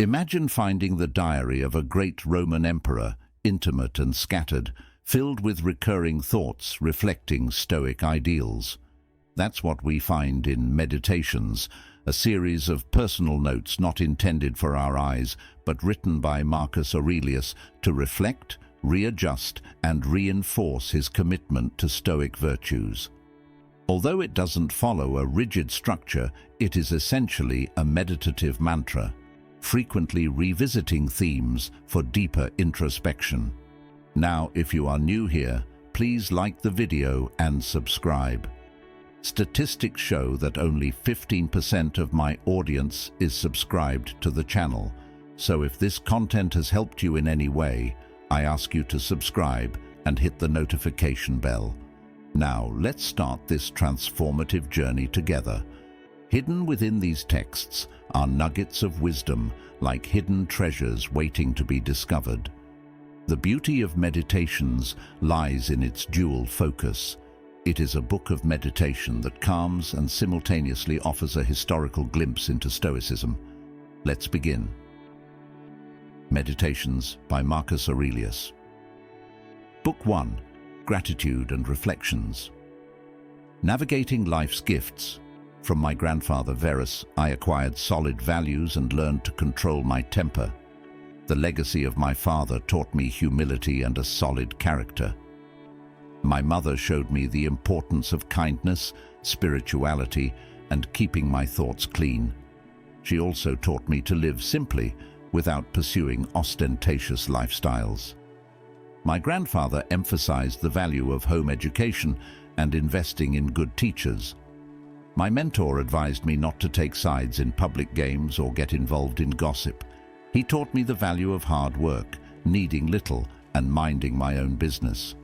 Imagine finding the diary of a great Roman emperor, intimate and scattered, filled with recurring thoughts reflecting Stoic ideals. That's what we find in Meditations, a series of personal notes not intended for our eyes, but written by Marcus Aurelius to reflect, readjust, and reinforce his commitment to Stoic virtues. Although it doesn't follow a rigid structure, it is essentially a meditative mantra, frequently revisiting themes for deeper introspection. Now, if you are new here, please like the video and subscribe. Statistics show that only 15% of my audience is subscribed to the channel, so if this content has helped you in any way, I ask you to subscribe and hit the notification bell. Now, let's start this transformative journey together. Hidden within these texts are nuggets of wisdom, like hidden treasures waiting to be discovered. The beauty of Meditations lies in its dual focus. It is a book of meditation that calms and simultaneously offers a historical glimpse into Stoicism. Let's begin. Meditations by Marcus Aurelius. Book 1. Gratitude and Reflections. Navigating life's gifts. From my grandfather Verus, I acquired solid values and learned to control my temper. The legacy of my father taught me humility and a solid character. My mother showed me the importance of kindness, spirituality, and keeping my thoughts clean. She also taught me to live simply, without pursuing ostentatious lifestyles. My grandfather emphasized the value of home education and investing in good teachers. My mentor advised me not to take sides in public games or get involved in gossip. He taught me the value of hard work, needing little, and minding my own business.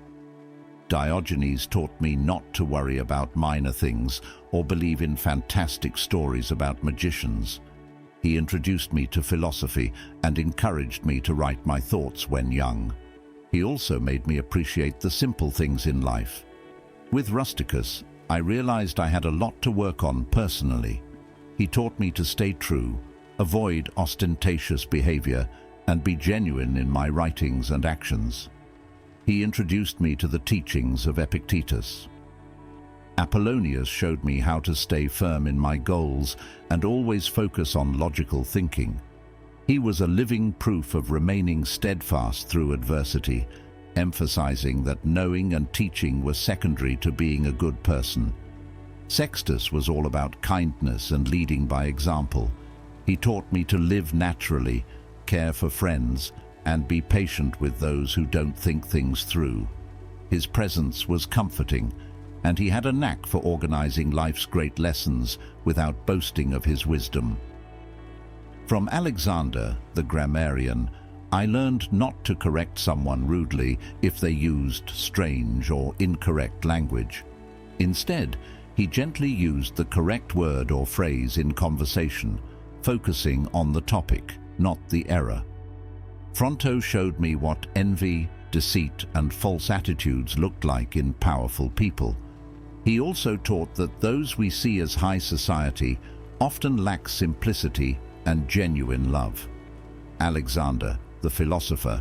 Diogenes taught me not to worry about minor things or believe in fantastic stories about magicians. He introduced me to philosophy and encouraged me to write my thoughts when young. He also made me appreciate the simple things in life. With Rusticus, I realized I had a lot to work on personally. He taught me to stay true, avoid ostentatious behavior, and be genuine in my writings and actions. He introduced me to the teachings of Epictetus. Apollonius showed me how to stay firm in my goals and always focus on logical thinking. He was a living proof of remaining steadfast through adversity, emphasizing that knowing and teaching were secondary to being a good person. Sextus was all about kindness and leading by example. He taught me to live naturally, care for friends, and be patient with those who don't think things through. His presence was comforting, and he had a knack for organizing life's great lessons without boasting of his wisdom. From Alexander, the grammarian, I learned not to correct someone rudely if they used strange or incorrect language. Instead, he gently used the correct word or phrase in conversation, focusing on the topic, not the error. Fronto showed me what envy, deceit, and false attitudes looked like in powerful people. He also taught that those we see as high society often lack simplicity and genuine love. Alexander, the philosopher,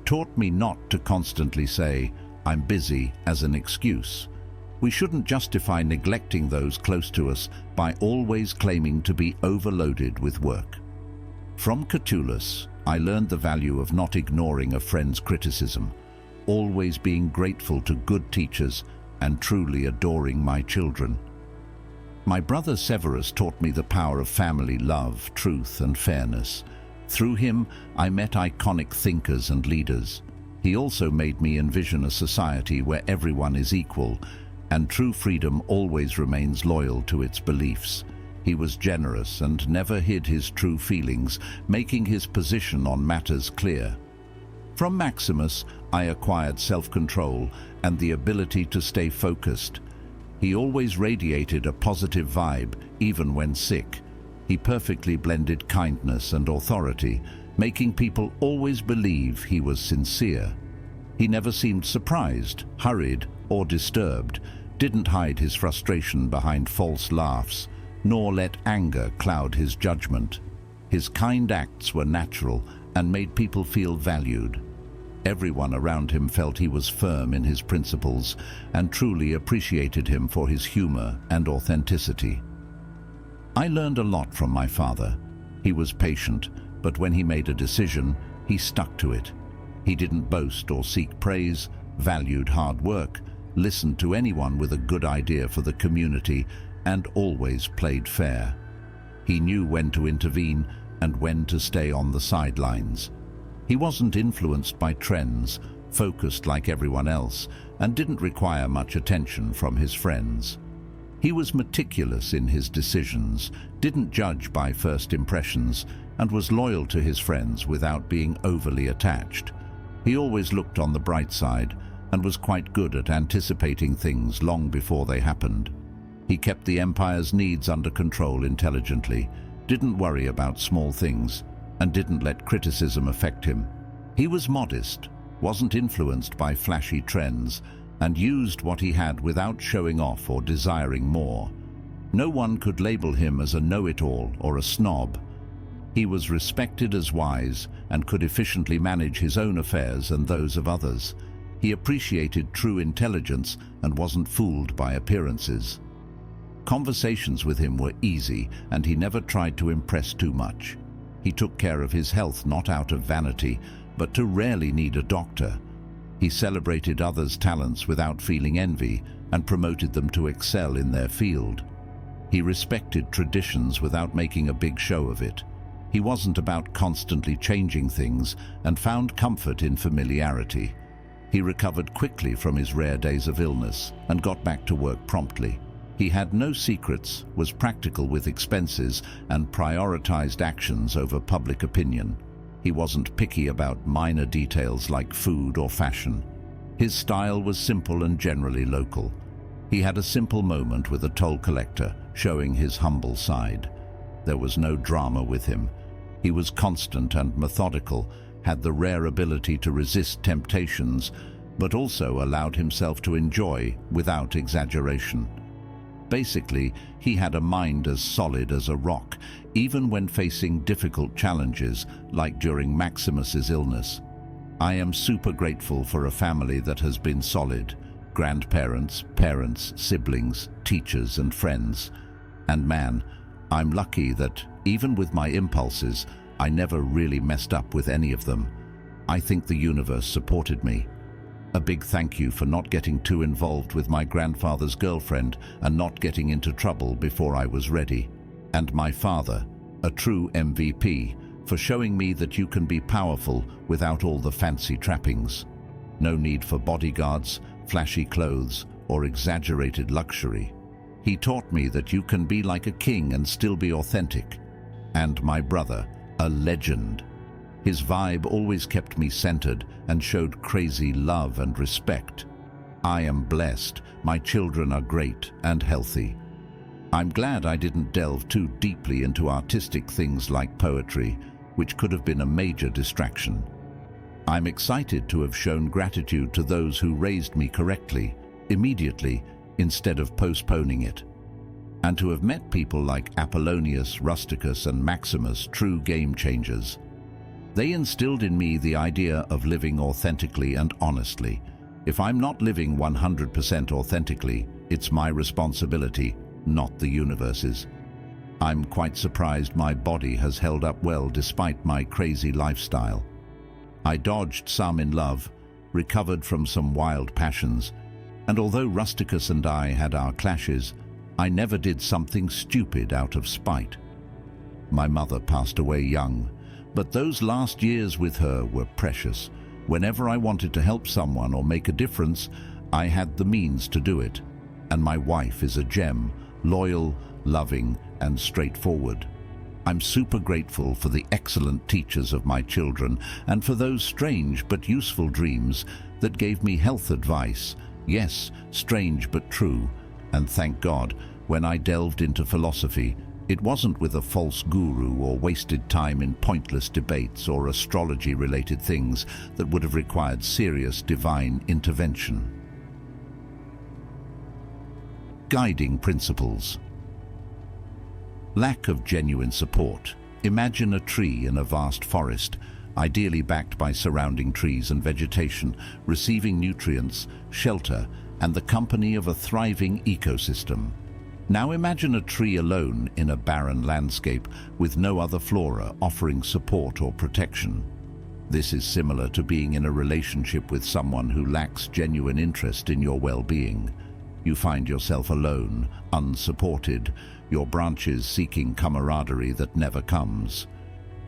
taught me not to constantly say, "I'm busy," as an excuse. We shouldn't justify neglecting those close to us by always claiming to be overloaded with work. From Catullus, I learned the value of not ignoring a friend's criticism, always being grateful to good teachers, and truly adoring my children. My brother Severus taught me the power of family love, truth, and fairness. Through him, I met iconic thinkers and leaders. He also made me envision a society where everyone is equal, and true freedom always remains loyal to its beliefs. He was generous and never hid his true feelings, making his position on matters clear. From Maximus, I acquired self-control and the ability to stay focused. He always radiated a positive vibe, even when sick. He perfectly blended kindness and authority, making people always believe he was sincere. He never seemed surprised, hurried, or disturbed, didn't hide his frustration behind false laughs, nor let anger cloud his judgment. His kind acts were natural and made people feel valued. Everyone around him felt he was firm in his principles and truly appreciated him for his humor and authenticity. I learned a lot from my father. He was patient, but when he made a decision, he stuck to it. He didn't boast or seek praise, valued hard work, listened to anyone with a good idea for the community, and always played fair. He knew when to intervene and when to stay on the sidelines. He wasn't influenced by trends, focused like everyone else, and didn't require much attention from his friends. He was meticulous in his decisions, didn't judge by first impressions, and was loyal to his friends without being overly attached. He always looked on the bright side and was quite good at anticipating things long before they happened. He kept the empire's needs under control intelligently, didn't worry about small things, and didn't let criticism affect him. He was modest, wasn't influenced by flashy trends, and used what he had without showing off or desiring more. No one could label him as a know-it-all or a snob. He was respected as wise and could efficiently manage his own affairs and those of others. He appreciated true intelligence and wasn't fooled by appearances. Conversations with him were easy, and he never tried to impress too much. He took care of his health not out of vanity, but to rarely need a doctor. He celebrated others' talents without feeling envy and promoted them to excel in their field. He respected traditions without making a big show of it. He wasn't about constantly changing things and found comfort in familiarity. He recovered quickly from his rare days of illness and got back to work promptly. He had no secrets, was practical with expenses, and prioritized actions over public opinion. He wasn't picky about minor details like food or fashion. His style was simple and generally local. He had a simple moment with a toll collector, showing his humble side. There was no drama with him. He was constant and methodical, had the rare ability to resist temptations, but also allowed himself to enjoy without exaggeration. Basically, he had a mind as solid as a rock, even when facing difficult challenges, like during Maximus's illness. I am super grateful for a family that has been solid: grandparents, parents, siblings, teachers, and friends. And man, I'm lucky that, even with my impulses, I never really messed up with any of them. I think the universe supported me. A big thank you for not getting too involved with my grandfather's girlfriend and not getting into trouble before I was ready. And my father, a true MVP, for showing me that you can be powerful without all the fancy trappings. No need for bodyguards, flashy clothes, or exaggerated luxury. He taught me that you can be like a king and still be authentic. And my brother, a legend. His vibe always kept me centered and showed crazy love and respect. I am blessed. My children are great and healthy. I'm glad I didn't delve too deeply into artistic things like poetry, which could have been a major distraction. I'm excited to have shown gratitude to those who raised me correctly, immediately, instead of postponing it. And to have met people like Apollonius, Rusticus, and Maximus, true game changers. They instilled in me the idea of living authentically and honestly. If I'm not living 100% authentically, it's my responsibility, not the universe's. I'm quite surprised my body has held up well despite my crazy lifestyle. I dodged some in love, recovered from some wild passions, and although Rusticus and I had our clashes, I never did something stupid out of spite. My mother passed away young, but those last years with her were precious. Whenever I wanted to help someone or make a difference, I had the means to do it. And my wife is a gem, loyal, loving, and straightforward. I'm super grateful for the excellent teachers of my children and for those strange but useful dreams that gave me health advice. Yes, strange but true. And thank God, when I delved into philosophy, it wasn't with a false guru or wasted time in pointless debates or astrology-related things that would have required serious divine intervention. Guiding principles. Lack of genuine support. Imagine a tree in a vast forest, ideally backed by surrounding trees and vegetation, receiving nutrients, shelter, and the company of a thriving ecosystem. Now imagine a tree alone in a barren landscape with no other flora offering support or protection. This is similar to being in a relationship with someone who lacks genuine interest in your well-being. You find yourself alone, unsupported, your branches seeking camaraderie that never comes.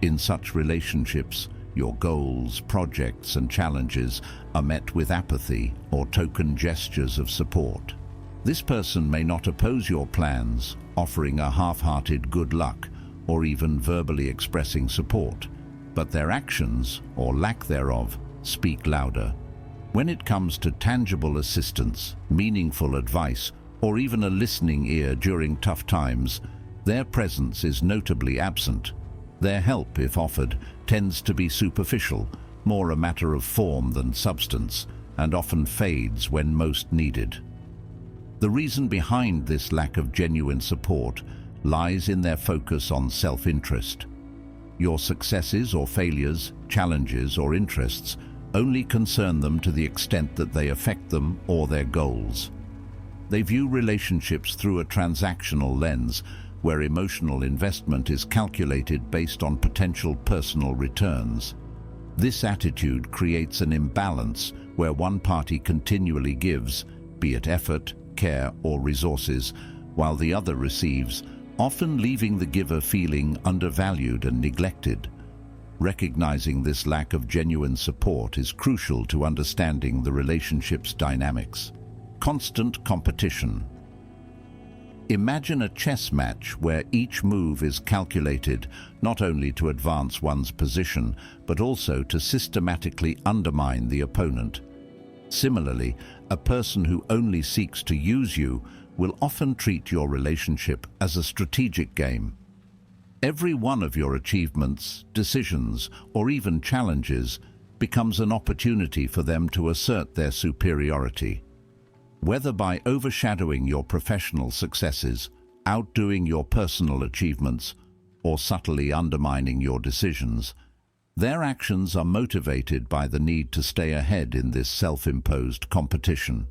In such relationships, your goals, projects, and challenges are met with apathy or token gestures of support. This person may not oppose your plans, offering a half-hearted good luck, or even verbally expressing support, but their actions, or lack thereof, speak louder. When it comes to tangible assistance, meaningful advice, or even a listening ear during tough times, their presence is notably absent. Their help, if offered, tends to be superficial, more a matter of form than substance, and often fades when most needed. The reason behind this lack of genuine support lies in their focus on self-interest. Your successes or failures, challenges or interests only concern them to the extent that they affect them or their goals. They view relationships through a transactional lens, where emotional investment is calculated based on potential personal returns. This attitude creates an imbalance where one party continually gives, be it effort, care, or resources, while the other receives, often leaving the giver feeling undervalued and neglected. Recognizing this lack of genuine support is crucial to understanding the relationship's dynamics. Constant competition. Imagine a chess match where each move is calculated not only to advance one's position, but also to systematically undermine the opponent. Similarly, a person who only seeks to use you will often treat your relationship as a strategic game. Every one of your achievements, decisions, or even challenges becomes an opportunity for them to assert their superiority. Whether by overshadowing your professional successes, outdoing your personal achievements, or subtly undermining your decisions, their actions are motivated by the need to stay ahead in this self-imposed competition.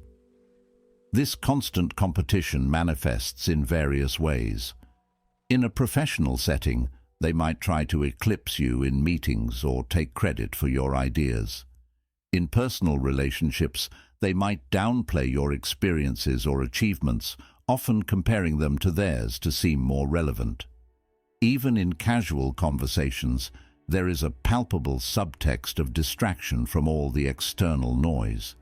This constant competition manifests in various ways. In a professional setting, they might try to eclipse you in meetings or take credit for your ideas. In personal relationships, they might downplay your experiences or achievements, often comparing them to theirs to seem more relevant. Even in casual conversations, there is a palpable subtext of distraction from all the external noise.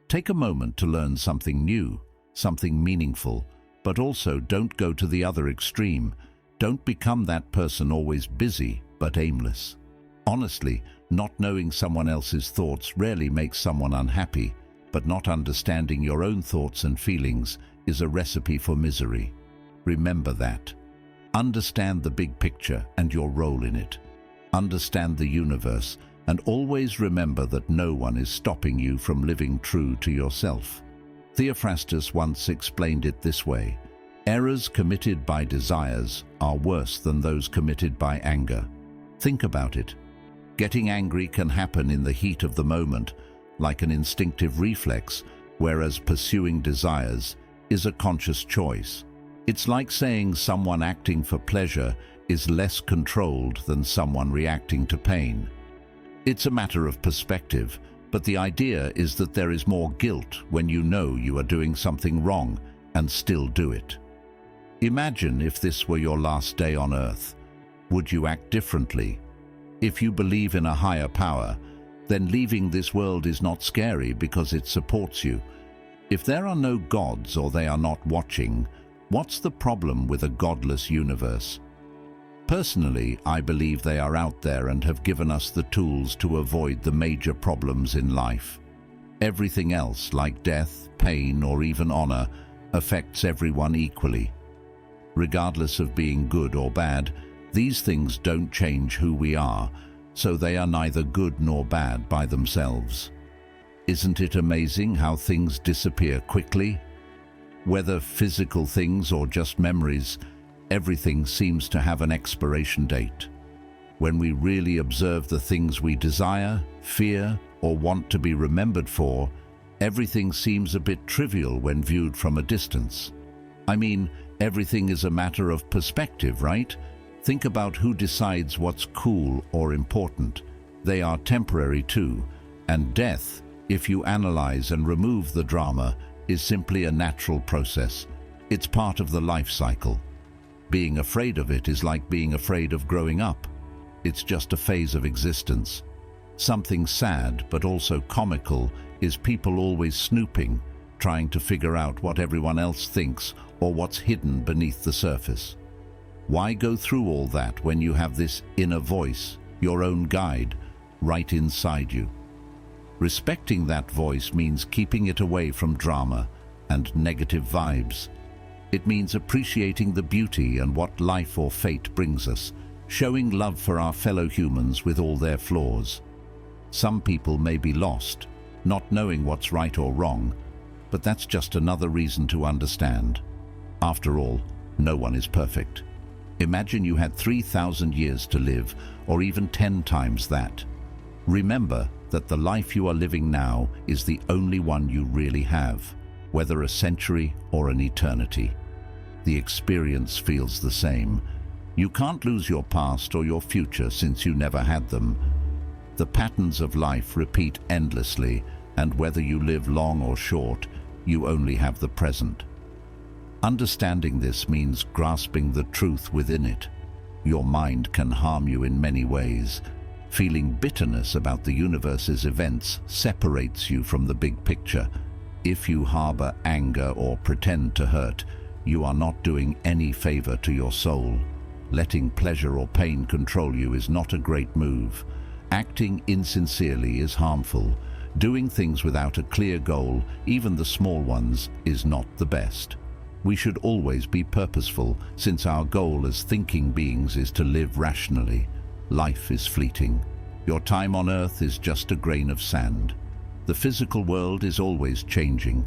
Take a moment to learn something new, something meaningful, but also don't go to the other extreme. Don't become that person always busy but aimless. Honestly, not knowing someone else's thoughts rarely makes someone unhappy, but not understanding your own thoughts and feelings is a recipe for misery. Remember that. Understand the big picture and your role in it. Understand the universe, and always remember that no one is stopping you from living true to yourself. Theophrastus once explained it this way: errors committed by desires are worse than those committed by anger. Think about it. Getting angry can happen in the heat of the moment, like an instinctive reflex, whereas pursuing desires is a conscious choice. It's like saying someone acting for pleasure is less controlled than someone reacting to pain. It's a matter of perspective, but the idea is that there is more guilt when you know you are doing something wrong and still do it. Imagine if this were your last day on Earth. Would you act differently? If you believe in a higher power, then leaving this world is not scary because it supports you. If there are no gods or they are not watching, what's the problem with a godless universe? Personally, I believe they are out there and have given us the tools to avoid the major problems in life. Everything else, like death, pain, or even honor, affects everyone equally. Regardless of being good or bad, these things don't change who we are, so they are neither good nor bad by themselves. Isn't it amazing how things disappear quickly? Whether physical things or just memories, everything seems to have an expiration date. when we really observe the things we desire, fear, or want to be remembered for, everything seems a bit trivial when viewed from a distance. I mean, everything is a matter of perspective, right? Think about who decides what's cool or important. They are temporary too, and death, if you analyze and remove the drama, is simply a natural process. It's part of the life cycle. Being afraid of it is like being afraid of growing up. It's just a phase of existence. Something sad but also comical is people always snooping, trying to figure out what everyone else thinks or what's hidden beneath the surface. Why go through all that when you have this inner voice, your own guide, right inside you? Respecting that voice means keeping it away from drama and negative vibes. It means appreciating the beauty and what life or fate brings us, showing love for our fellow humans with all their flaws. Some people may be lost, not knowing what's right or wrong, but that's just another reason to understand. After all, no one is perfect. Imagine you had 3,000 years to live, or even 10 times that. Remember that the life you are living now is the only one you really have, whether a century or an eternity. The experience feels the same. You can't lose your past or your future since you never had them. The patterns of life repeat endlessly, and whether you live long or short, you only have the present. Understanding this means grasping the truth within it. Your mind can harm you in many ways. Feeling bitterness about the universe's events separates you from the big picture. If you harbor anger or pretend to hurt, you are not doing any favor to your soul. Letting pleasure or pain control you is not a great move. Acting insincerely is harmful. Doing things without a clear goal, even the small ones, is not the best. We should always be purposeful, since our goal as thinking beings is to live rationally. Life is fleeting. Your time on earth is just a grain of sand. The physical world is always changing.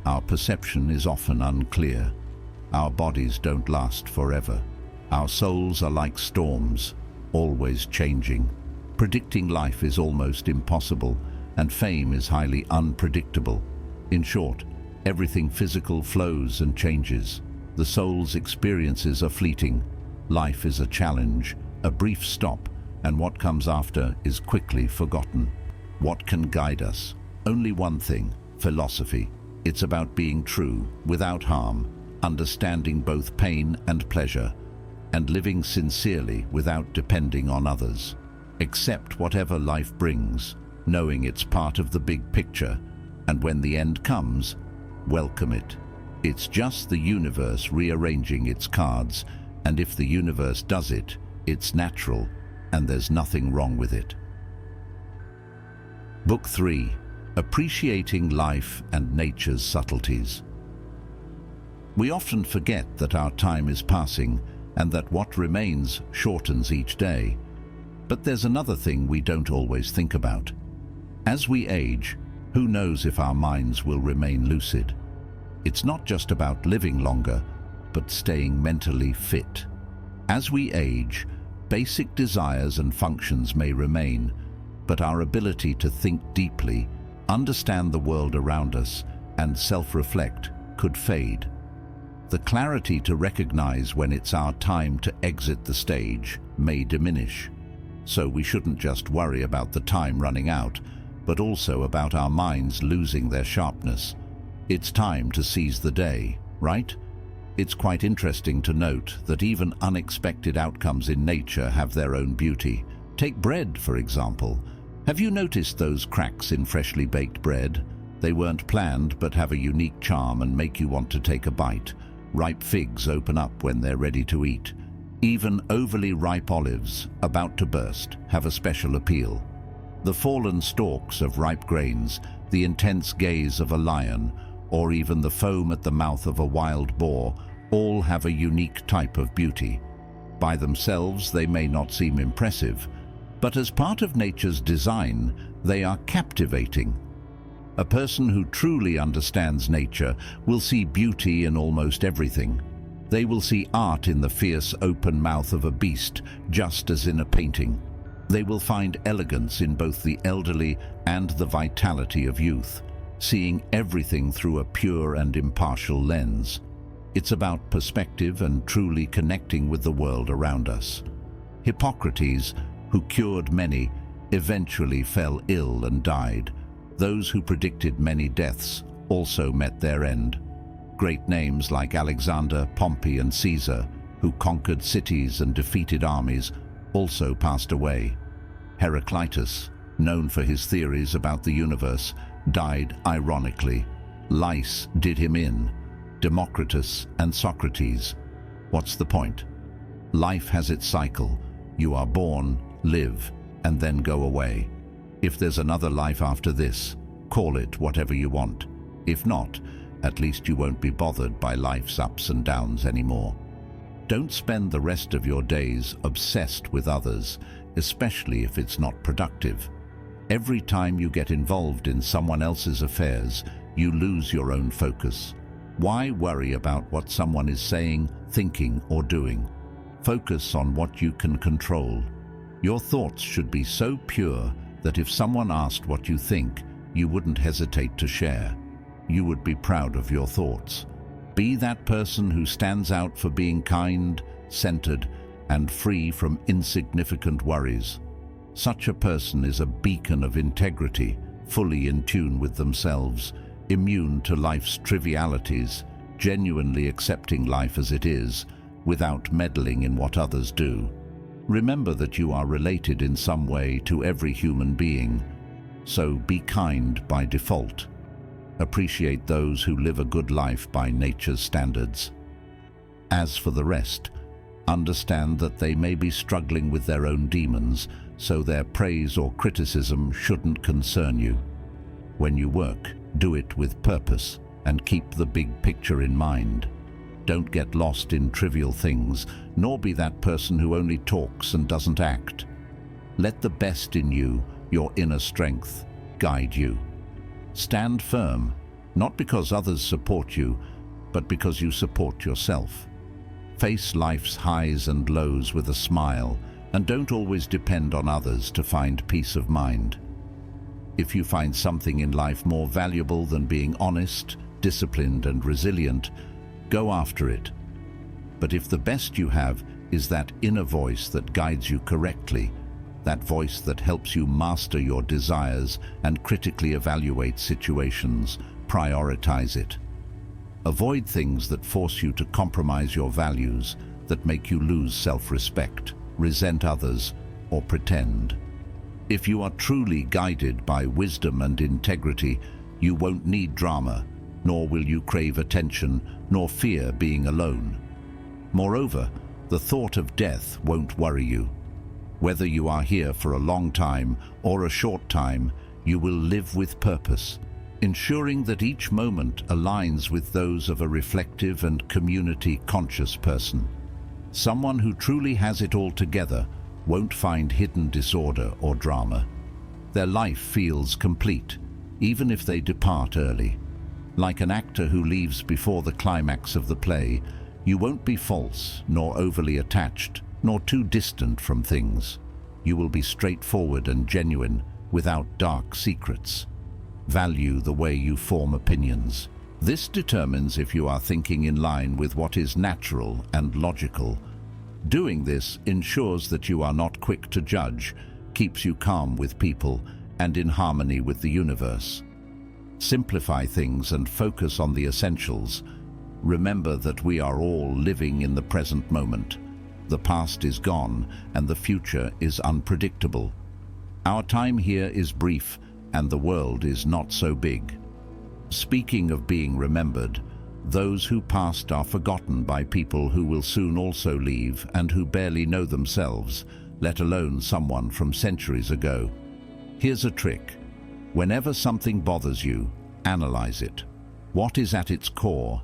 Our perception is often unclear. Our bodies don't last forever. Our souls are like storms, always changing. Predicting life is almost impossible, and fame is highly unpredictable. In short, everything physical flows and changes. The soul's experiences are fleeting. Life is a challenge, a brief stop, and what comes after is quickly forgotten. What can guide us? Only one thing: philosophy. It's about being true, without harm, understanding both pain and pleasure, and living sincerely without depending on others. Accept whatever life brings, knowing it's part of the big picture, and when the end comes, welcome it. It's just the universe rearranging its cards, and if the universe does it, it's natural, and there's nothing wrong with it. Book 3. Appreciating Life and Nature's Subtleties. We often forget that our time is passing, and that what remains shortens each day. But there's another thing we don't always think about. As we age, who knows if our minds will remain lucid? It's not just about living longer, but staying mentally fit. As we age, basic desires and functions may remain, but our ability to think deeply, understand the world around us, and self-reflect could fade. The clarity to recognize when it's our time to exit the stage may diminish. So we shouldn't just worry about the time running out, but also about our minds losing their sharpness. It's time to seize the day, right? It's quite interesting to note that even unexpected outcomes in nature have their own beauty. Take bread, for example. Have you noticed those cracks in freshly baked bread? They weren't planned, but have a unique charm and make you want to take a bite. Ripe figs open up when they're ready to eat. Even overly ripe olives, about to burst, have a special appeal. The fallen stalks of ripe grains, the intense gaze of a lion, or even the foam at the mouth of a wild boar, all have a unique type of beauty. By themselves, they may not seem impressive, but as part of nature's design, they are captivating. A person who truly understands nature will see beauty in almost everything. They will see art in the fierce open mouth of a beast, just as in a painting. They will find elegance in both the elderly and the vitality of youth, seeing everything through a pure and impartial lens. It's about perspective and truly connecting with the world around us. Hippocrates, who cured many, eventually fell ill and died. Those who predicted many deaths also met their end. Great names like Alexander, Pompey, and Caesar, who conquered cities and defeated armies, also passed away. Heraclitus, known for his theories about the universe, died ironically. Lice did him in. Democritus and Socrates. What's the point? Life has its cycle. You are born, live, and then go away. If there's another life after this, call it whatever you want. If not, at least you won't be bothered by life's ups and downs anymore. Don't spend the rest of your days obsessed with others, especially if it's not productive. Every time you get involved in someone else's affairs, you lose your own focus. Why worry about what someone is saying, thinking, or doing? Focus on what you can control. Your thoughts should be so pure that if someone asked what you think, you wouldn't hesitate to share. You would be proud of your thoughts. Be that person who stands out for being kind, centered, and free from insignificant worries. Such a person is a beacon of integrity, fully in tune with themselves, immune to life's trivialities, genuinely accepting life as it is, without meddling in what others do. Remember that you are related in some way to every human being, so be kind by default. Appreciate those who live a good life by nature's standards. As for the rest, understand that they may be struggling with their own demons, so their praise or criticism shouldn't concern you. When you work, do it with purpose and keep the big picture in mind. Don't get lost in trivial things, nor be that person who only talks and doesn't act. Let the best in you, your inner strength, guide you. Stand firm, not because others support you, but because you support yourself. Face life's highs and lows with a smile, and don't always depend on others to find peace of mind. If you find something in life more valuable than being honest, disciplined, and resilient, go after it. But if the best you have is that inner voice that guides you correctly, that voice that helps you master your desires and critically evaluate situations, prioritize it. Avoid things that force you to compromise your values, that make you lose self-respect, resent others, or pretend. If you are truly guided by wisdom and integrity, you won't need drama, nor will you crave attention, nor fear being alone. Moreover, the thought of death won't worry you. Whether you are here for a long time or a short time, you will live with purpose, ensuring that each moment aligns with those of a reflective and community-conscious person. Someone who truly has it all together won't find hidden disorder or drama. Their life feels complete, even if they depart early. Like an actor who leaves before the climax of the play, you won't be false, nor overly attached, nor too distant from things. You will be straightforward and genuine, without dark secrets. Value the way you form opinions. This determines if you are thinking in line with what is natural and logical. Doing this ensures that you are not quick to judge, keeps you calm with people, and in harmony with the universe. Simplify things and focus on the essentials. Remember that we are all living in the present moment. The past is gone, and the future is unpredictable. Our time here is brief, and the world is not so big. Speaking of being remembered, those who passed are forgotten by people who will soon also leave and who barely know themselves, let alone someone from centuries ago. Here's a trick. Whenever something bothers you, analyze it. What is at its core?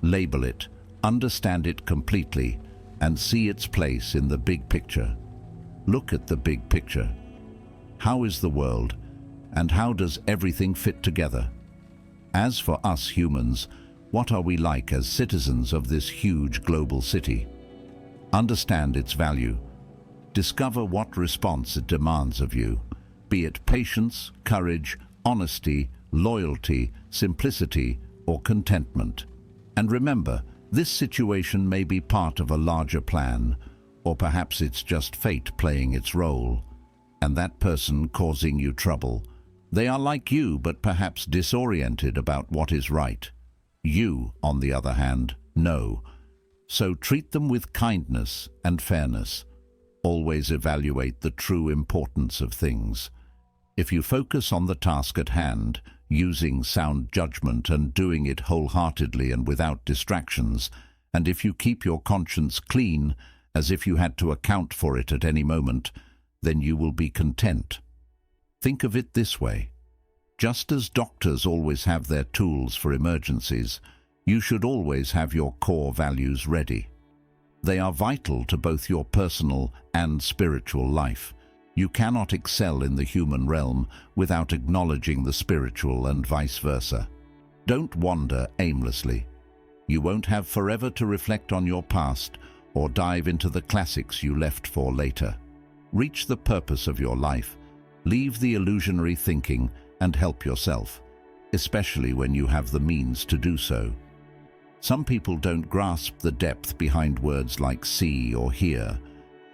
Label it, understand it completely, and see its place in the big picture. Look at the big picture. How is the world, and how does everything fit together? As for us humans, what are we like as citizens of this huge global city? Understand its value. Discover what response it demands of you, be it patience, courage, honesty, loyalty, simplicity, or contentment. And remember, this situation may be part of a larger plan, or perhaps it's just fate playing its role, and that person causing you trouble. They are like you, but perhaps disoriented about what is right. You, on the other hand, know. So treat them with kindness and fairness. Always evaluate the true importance of things. If you focus on the task at hand, using sound judgment and doing it wholeheartedly and without distractions, and if you keep your conscience clean, as if you had to account for it at any moment, then you will be content. Think of it this way. Just as doctors always have their tools for emergencies, you should always have your core values ready. They are vital to both your personal and spiritual life. You cannot excel in the human realm without acknowledging the spiritual and vice versa. Don't wander aimlessly. You won't have forever to reflect on your past or dive into the classics you left for later. Reach the purpose of your life, leave the illusionary thinking, and help yourself, especially when you have the means to do so. Some people don't grasp the depth behind words like see or hear.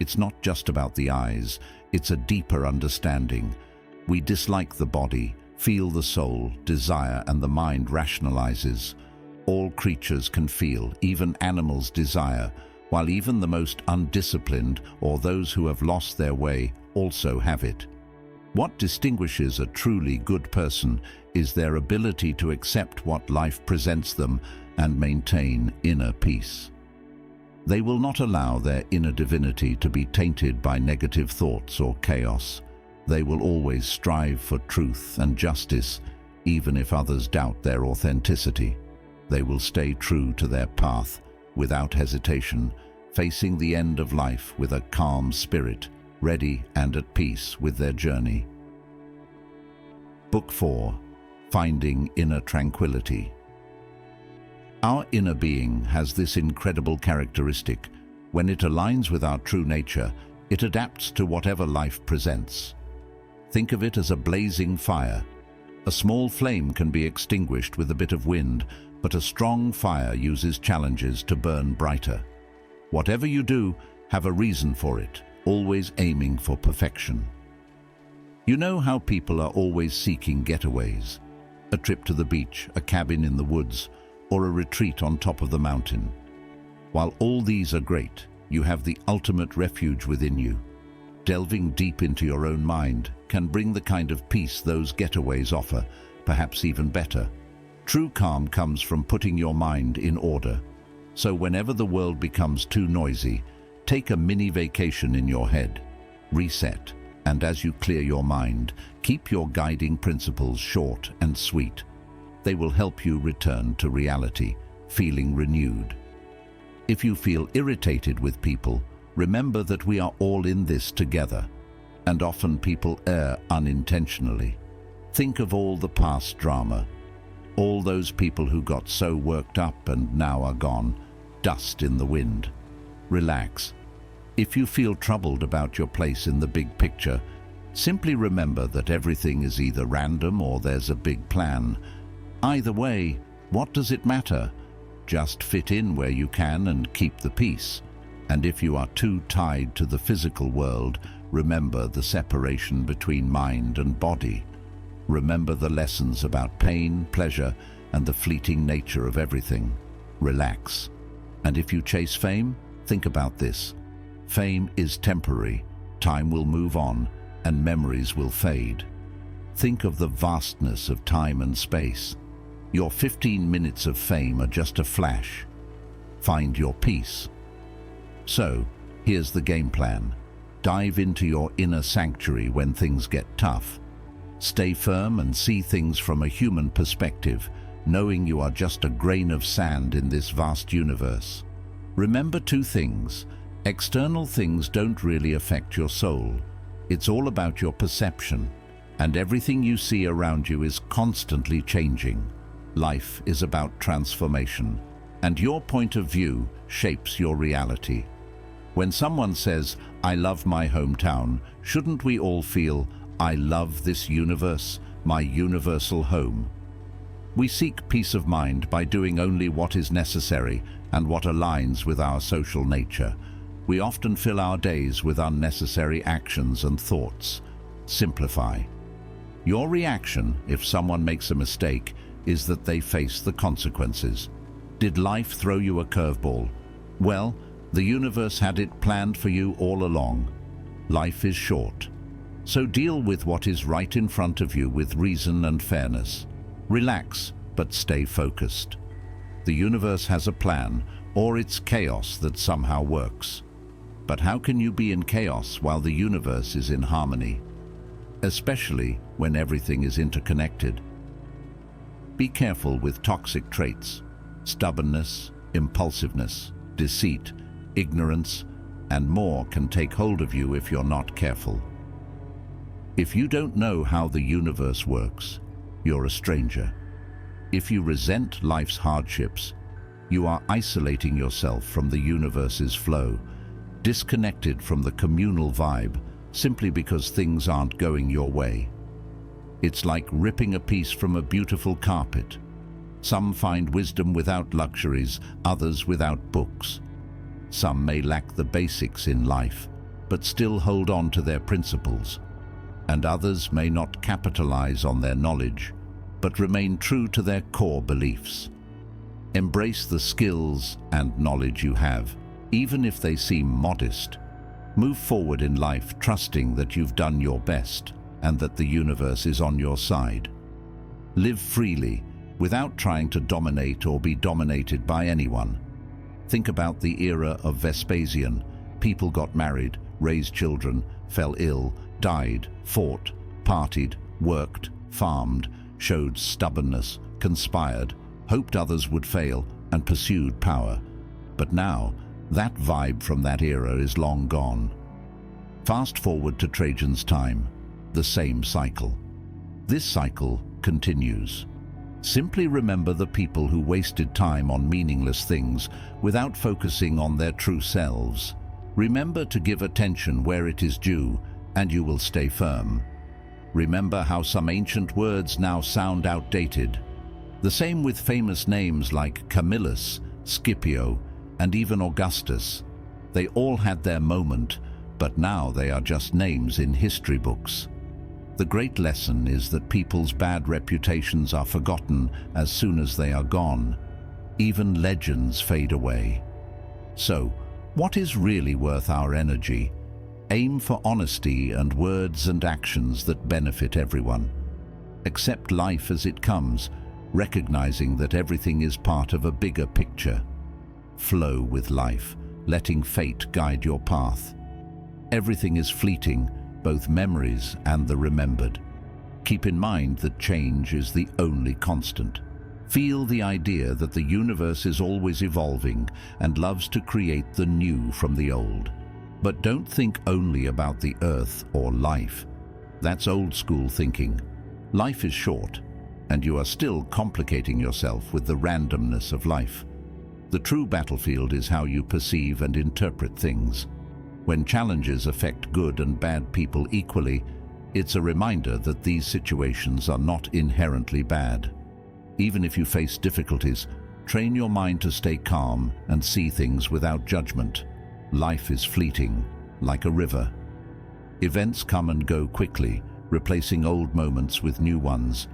It's not just about the eyes, it's a deeper understanding. We dislike the body, feel the soul, desire, and the mind rationalizes. All creatures can feel, even animals desire, while even the most undisciplined or those who have lost their way also have it. What distinguishes a truly good person is their ability to accept what life presents them and maintain inner peace. They will not allow their inner divinity to be tainted by negative thoughts or chaos. They will always strive for truth and justice, even if others doubt their authenticity. They will stay true to their path without hesitation, facing the end of life with a calm spirit, ready and at peace with their journey. Book 4. Finding Inner Tranquility. Our inner being has this incredible characteristic. When it aligns with our true nature, it adapts to whatever life presents. Think of it as a blazing fire. A small flame can be extinguished with a bit of wind, but a strong fire uses challenges to burn brighter. Whatever you do, have a reason for it, always aiming for perfection. You know how people are always seeking getaways? A trip to the beach, a cabin in the woods, or a retreat on top of the mountain. While all these are great, you have the ultimate refuge within you. Delving deep into your own mind can bring the kind of peace those getaways offer, perhaps even better. True calm comes from putting your mind in order. So whenever the world becomes too noisy, take a mini vacation in your head. Reset, and as you clear your mind, keep your guiding principles short and sweet. They will help you return to reality, feeling renewed. If you feel irritated with people, remember that we are all in this together, and often people err unintentionally. Think of all the past drama, all those people who got so worked up and now are gone, dust in the wind. Relax. If you feel troubled about your place in the big picture, simply remember that everything is either random or there's a big plan. Either way, what does it matter? Just fit in where you can and keep the peace. And if you are too tied to the physical world, remember the separation between mind and body. Remember the lessons about pain, pleasure, and the fleeting nature of everything. Relax. And if you chase fame, think about this. Fame is temporary, time will move on, and memories will fade. Think of the vastness of time and space. Your 15 minutes of fame are just a flash. Find your peace. So, here's the game plan. Dive into your inner sanctuary when things get tough. Stay firm and see things from a human perspective, knowing you are just a grain of sand in this vast universe. Remember two things. External things don't really affect your soul. It's all about your perception, and everything you see around you is constantly changing. Life is about transformation, and your point of view shapes your reality. When someone says, "I love my hometown," shouldn't we all feel, "I love this universe, my universal home"? We seek peace of mind by doing only what is necessary and what aligns with our social nature. We often fill our days with unnecessary actions and thoughts. Simplify. Your reaction, if someone makes a mistake, is that they face the consequences. Did life throw you a curveball? Well, the universe had it planned for you all along. Life is short. So deal with what is right in front of you with reason and fairness. Relax, but stay focused. The universe has a plan, or it's chaos that somehow works. But how can you be in chaos while the universe is in harmony? Especially when everything is interconnected. Be careful with toxic traits. Stubbornness, impulsiveness, deceit, ignorance, and more can take hold of you if you're not careful. If you don't know how the universe works, you're a stranger. If you resent life's hardships, you are isolating yourself from the universe's flow, disconnected from the communal vibe simply because things aren't going your way. It's like ripping a piece from a beautiful carpet. Some find wisdom without luxuries, others without books. Some may lack the basics in life, but still hold on to their principles. And others may not capitalize on their knowledge, but remain true to their core beliefs. Embrace the skills and knowledge you have, even if they seem modest. Move forward in life trusting that you've done your best and that the universe is on your side. Live freely, without trying to dominate or be dominated by anyone. Think about the era of Vespasian. People got married, raised children, fell ill, died, fought, partied, worked, farmed, showed stubbornness, conspired, hoped others would fail, and pursued power. But now, that vibe from that era is long gone. Fast forward to Trajan's time, the same cycle. This cycle continues. Simply remember the people who wasted time on meaningless things without focusing on their true selves. Remember to give attention where it is due, and you will stay firm. Remember how some ancient words now sound outdated. The same with famous names like Camillus, Scipio, and even Augustus. They all had their moment, but now they are just names in history books. The great lesson is that people's bad reputations are forgotten as soon as they are gone. Even legends fade away. So, what is really worth our energy? Aim for honesty and words and actions that benefit everyone. Accept life as it comes, recognizing that everything is part of a bigger picture. Flow with life, letting fate guide your path. Everything is fleeting, both memories and the remembered. Keep in mind that change is the only constant. Feel the idea that the universe is always evolving and loves to create the new from the old. But don't think only about the earth or life. That's old school thinking. Life is short, and you are still complicating yourself with the randomness of life. The true battlefield is how you perceive and interpret things. When challenges affect good and bad people equally, it's a reminder that these situations are not inherently bad. Even if you face difficulties, train your mind to stay calm and see things without judgment. Life is fleeting, like a river. Events come and go quickly, replacing old moments with new ones.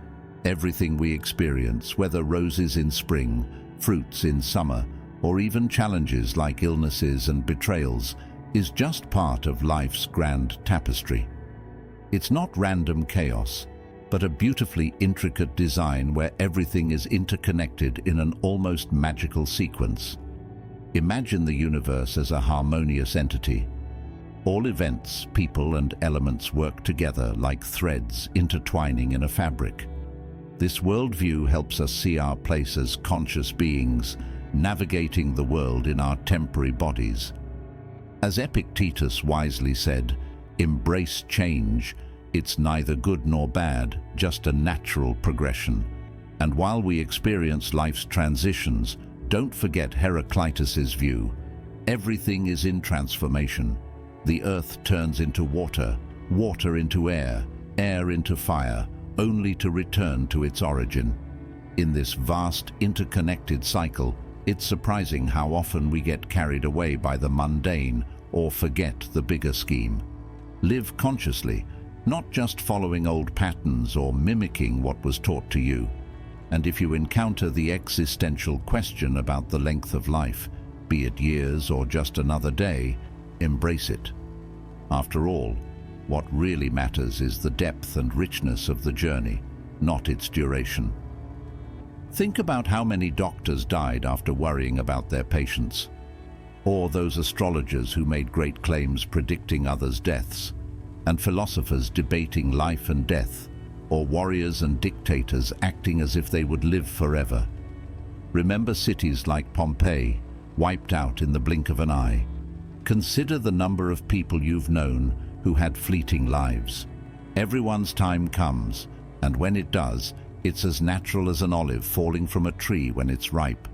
Everything we experience, whether roses in spring, fruits in summer, or even challenges like illnesses and betrayals, is just part of life's grand tapestry. It's not random chaos, but a beautifully intricate design where everything is interconnected in an almost magical sequence. Imagine the universe as a harmonious entity. All events, people, and elements work together like threads intertwining in a fabric. This worldview helps us see our place as conscious beings, navigating the world in our temporary bodies. As Epictetus wisely said, "Embrace change. It's neither good nor bad, just a natural progression." And while we experience life's transitions, don't forget Heraclitus's view. Everything is in transformation. The earth turns into water, water into air, air into fire, only to return to its origin. In this vast, interconnected cycle, it's surprising how often we get carried away by the mundane or forget the bigger scheme. Live consciously, not just following old patterns or mimicking what was taught to you. And if you encounter the existential question about the length of life, be it years or just another day, embrace it. After all, what really matters is the depth and richness of the journey, not its duration. Think about how many doctors died after worrying about their patients, or those astrologers who made great claims predicting others' deaths, and philosophers debating life and death, or warriors and dictators acting as if they would live forever. Remember cities like Pompeii, wiped out in the blink of an eye. Consider the number of people you've known who had fleeting lives. Everyone's time comes, and when it does, it's as natural as an olive falling from a tree when it's ripe.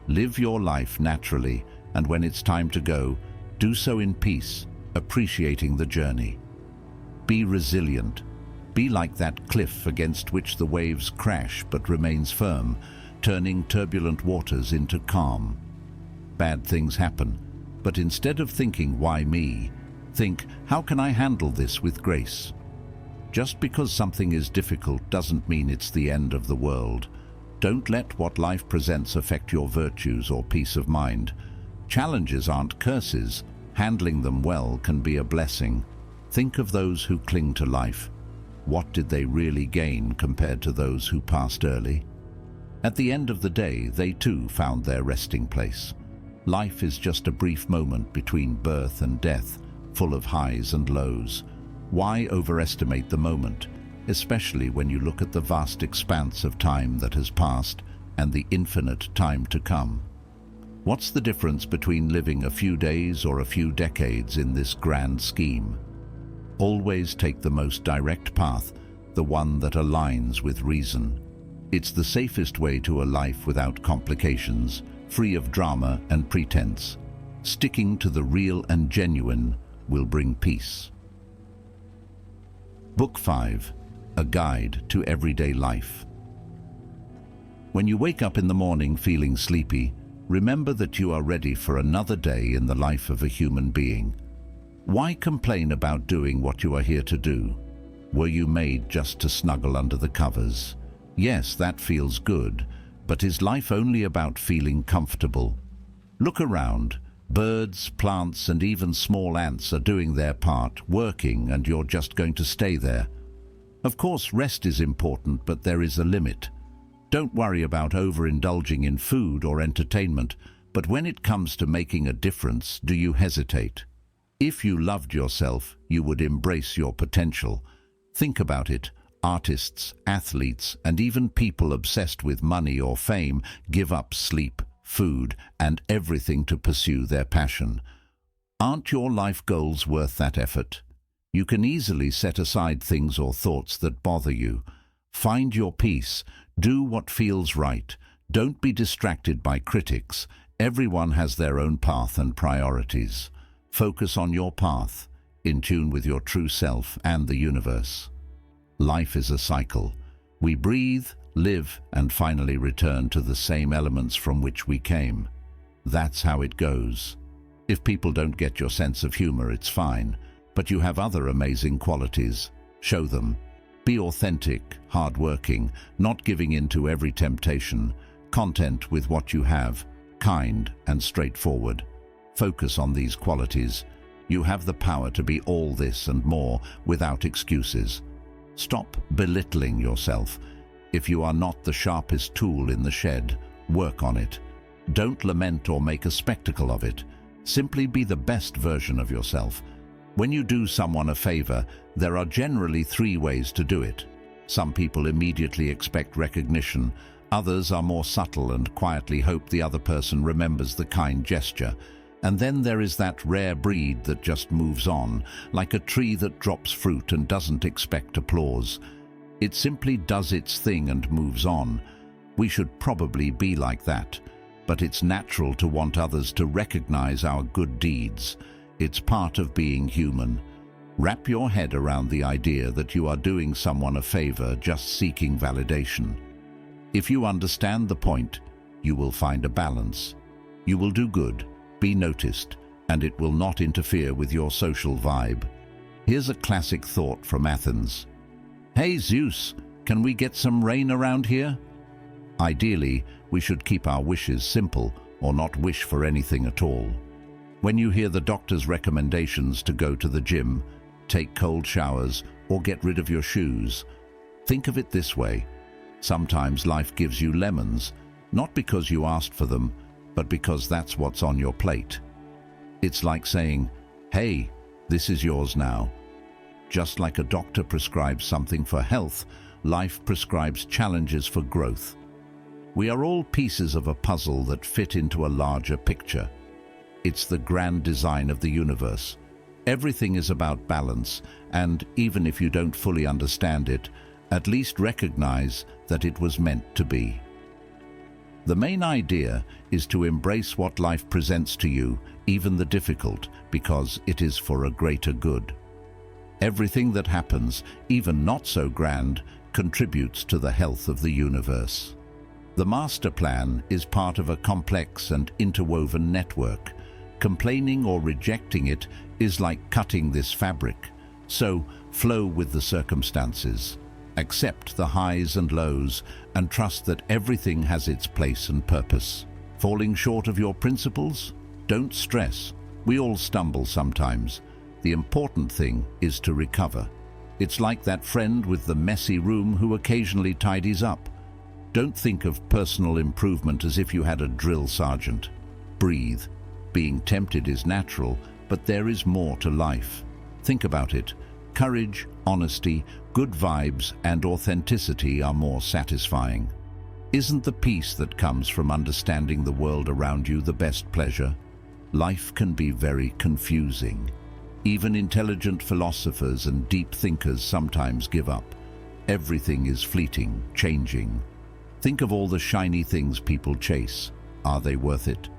Live your life naturally, and when it's time to go, do so in peace, appreciating the journey. Be resilient. Be like that cliff against which the waves crash but remains firm, turning turbulent waters into calm. Bad things happen, but instead of thinking, "Why me?" think, "How can I handle this with grace?" Just because something is difficult doesn't mean it's the end of the world. Don't let what life presents affect your virtues or peace of mind. Challenges aren't curses. Handling them well can be a blessing. Think of those who cling to life. What did they really gain compared to those who passed early? At the end of the day, they too found their resting place. Life is just a brief moment between birth and death, full of highs and lows. Why overestimate the moment, especially when you look at the vast expanse of time that has passed and the infinite time to come? What's the difference between living a few days or a few decades in this grand scheme? Always take the most direct path, the one that aligns with reason. It's the safest way to a life without complications, free of drama and pretense. Sticking to the real and genuine will bring peace. Book 5, A Guide to Everyday Life. When you wake up in the morning feeling sleepy, remember that you are ready for another day in the life of a human being. Why complain about doing what you are here to do? Were you made just to snuggle under the covers? Yes, that feels good, but is life only about feeling comfortable? Look around. Birds, plants, and even small ants are doing their part, working, and you're just going to stay there. Of course, rest is important, but there is a limit. Don't worry about overindulging in food or entertainment, but when it comes to making a difference, do you hesitate? If you loved yourself, you would embrace your potential. Think about it. Artists, athletes, and even people obsessed with money or fame give up sleep, food, and everything to pursue their passion. Aren't your life goals worth that effort? You can easily set aside things or thoughts that bother you. Find your peace. Do what feels right. Don't be distracted by critics. Everyone has their own path and priorities. Focus on your path, in tune with your true self and the universe. Life is a cycle. We breathe, live, and finally return to the same elements from which we came. That's how it goes. If people don't get your sense of humor, it's fine, but you have other amazing qualities. Show them. Be authentic, hardworking, not giving in to every temptation, content with what you have, kind and straightforward. Focus on these qualities. You have the power to be all this and more without excuses. Stop belittling yourself. If you are not the sharpest tool in the shed, work on it. Don't lament or make a spectacle of it. Simply be the best version of yourself. When you do someone a favor, there are generally 3 ways to do it. Some people immediately expect recognition. Others are more subtle and quietly hope the other person remembers the kind gesture. And then there is that rare breed that just moves on, like a tree that drops fruit and doesn't expect applause. It simply does its thing and moves on. We should probably be like that. but it's natural to want others to recognize our good deeds. It's part of being human. Wrap your head around the idea that you are doing someone a favor just seeking validation. If you understand the point, you will find a balance. You will do good, be noticed, and it will not interfere with your social vibe. Here's a classic thought from Athens. "Hey Zeus, can we get some rain around here?" Ideally, we should keep our wishes simple or not wish for anything at all. When you hear the doctor's recommendations to go to the gym, take cold showers, or get rid of your shoes, think of it this way. Sometimes life gives you lemons, not because you asked for them, but because that's what's on your plate. It's like saying, "Hey, this is yours now." Just like a doctor prescribes something for health, life prescribes challenges for growth. We are all pieces of a puzzle that fit into a larger picture. It's the grand design of the universe. Everything is about balance, and even if you don't fully understand it, at least recognize that it was meant to be. The main idea is to embrace what life presents to you, even the difficult, because it is for a greater good. Everything that happens, even not so grand, contributes to the health of the universe. The master plan is part of a complex and interwoven network. Complaining or rejecting it is like cutting this fabric. So, flow with the circumstances. Accept the highs and lows and trust that everything has its place and purpose. Falling short of your principles? Don't stress. We all stumble sometimes. The important thing is to recover. It's like that friend with the messy room who occasionally tidies up. Don't think of personal improvement as if you had a drill sergeant. Breathe. Being tempted is natural, but there is more to life. Think about it. Courage, honesty, good vibes, and authenticity are more satisfying. Isn't the peace that comes from understanding the world around you the best pleasure? Life can be very confusing. Even intelligent philosophers and deep thinkers sometimes give up. Everything is fleeting, changing. Think of all the shiny things people chase. Are they worth it?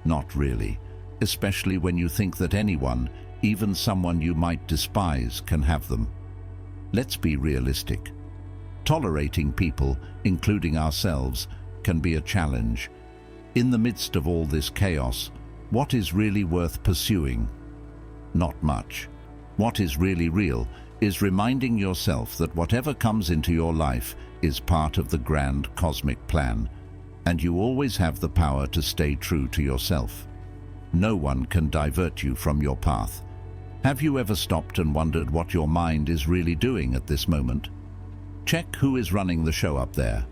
Not really, especially when you think that anyone, even someone you might despise, can have them. Let's be realistic. Tolerating people, including ourselves, can be a challenge. In the midst of all this chaos, what is really worth pursuing? Not much. What is really real is reminding yourself that whatever comes into your life is part of the grand cosmic plan, and you always have the power to stay true to yourself. No one can divert you from your path. Have you ever stopped and wondered what your mind is really doing at this moment? Check who is running the show up there.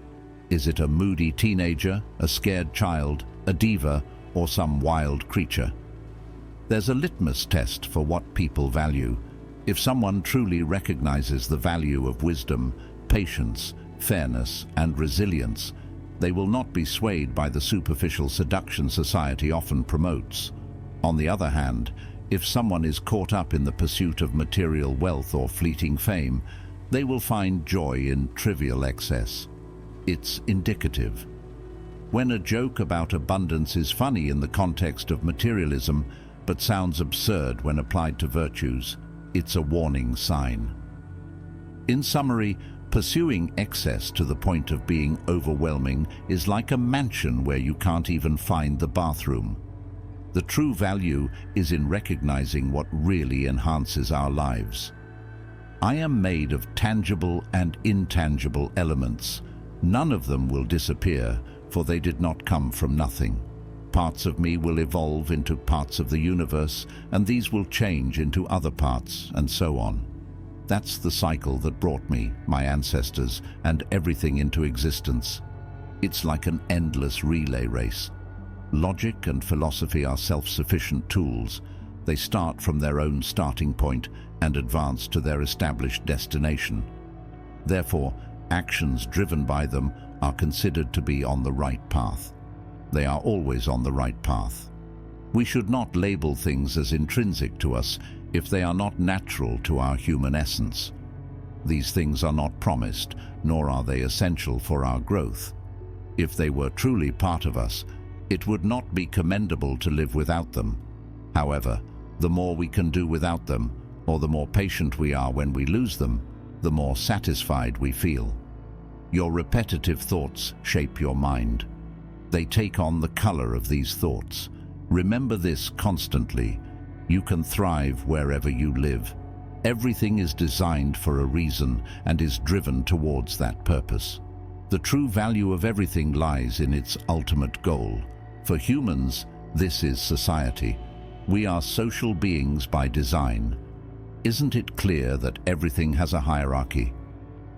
Is it a moody teenager, a scared child, a diva, or some wild creature? There's a litmus test for what people value. If someone truly recognizes the value of wisdom, patience, fairness, and resilience, they will not be swayed by the superficial seduction society often promotes. On the other hand, if someone is caught up in the pursuit of material wealth or fleeting fame, they will find joy in trivial excess. It's indicative. When a joke about abundance is funny in the context of materialism, but sounds absurd when applied to virtues, it's a warning sign. In summary, pursuing excess to the point of being overwhelming is like a mansion where you can't even find the bathroom. The true value is in recognizing what really enhances our lives. I am made of tangible and intangible elements. None of them will disappear, for they did not come from nothing. Parts of me will evolve into parts of the universe, and these will change into other parts, and so on. That's the cycle that brought me, my ancestors, and everything into existence. It's like an endless relay race. Logic and philosophy are self-sufficient tools. They start from their own starting point and advance to their established destination. Therefore, actions driven by them are considered to be on the right path. They are always on the right path. We should not label things as intrinsic to us if they are not natural to our human essence. These things are not promised, nor are they essential for our growth. If they were truly part of us, It would not be commendable to live without them. However, the more we can do without them, or the more patient we are when we lose them, the more satisfied we feel. Your repetitive thoughts shape your mind. They take on the color of these thoughts. Remember this constantly. You can thrive wherever you live. Everything is designed for a reason and is driven towards that purpose. The true value of everything lies in its ultimate goal. For humans, this is society. We are social beings by design. Isn't it clear that everything has a hierarchy?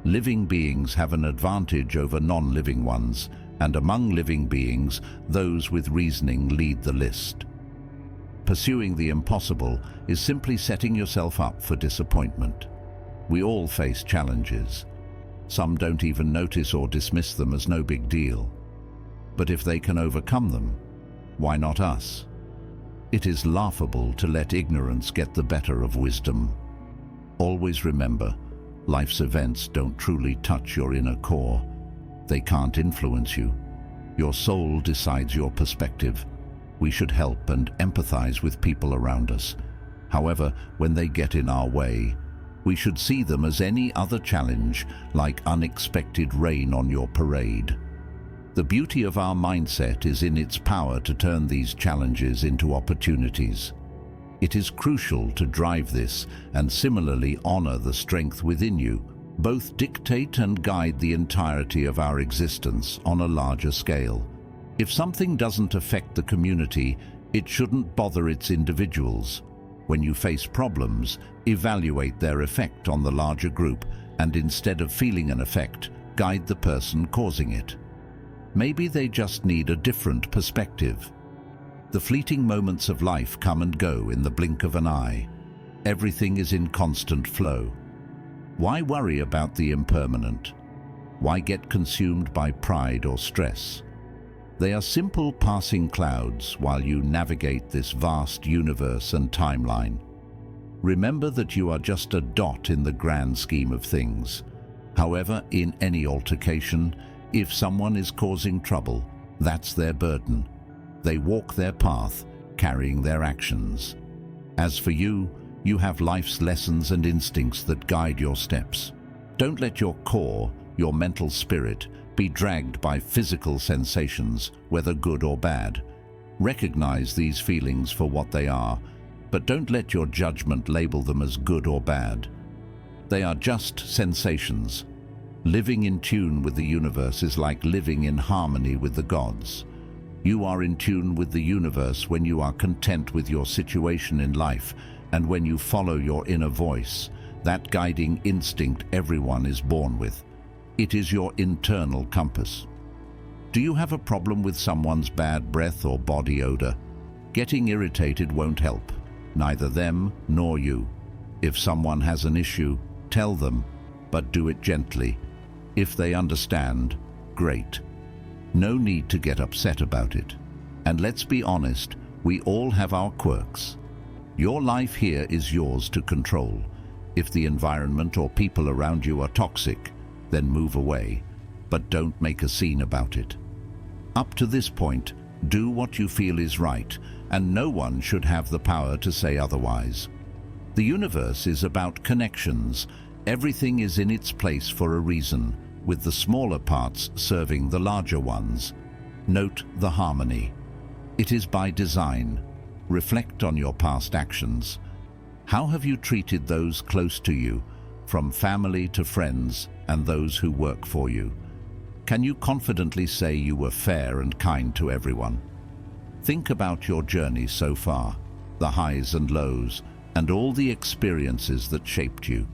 Living beings have an advantage over non-living ones, and among living beings, those with reasoning lead the list. Pursuing the impossible is simply setting yourself up for disappointment. We all face challenges. Some don't even notice or dismiss them as no big deal. But if they can overcome them, why not us? It is laughable to let ignorance get the better of wisdom. Always remember, life's events don't truly touch your inner core. They can't influence you. Your soul decides your perspective. We should help and empathize with people around us. However, when they get in our way, we should see them as any other challenge, like unexpected rain on your parade. The beauty of our mindset is in its power to turn these challenges into opportunities. It is crucial to drive this and similarly honor the strength within you. Both dictate and guide the entirety of our existence on a larger scale. If something doesn't affect the community, it shouldn't bother its individuals. When you face problems, evaluate their effect on the larger group, and instead of feeling an effect, guide the person causing it. Maybe they just need a different perspective. The fleeting moments of life come and go in the blink of an eye. Everything is in constant flow. Why worry about the impermanent? Why get consumed by pride or stress? They are simple passing clouds while you navigate this vast universe and timeline. Remember that you are just a dot in the grand scheme of things. However, in any altercation, if someone is causing trouble, that's their burden. They walk their path, carrying their actions. As for you, you have life's lessons and instincts that guide your steps. Don't let your core, your mental spirit, be dragged by physical sensations, whether good or bad. Recognize these feelings for what they are, but don't let your judgment label them as good or bad. They are just sensations. Living in tune with the universe is like living in harmony with the gods. You are in tune with the universe when you are content with your situation in life and when you follow your inner voice, that guiding instinct everyone is born with. It is your internal compass. Do you have a problem with someone's bad breath or body odor? Getting irritated won't help, neither them nor you. If someone has an issue, tell them, but do it gently. If they understand, great. No need to get upset about it. And let's be honest, we all have our quirks. Your life here is yours to control. If the environment or people around you are toxic, then move away, but don't make a scene about it. Up to this point, do what you feel is right, and no one should have the power to say otherwise. The universe is about connections. Everything is in its place for a reason, with the smaller parts serving the larger ones. Note the harmony. It is by design. Reflect on your past actions. How have you treated those close to you, from family to friends and those who work for you? Can you confidently say you were fair and kind to everyone? Think about your journey so far, the highs and lows, and all the experiences that shaped you.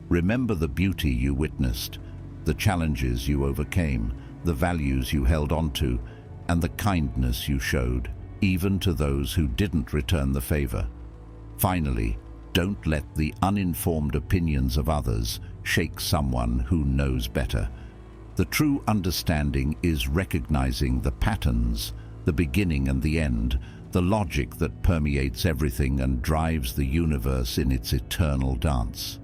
Remember the beauty you witnessed, the challenges you overcame, the values you held onto, and the kindness you showed, even to those who didn't return the favor. Finally, don't let the uninformed opinions of others shake someone who knows better. The true understanding is recognizing the patterns, the beginning and the end, the logic that permeates everything and drives the universe in its eternal dance.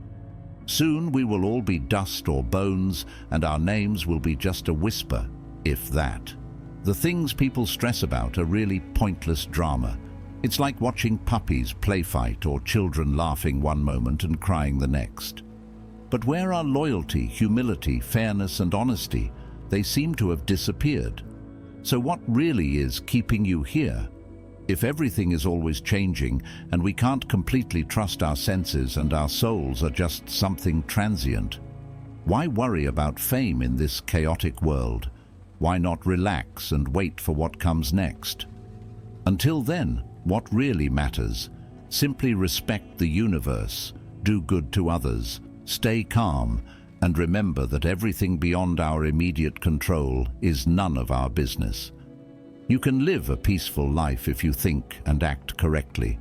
Soon we will all be dust or bones, and our names will be just a whisper, if that. The things people stress about are really pointless drama. It's like watching puppies play fight or children laughing one moment and crying the next. But where are loyalty, humility, fairness and honesty? They seem to have disappeared. So what really is keeping you here? If everything is always changing and we can't completely trust our senses and our souls are just something transient, why worry about fame in this chaotic world? Why not relax and wait for what comes next? Until then, what really matters? Simply respect the universe, do good to others, stay calm, and remember that everything beyond our immediate control is none of our business. You can live a peaceful life if you think and act correctly.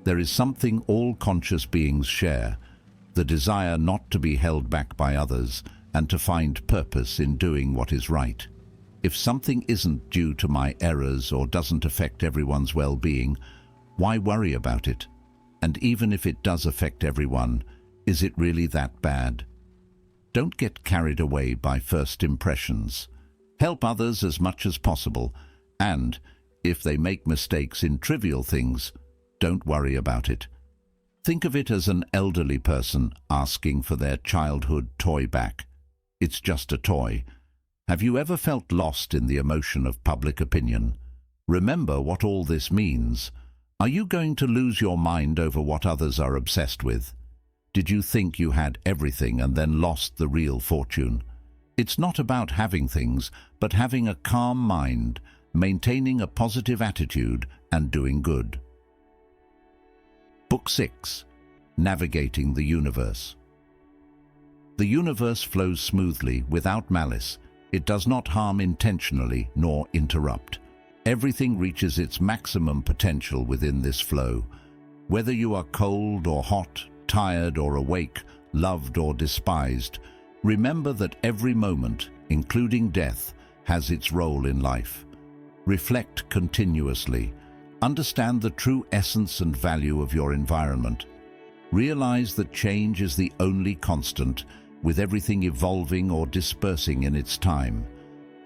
There is something all conscious beings share, the desire not to be held back by others and to find purpose in doing what is right. If something isn't due to my errors or doesn't affect everyone's well-being, why worry about it? And even if it does affect everyone, is it really that bad? Don't get carried away by first impressions. Help others as much as possible, and if they make mistakes in trivial things, don't worry about it. Think of it as an elderly person asking for their childhood toy back. It's just a toy. Have you ever felt lost in the emotion of public opinion? Remember what all this means. Are you going to lose your mind over what others are obsessed with? Did you think you had everything and then lost the real fortune? It's not about having things, but having a calm mind, maintaining a positive attitude, and doing good. Book 6. Navigating the Universe. The universe flows smoothly, without malice. It does not harm intentionally, nor interrupt. Everything reaches its maximum potential within this flow. Whether you are cold or hot, tired or awake, loved or despised, remember that every moment, including death, has its role in life. Reflect continuously. Understand the true essence and value of your environment. Realize that change is the only constant, with everything evolving or dispersing in its time.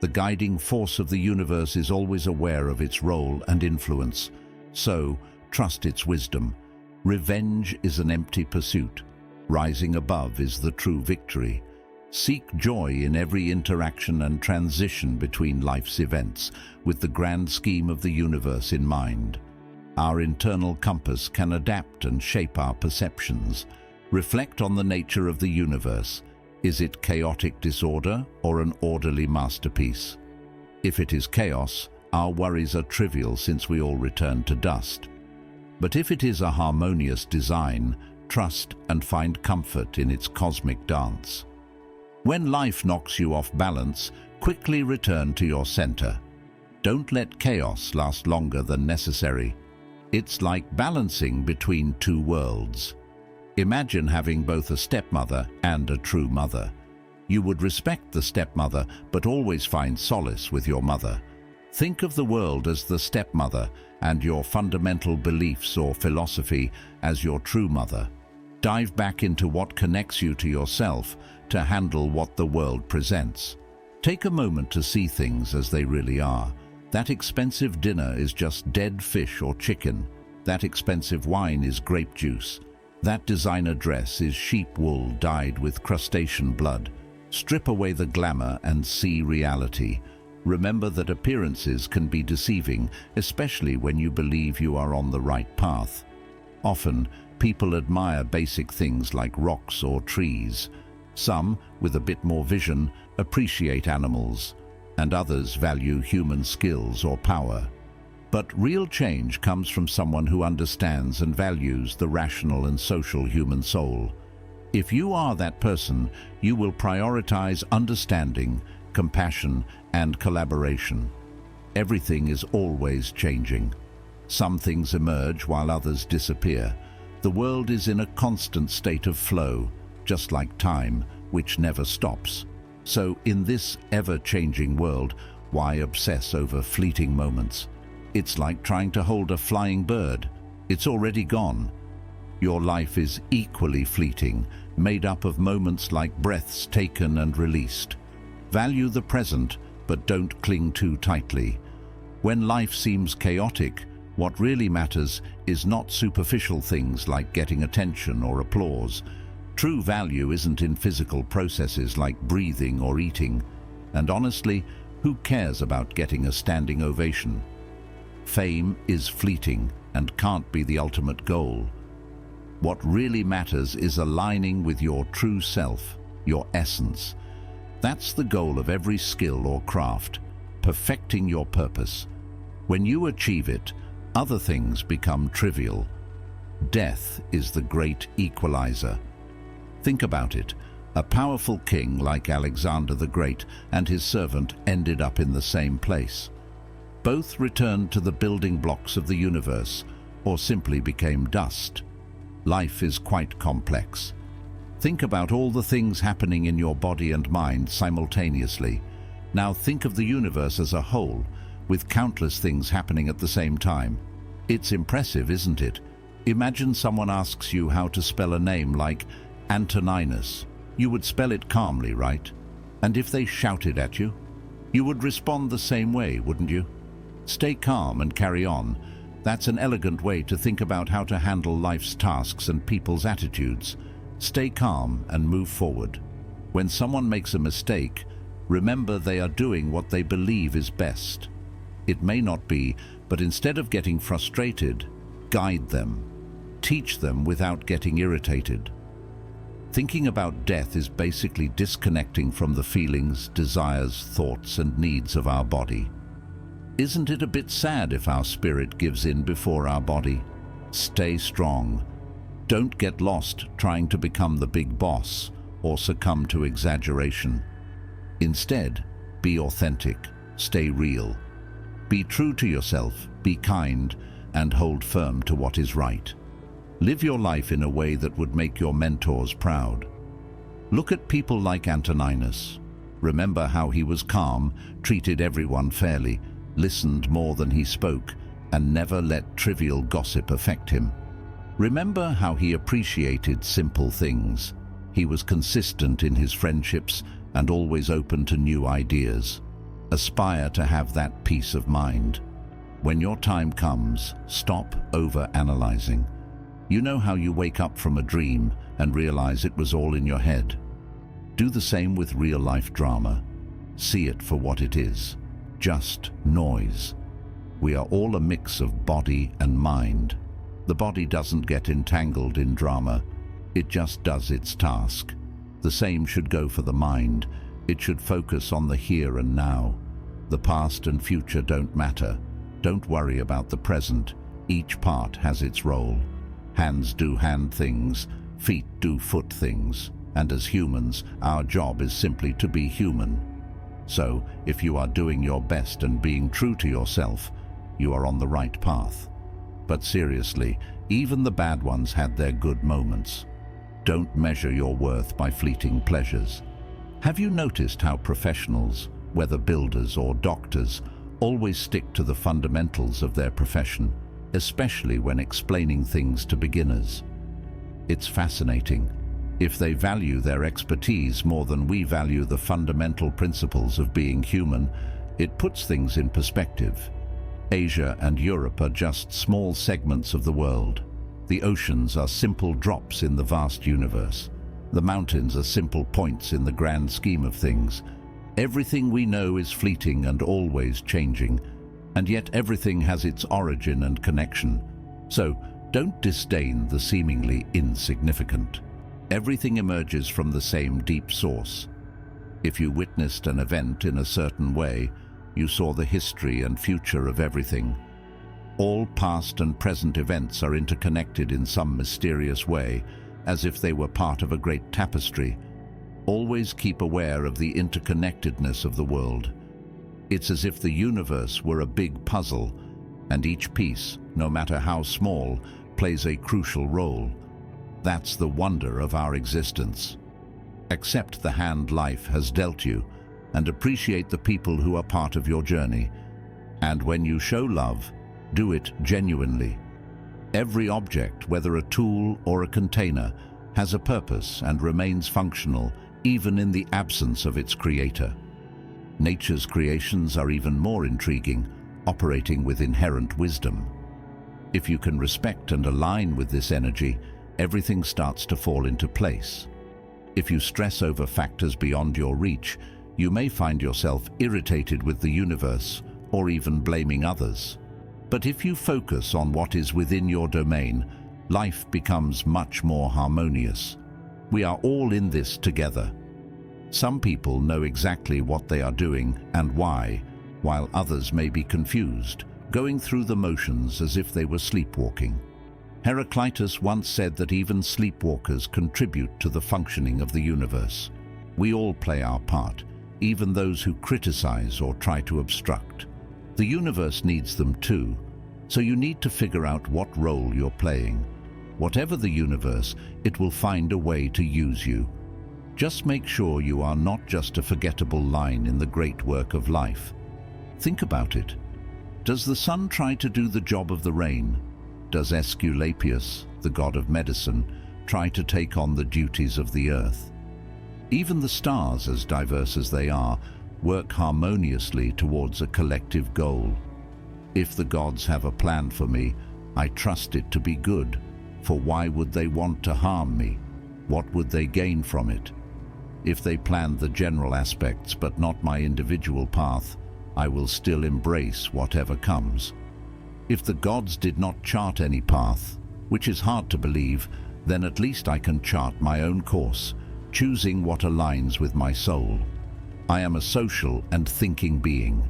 The guiding force of the universe is always aware of its role and influence, so trust its wisdom. Revenge is an empty pursuit. Rising above is the true victory. Seek joy in every interaction and transition between life's events, with the grand scheme of the universe in mind. Our internal compass can adapt and shape our perceptions. Reflect on the nature of the universe. Is it chaotic disorder or an orderly masterpiece? If it is chaos, our worries are trivial since we all return to dust. But if it is a harmonious design, trust and find comfort in its cosmic dance. When life knocks you off balance, quickly return to your center. Don't let chaos last longer than necessary. It's like balancing between two worlds. Imagine having both a stepmother and a true mother. You would respect the stepmother, but always find solace with your mother. Think of the world as the stepmother and your fundamental beliefs or philosophy as your true mother. Dive back into what connects you to yourself to handle what the world presents. Take a moment to see things as they really are. That expensive dinner is just dead fish or chicken. That expensive wine is grape juice. That designer dress is sheep wool dyed with crustacean blood. Strip away the glamour and see reality. Remember that appearances can be deceiving, especially when you believe you are on the right path. Often, people admire basic things like rocks or trees. Some, with a bit more vision, appreciate animals, and others value human skills or power. But real change comes from someone who understands and values the rational and social human soul. If you are that person, you will prioritize understanding, compassion, and collaboration. Everything is always changing. Some things emerge while others disappear. The world is in a constant state of flow, just like time, which never stops. So in this ever-changing world, why obsess over fleeting moments? It's like trying to hold a flying bird. It's already gone. Your life is equally fleeting, made up of moments like breaths taken and released. Value the present, but don't cling too tightly. When life seems chaotic, what really matters is not superficial things like getting attention or applause. True value isn't in physical processes like breathing or eating. And honestly, who cares about getting a standing ovation? Fame is fleeting and can't be the ultimate goal. What really matters is aligning with your true self, your essence. That's the goal of every skill or craft, perfecting your purpose. When you achieve it, other things become trivial. Death is the great equalizer. Think about it. A powerful king like Alexander the Great and his servant ended up in the same place. Both returned to the building blocks of the universe, or simply became dust. Life is quite complex. Think about all the things happening in your body and mind simultaneously. Now think of the universe as a whole, with countless things happening at the same time. It's impressive, isn't it? Imagine someone asks you how to spell a name like Antoninus. You would spell it calmly, right? And if they shouted at you, you would respond the same way, wouldn't you? Stay calm and carry on. That's an elegant way to think about how to handle life's tasks and people's attitudes. Stay calm and move forward. When someone makes a mistake, remember they are doing what they believe is best. It may not be, but instead of getting frustrated, guide them. Teach them without getting irritated. Thinking about death is basically disconnecting from the feelings, desires, thoughts, and needs of our body. Isn't it a bit sad if our spirit gives in before our body? Stay strong. Don't get lost trying to become the big boss or succumb to exaggeration. Instead, be authentic, stay real. Be true to yourself, be kind, and hold firm to what is right. Live your life in a way that would make your mentors proud. Look at people like Antoninus. Remember how he was calm, treated everyone fairly, listened more than he spoke, and never let trivial gossip affect him. Remember how he appreciated simple things. He was consistent in his friendships and always open to new ideas. Aspire to have that peace of mind. When your time comes, stop overanalyzing. You know how you wake up from a dream and realize it was all in your head. Do the same with real-life drama. See it for what it is. Just noise. We are all a mix of body and mind. The body doesn't get entangled in drama. It just does its task. The same should go for the mind. It should focus on the here and now. The past and future don't matter. Don't worry about the present. Each part has its role. Hands do hand things, feet do foot things, and as humans, our job is simply to be human. So, if you are doing your best and being true to yourself, you are on the right path. But seriously, even the bad ones had their good moments. Don't measure your worth by fleeting pleasures. Have you noticed how professionals, whether builders or doctors, always stick to the fundamentals of their profession, especially when explaining things to beginners? It's fascinating. If they value their expertise more than we value the fundamental principles of being human, it puts things in perspective. Asia and Europe are just small segments of the world. The oceans are simple drops in the vast universe. The mountains are simple points in the grand scheme of things. Everything we know is fleeting and always changing, and yet everything has its origin and connection. So, don't disdain the seemingly insignificant. Everything emerges from the same deep source. If you witnessed an event in a certain way, you saw the history and future of everything. All past and present events are interconnected in some mysterious way, as if they were part of a great tapestry. Always keep aware of the interconnectedness of the world. It's as if the universe were a big puzzle, and each piece, no matter how small, plays a crucial role. That's the wonder of our existence. Accept the hand life has dealt you, and appreciate the people who are part of your journey. And when you show love, do it genuinely. Every object, whether a tool or a container, has a purpose and remains functional, even in the absence of its creator. Nature's creations are even more intriguing, operating with inherent wisdom. If you can respect and align with this energy, everything starts to fall into place. If you stress over factors beyond your reach, you may find yourself irritated with the universe or even blaming others. But if you focus on what is within your domain, life becomes much more harmonious. We are all in this together. Some people know exactly what they are doing and why, while others may be confused, going through the motions as if they were sleepwalking. Heraclitus once said that even sleepwalkers contribute to the functioning of the universe. We all play our part, even those who criticize or try to obstruct. The universe needs them too, so you need to figure out what role you're playing. Whatever the universe, it will find a way to use you. Just make sure you are not just a forgettable line in the great work of life. Think about it. Does the sun try to do the job of the rain? Does Aesculapius, the god of medicine, try to take on the duties of the earth? Even the stars, as diverse as they are, work harmoniously towards a collective goal. If the gods have a plan for me, I trust it to be good, for why would they want to harm me? What would they gain from it? If they planned the general aspects but not my individual path, I will still embrace whatever comes. If the gods did not chart any path, which is hard to believe, then at least I can chart my own course, choosing what aligns with my soul. I am a social and thinking being.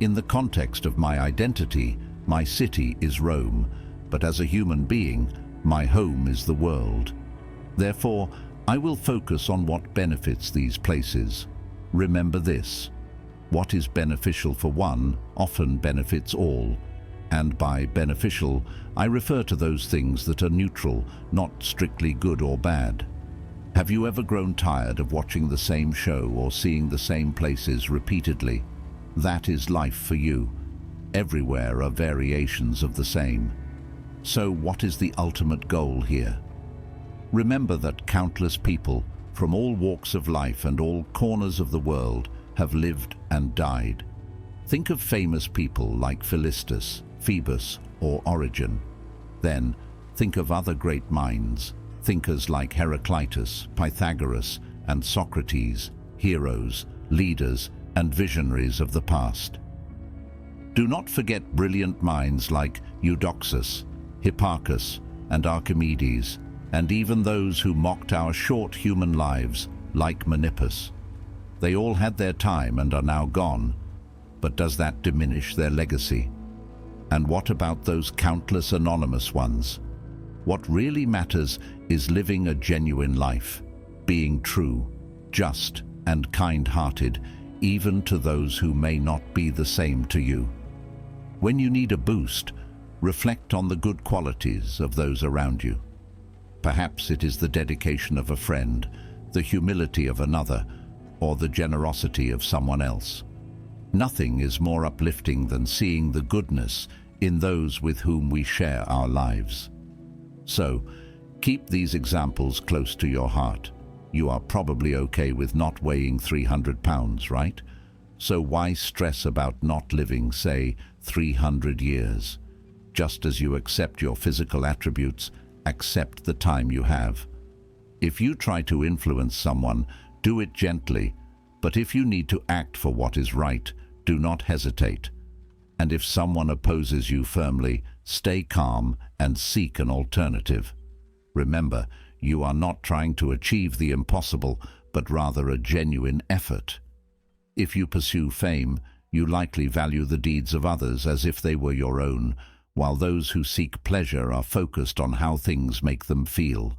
In the context of my identity, my city is Rome, but as a human being, my home is the world. Therefore, I will focus on what benefits these places. Remember this: what is beneficial for one often benefits all. And by beneficial, I refer to those things that are neutral, not strictly good or bad. Have you ever grown tired of watching the same show or seeing the same places repeatedly? That is life for you. Everywhere are variations of the same. So what is the ultimate goal here? Remember that countless people from all walks of life and all corners of the world have lived and died. Think of famous people like Philistus, Phoebus, or Origen. Then think of other great minds, thinkers like Heraclitus, Pythagoras, and Socrates, heroes, leaders, and visionaries of the past. Do not forget brilliant minds like Eudoxus, Hipparchus, and Archimedes, and even those who mocked our short human lives, like Menippus. They all had their time and are now gone, but does that diminish their legacy? And what about those countless anonymous ones? What really matters is living a genuine life, being true, just, and kind-hearted, even to those who may not be the same to you. When you need a boost, reflect on the good qualities of those around you. Perhaps it is the dedication of a friend, the humility of another, or the generosity of someone else. Nothing is more uplifting than seeing the goodness in those with whom we share our lives. So, keep these examples close to your heart. You are probably okay with not weighing 300 pounds, right? So why stress about not living, say, 300 years? Just as you accept your physical attributes, accept the time you have. If you try to influence someone, do it gently, but if you need to act for what is right, do not hesitate. And if someone opposes you firmly, stay calm and seek an alternative. Remember, you are not trying to achieve the impossible, but rather a genuine effort. If you pursue fame, you likely value the deeds of others as if they were your own, while those who seek pleasure are focused on how things make them feel.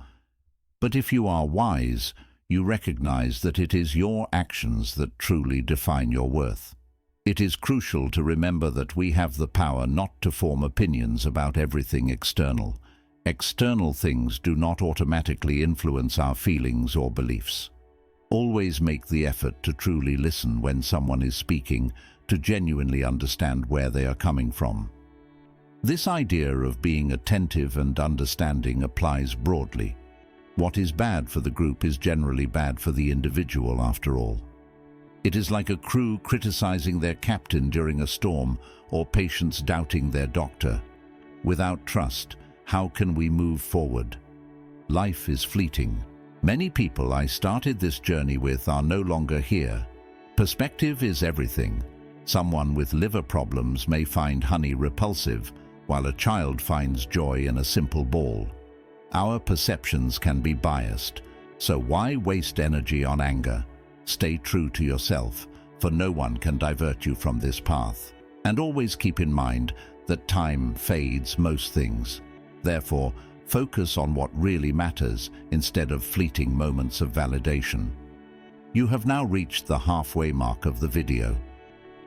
But if you are wise, you recognize that it is your actions that truly define your worth. It is crucial to remember that we have the power not to form opinions about everything external. External things do not automatically influence our feelings or beliefs. Always make the effort to truly listen when someone is speaking, to genuinely understand where they are coming from. This idea of being attentive and understanding applies broadly. What is bad for the group is generally bad for the individual after all. It is like a crew criticizing their captain during a storm or patients doubting their doctor. Without trust, how can we move forward? Life is fleeting. Many people I started this journey with are no longer here. Perspective is everything. Someone with liver problems may find honey repulsive, while a child finds joy in a simple ball. Our perceptions can be biased, so why waste energy on anger? Stay true to yourself, for no one can divert you from this path. And always keep in mind that time fades most things. Therefore, focus on what really matters instead of fleeting moments of validation. You have now reached the halfway mark of the video.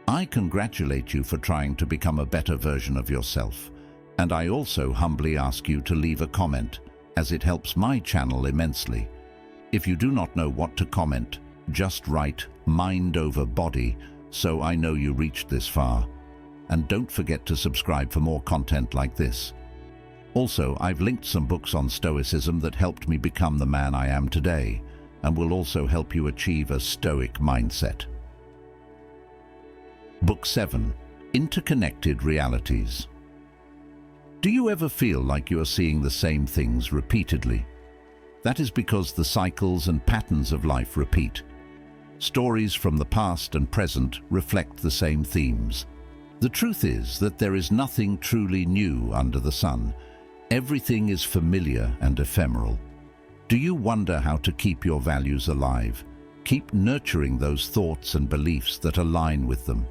I congratulate you for trying to become a better version of yourself, and I also humbly ask you to leave a comment, as it helps my channel immensely. If you do not know what to comment, just write "mind over body" so I know you reached this far. And don't forget to subscribe for more content like this. Also, I've linked some books on Stoicism that helped me become the man I am today, and will also help you achieve a Stoic mindset. Book 7. Interconnected Realities. Do you ever feel like you are seeing the same things repeatedly? That is because the cycles and patterns of life repeat. Stories from the past and present reflect the same themes. The truth is that there is nothing truly new under the sun. Everything is familiar and ephemeral. Do you wonder how to keep your values alive? Keep nurturing those thoughts and beliefs that align with them.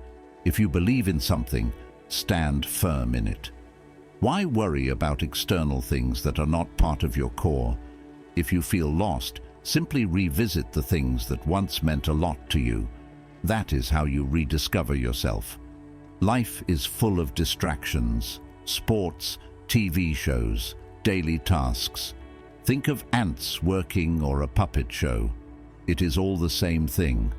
If you believe in something, stand firm in it. Why worry about external things that are not part of your core? If you feel lost, simply revisit the things that once meant a lot to you. That is how you rediscover yourself. Life is full of distractions, sports, TV shows, daily tasks. Think of ants working or a puppet show. It is all the same thing.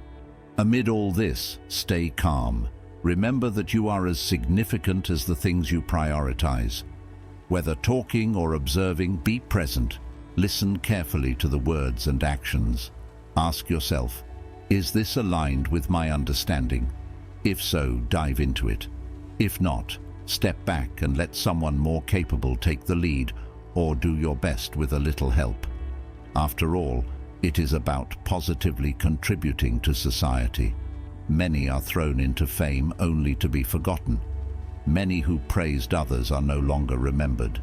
Amid all this, stay calm. Remember that you are as significant as the things you prioritize. Whether talking or observing, be present. Listen carefully to the words and actions. Ask yourself, is this aligned with my understanding? If so, dive into it. If not, step back and let someone more capable take the lead, or do your best with a little help. After all, it is about positively contributing to society. Many are thrown into fame only to be forgotten. Many who praised others are no longer remembered.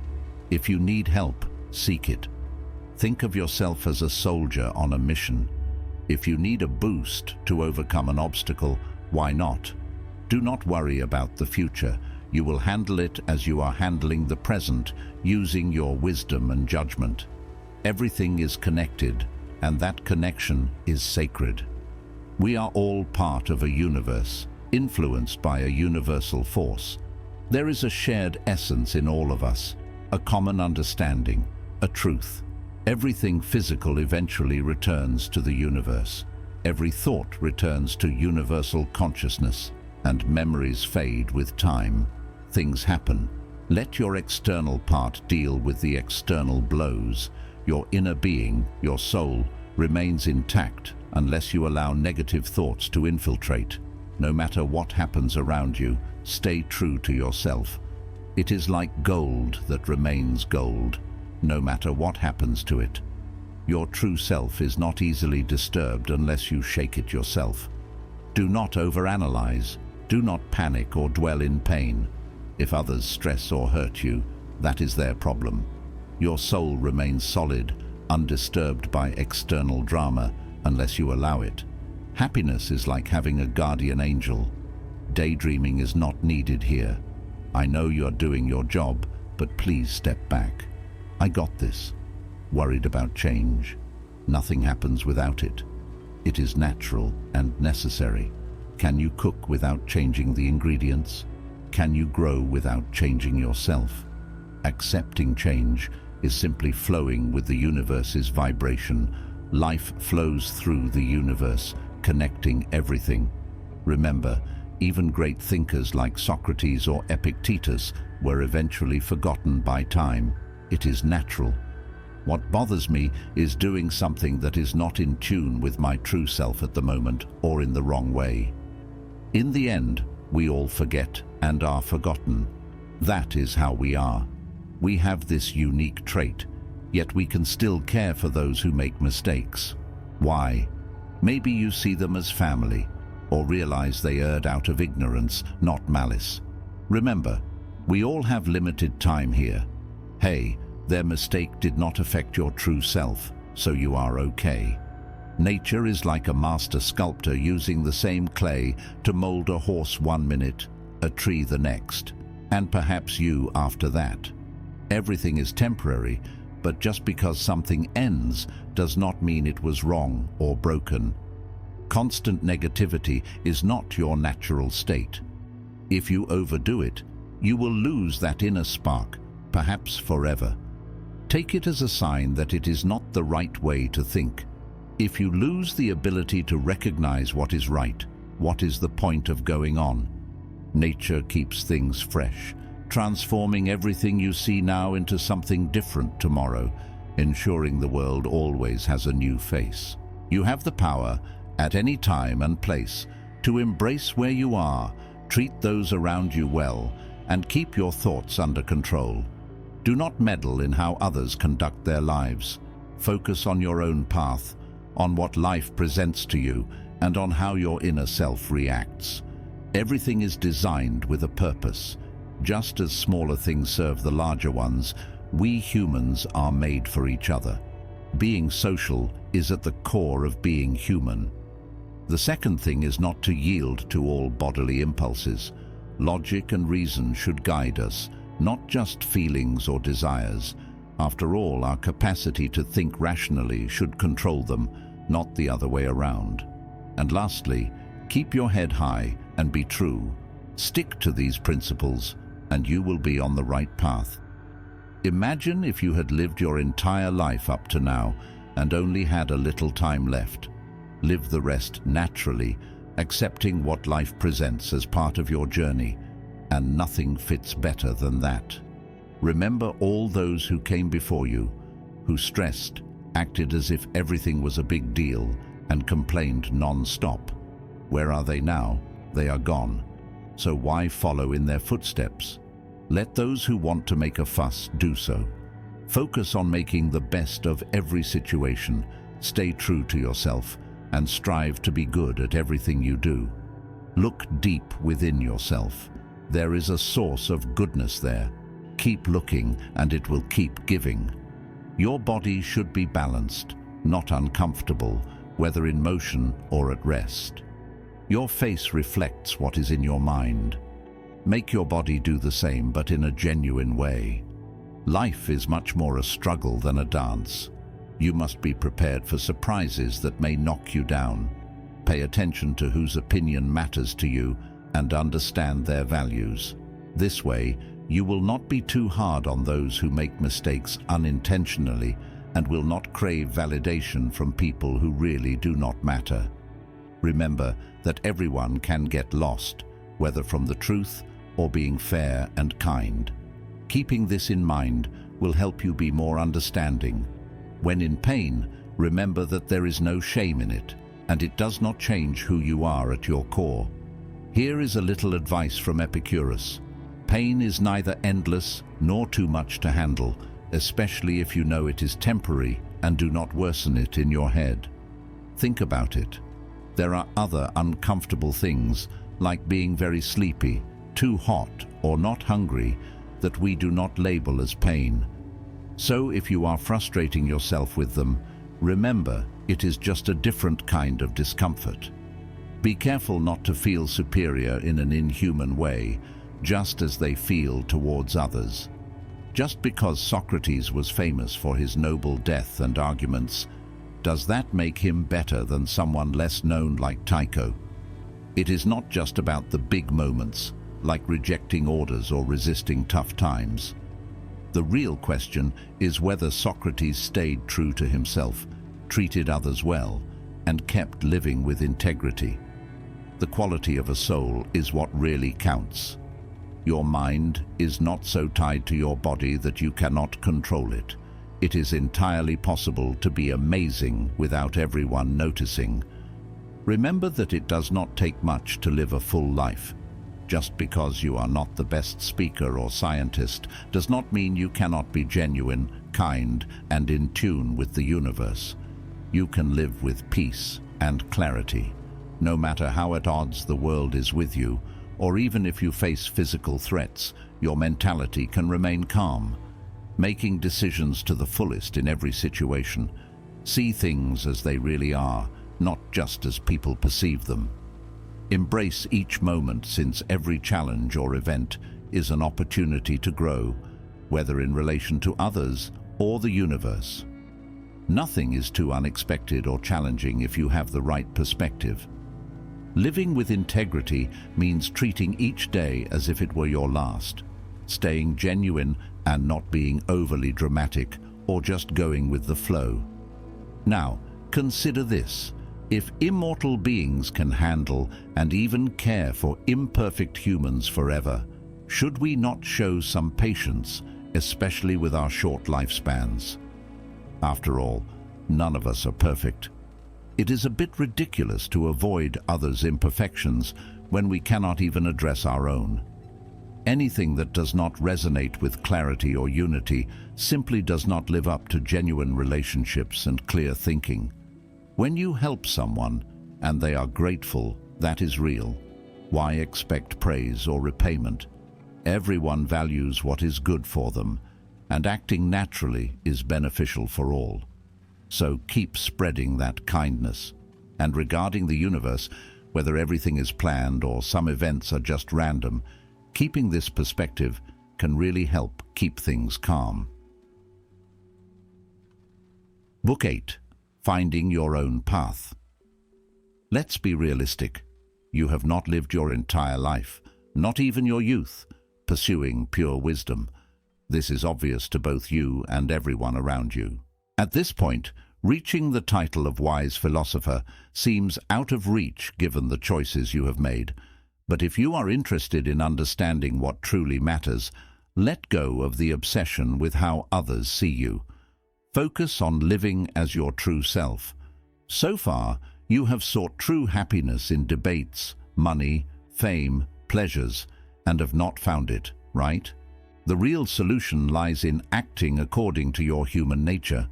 If you need help, seek it. Think of yourself as a soldier on a mission. If you need a boost to overcome an obstacle, why not? Do not worry about the future. You will handle it as you are handling the present, using your wisdom and judgment. Everything is connected, and that connection is sacred. We are all part of a universe, influenced by a universal force. There is a shared essence in all of us, a common understanding, a truth. Everything physical eventually returns to the universe. Every thought returns to universal consciousness, and memories fade with time. Things happen. Let your external part deal with the external blows. Your inner being, your soul, remains intact unless you allow negative thoughts to infiltrate. No matter what happens around you, stay true to yourself. It is like gold that remains gold, no matter what happens to it. Your true self is not easily disturbed unless you shake it yourself. Do not overanalyze. Do not panic or dwell in pain. If others stress or hurt you, that is their problem. Your soul remains solid, undisturbed by external drama, unless you allow it. Happiness is like having a guardian angel. Daydreaming is not needed here. I know you're doing your job, but please step back. I got this. Worried about change? Nothing happens without it. It is natural and necessary. Can you cook without changing the ingredients? Can you grow without changing yourself? Accepting change is simply flowing with the universe's vibration. Life flows through the universe, connecting everything. Remember, even great thinkers like Socrates or Epictetus were eventually forgotten by time. It is natural. What bothers me is doing something that is not in tune with my true self at the moment, or in the wrong way. In the end, we all forget and are forgotten. That is how we are. We have this unique trait, yet we can still care for those who make mistakes. Why? Maybe you see them as family, or realize they erred out of ignorance, not malice. Remember, we all have limited time here. Hey, their mistake did not affect your true self, so you are okay. Nature is like a master sculptor using the same clay to mold a horse 1 minute, a tree the next, and perhaps you after that. Everything is temporary, but just because something ends does not mean it was wrong or broken. Constant negativity is not your natural state. If you overdo it, you will lose that inner spark, perhaps forever. Take it as a sign that it is not the right way to think. If you lose the ability to recognize what is right, what is the point of going on? Nature keeps things fresh, transforming everything you see now into something different tomorrow, ensuring the world always has a new face. You have the power, at any time and place, to embrace where you are, treat those around you well, and keep your thoughts under control. Do not meddle in how others conduct their lives. Focus on your own path, on what life presents to you, and on how your inner self reacts. Everything is designed with a purpose. Just as smaller things serve the larger ones, we humans are made for each other. Being social is at the core of being human. The second thing is not to yield to all bodily impulses. Logic and reason should guide us, not just feelings or desires. After all, our capacity to think rationally should control them, not the other way around. And lastly, keep your head high and be true. Stick to these principles, and you will be on the right path. Imagine if you had lived your entire life up to now and only had a little time left. Live the rest naturally, accepting what life presents as part of your journey, and nothing fits better than that. Remember all those who came before you, who stressed, acted as if everything was a big deal, and complained non-stop. Where are they now? They are gone. So why follow in their footsteps? Let those who want to make a fuss do so. Focus on making the best of every situation. Stay true to yourself and strive to be good at everything you do. Look deep within yourself. There is a source of goodness there. Keep looking and it will keep giving. Your body should be balanced, not uncomfortable, whether in motion or at rest. Your face reflects what is in your mind. Make your body do the same, but in a genuine way. Life is much more a struggle than a dance. You must be prepared for surprises that may knock you down. Pay attention to whose opinion matters to you and understand their values. This way, you will not be too hard on those who make mistakes unintentionally and will not crave validation from people who really do not matter. Remember that everyone can get lost, whether from the truth or being fair and kind. Keeping this in mind will help you be more understanding. When in pain, remember that there is no shame in it, and it does not change who you are at your core. Here is a little advice from Epicurus. Pain is neither endless nor too much to handle, especially if you know it is temporary and do not worsen it in your head. Think about it. There are other uncomfortable things, like being very sleepy, too hot, or not hungry, that we do not label as pain. So if you are frustrating yourself with them, remember it is just a different kind of discomfort. Be careful not to feel superior in an inhuman way, just as they feel towards others. Just because Socrates was famous for his noble death and arguments, does that make him better than someone less known like Tycho? It is not just about the big moments, like rejecting orders or resisting tough times. The real question is whether Socrates stayed true to himself, treated others well, and kept living with integrity. The quality of a soul is what really counts. Your mind is not so tied to your body that you cannot control it. It is entirely possible to be amazing without everyone noticing. Remember that it does not take much to live a full life. Just because you are not the best speaker or scientist does not mean you cannot be genuine, kind, and in tune with the universe. You can live with peace and clarity, no matter how at odds the world is with you, or even if you face physical threats, your mentality can remain calm. Making decisions to the fullest in every situation. See things as they really are, not just as people perceive them. Embrace each moment, since every challenge or event is an opportunity to grow, whether in relation to others or the universe. Nothing is too unexpected or challenging if you have the right perspective. Living with integrity means treating each day as if it were your last, staying genuine and not being overly dramatic or just going with the flow. Now, consider this. If immortal beings can handle and even care for imperfect humans forever, should we not show some patience, especially with our short lifespans? After all, none of us are perfect. It is a bit ridiculous to avoid others' imperfections when we cannot even address our own. Anything that does not resonate with clarity or unity simply does not live up to genuine relationships and clear thinking. When you help someone and they are grateful, that is real. Why expect praise or repayment? Everyone values what is good for them, and acting naturally is beneficial for all. So keep spreading that kindness. And regarding the universe, whether everything is planned or some events are just random, keeping this perspective can really help keep things calm. Book 8. Finding Your Own Path. Let's be realistic. You have not lived your entire life, not even your youth, pursuing pure wisdom. This is obvious to both you and everyone around you. At this point, reaching the title of wise philosopher seems out of reach given the choices you have made. But if you are interested in understanding what truly matters, let go of the obsession with how others see you. Focus on living as your true self. So far, you have sought true happiness in debates, money, fame, pleasures, and have not found it, right? The real solution lies in acting according to your human nature.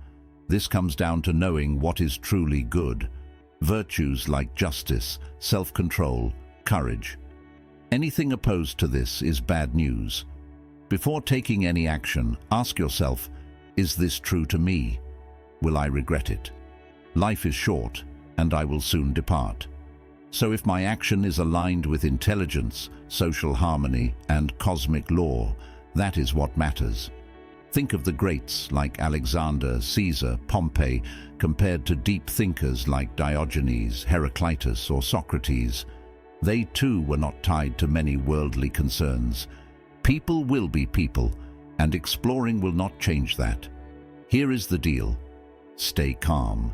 This comes down to knowing what is truly good. Virtues like justice, self-control, courage. Anything opposed to this is bad news. Before taking any action, ask yourself, is this true to me? Will I regret it? Life is short, and I will soon depart. So if my action is aligned with intelligence, social harmony, and cosmic law, that is what matters. Think of the greats like Alexander, Caesar, Pompey, compared to deep thinkers like Diogenes, Heraclitus, or Socrates. They too were not tied to many worldly concerns. People will be people, and exploring will not change that. Here is the deal. Stay calm.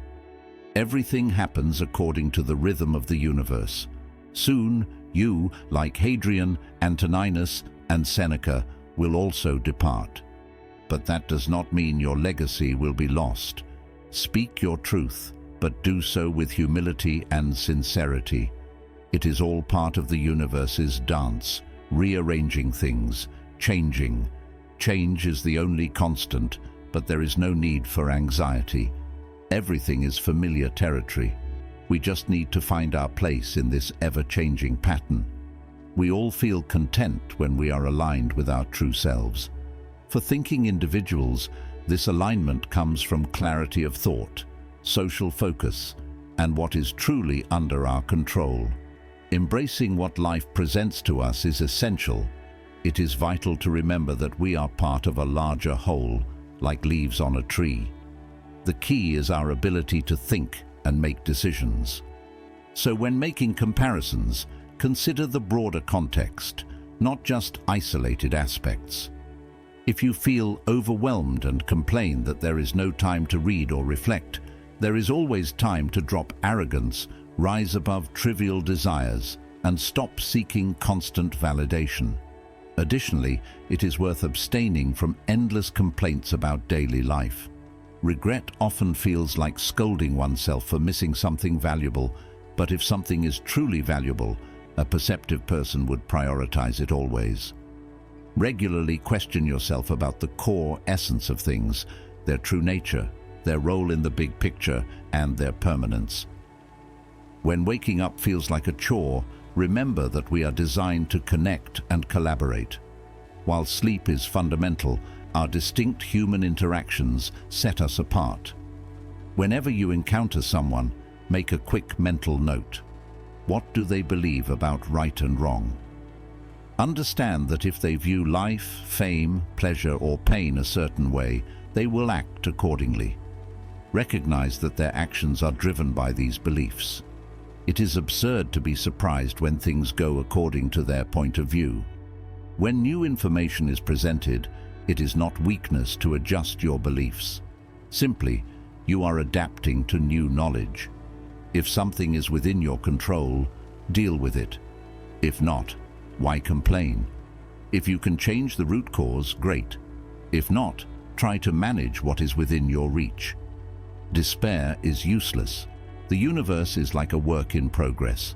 Everything happens according to the rhythm of the universe. Soon, you, like Hadrian, Antoninus, and Seneca, will also depart. But that does not mean your legacy will be lost. Speak your truth, but do so with humility and sincerity. It is all part of the universe's dance, rearranging things, changing. Change is the only constant, but there is no need for anxiety. Everything is familiar territory. We just need to find our place in this ever-changing pattern. We all feel content when we are aligned with our true selves. For thinking individuals, this alignment comes from clarity of thought, social focus, and what is truly under our control. Embracing what life presents to us is essential. It is vital to remember that we are part of a larger whole, like leaves on a tree. The key is our ability to think and make decisions. So when making comparisons, consider the broader context, not just isolated aspects. If you feel overwhelmed and complain that there is no time to read or reflect, there is always time to drop arrogance, rise above trivial desires, and stop seeking constant validation. Additionally, it is worth abstaining from endless complaints about daily life. Regret often feels like scolding oneself for missing something valuable, but if something is truly valuable, a perceptive person would prioritize it always. Regularly question yourself about the core essence of things, their true nature, their role in the big picture, and their permanence. When waking up feels like a chore, remember that we are designed to connect and collaborate. While sleep is fundamental, our distinct human interactions set us apart. Whenever you encounter someone, make a quick mental note. What do they believe about right and wrong? Understand that if they view life, fame, pleasure, or pain a certain way, they will act accordingly. Recognize that their actions are driven by these beliefs. It is absurd to be surprised when things go according to their point of view. When new information is presented, it is not weakness to adjust your beliefs. Simply, you are adapting to new knowledge. If something is within your control, deal with it. If not, why complain? If you can change the root cause, great. If not, try to manage what is within your reach. Despair is useless. The universe is like a work in progress.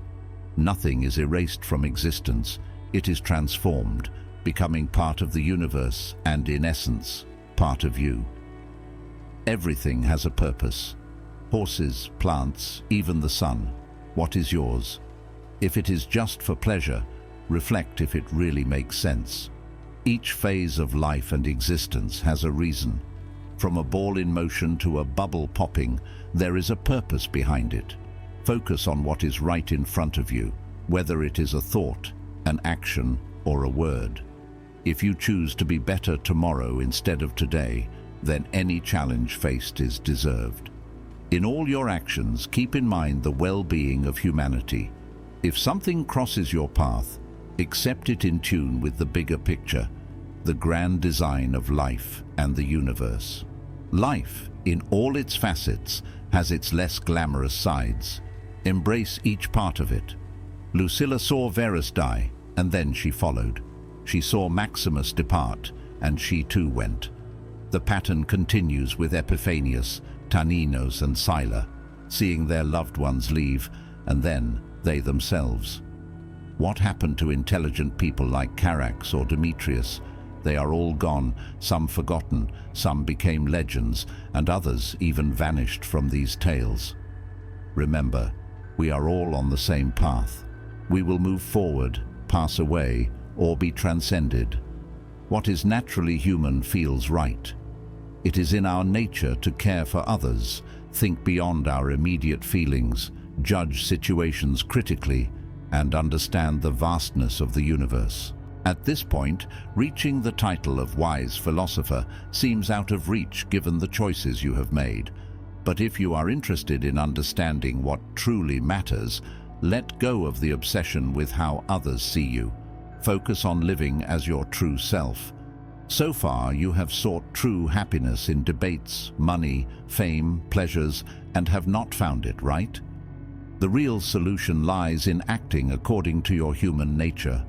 Nothing is erased from existence. It is transformed, becoming part of the universe and, in essence, part of you. Everything has a purpose. Horses, plants, even the sun. What is yours? If it is just for pleasure, reflect if it really makes sense. Each phase of life and existence has a reason. From a ball in motion to a bubble popping, there is a purpose behind it. Focus on what is right in front of you, whether it is a thought, an action, or a word. If you choose to be better tomorrow instead of today, then any challenge faced is deserved. In all your actions, keep in mind the well-being of humanity. If something crosses your path, accept it in tune with the bigger picture, the grand design of life and the universe. Life, in all its facets, has its less glamorous sides. Embrace each part of it. Lucilla saw Verus die, and then she followed. She saw Maximus depart, and she too went. The pattern continues with Epiphanius, Taninos, and Scylla, seeing their loved ones leave, and then they themselves. What happened to intelligent people like Carax or Demetrius? They are all gone, some forgotten, some became legends, and others even vanished from these tales. Remember, we are all on the same path. We will move forward, pass away, or be transcended. What is naturally human feels right. It is in our nature to care for others, think beyond our immediate feelings, judge situations critically, and understand the vastness of the universe. At this point, reaching the title of wise philosopher seems out of reach given the choices you have made. But if you are interested in understanding what truly matters, let go of the obsession with how others see you. Focus on living as your true self. So far, you have sought true happiness in debates, money, fame, pleasures, and have not found it, right? The real solution lies in acting according to your human nature.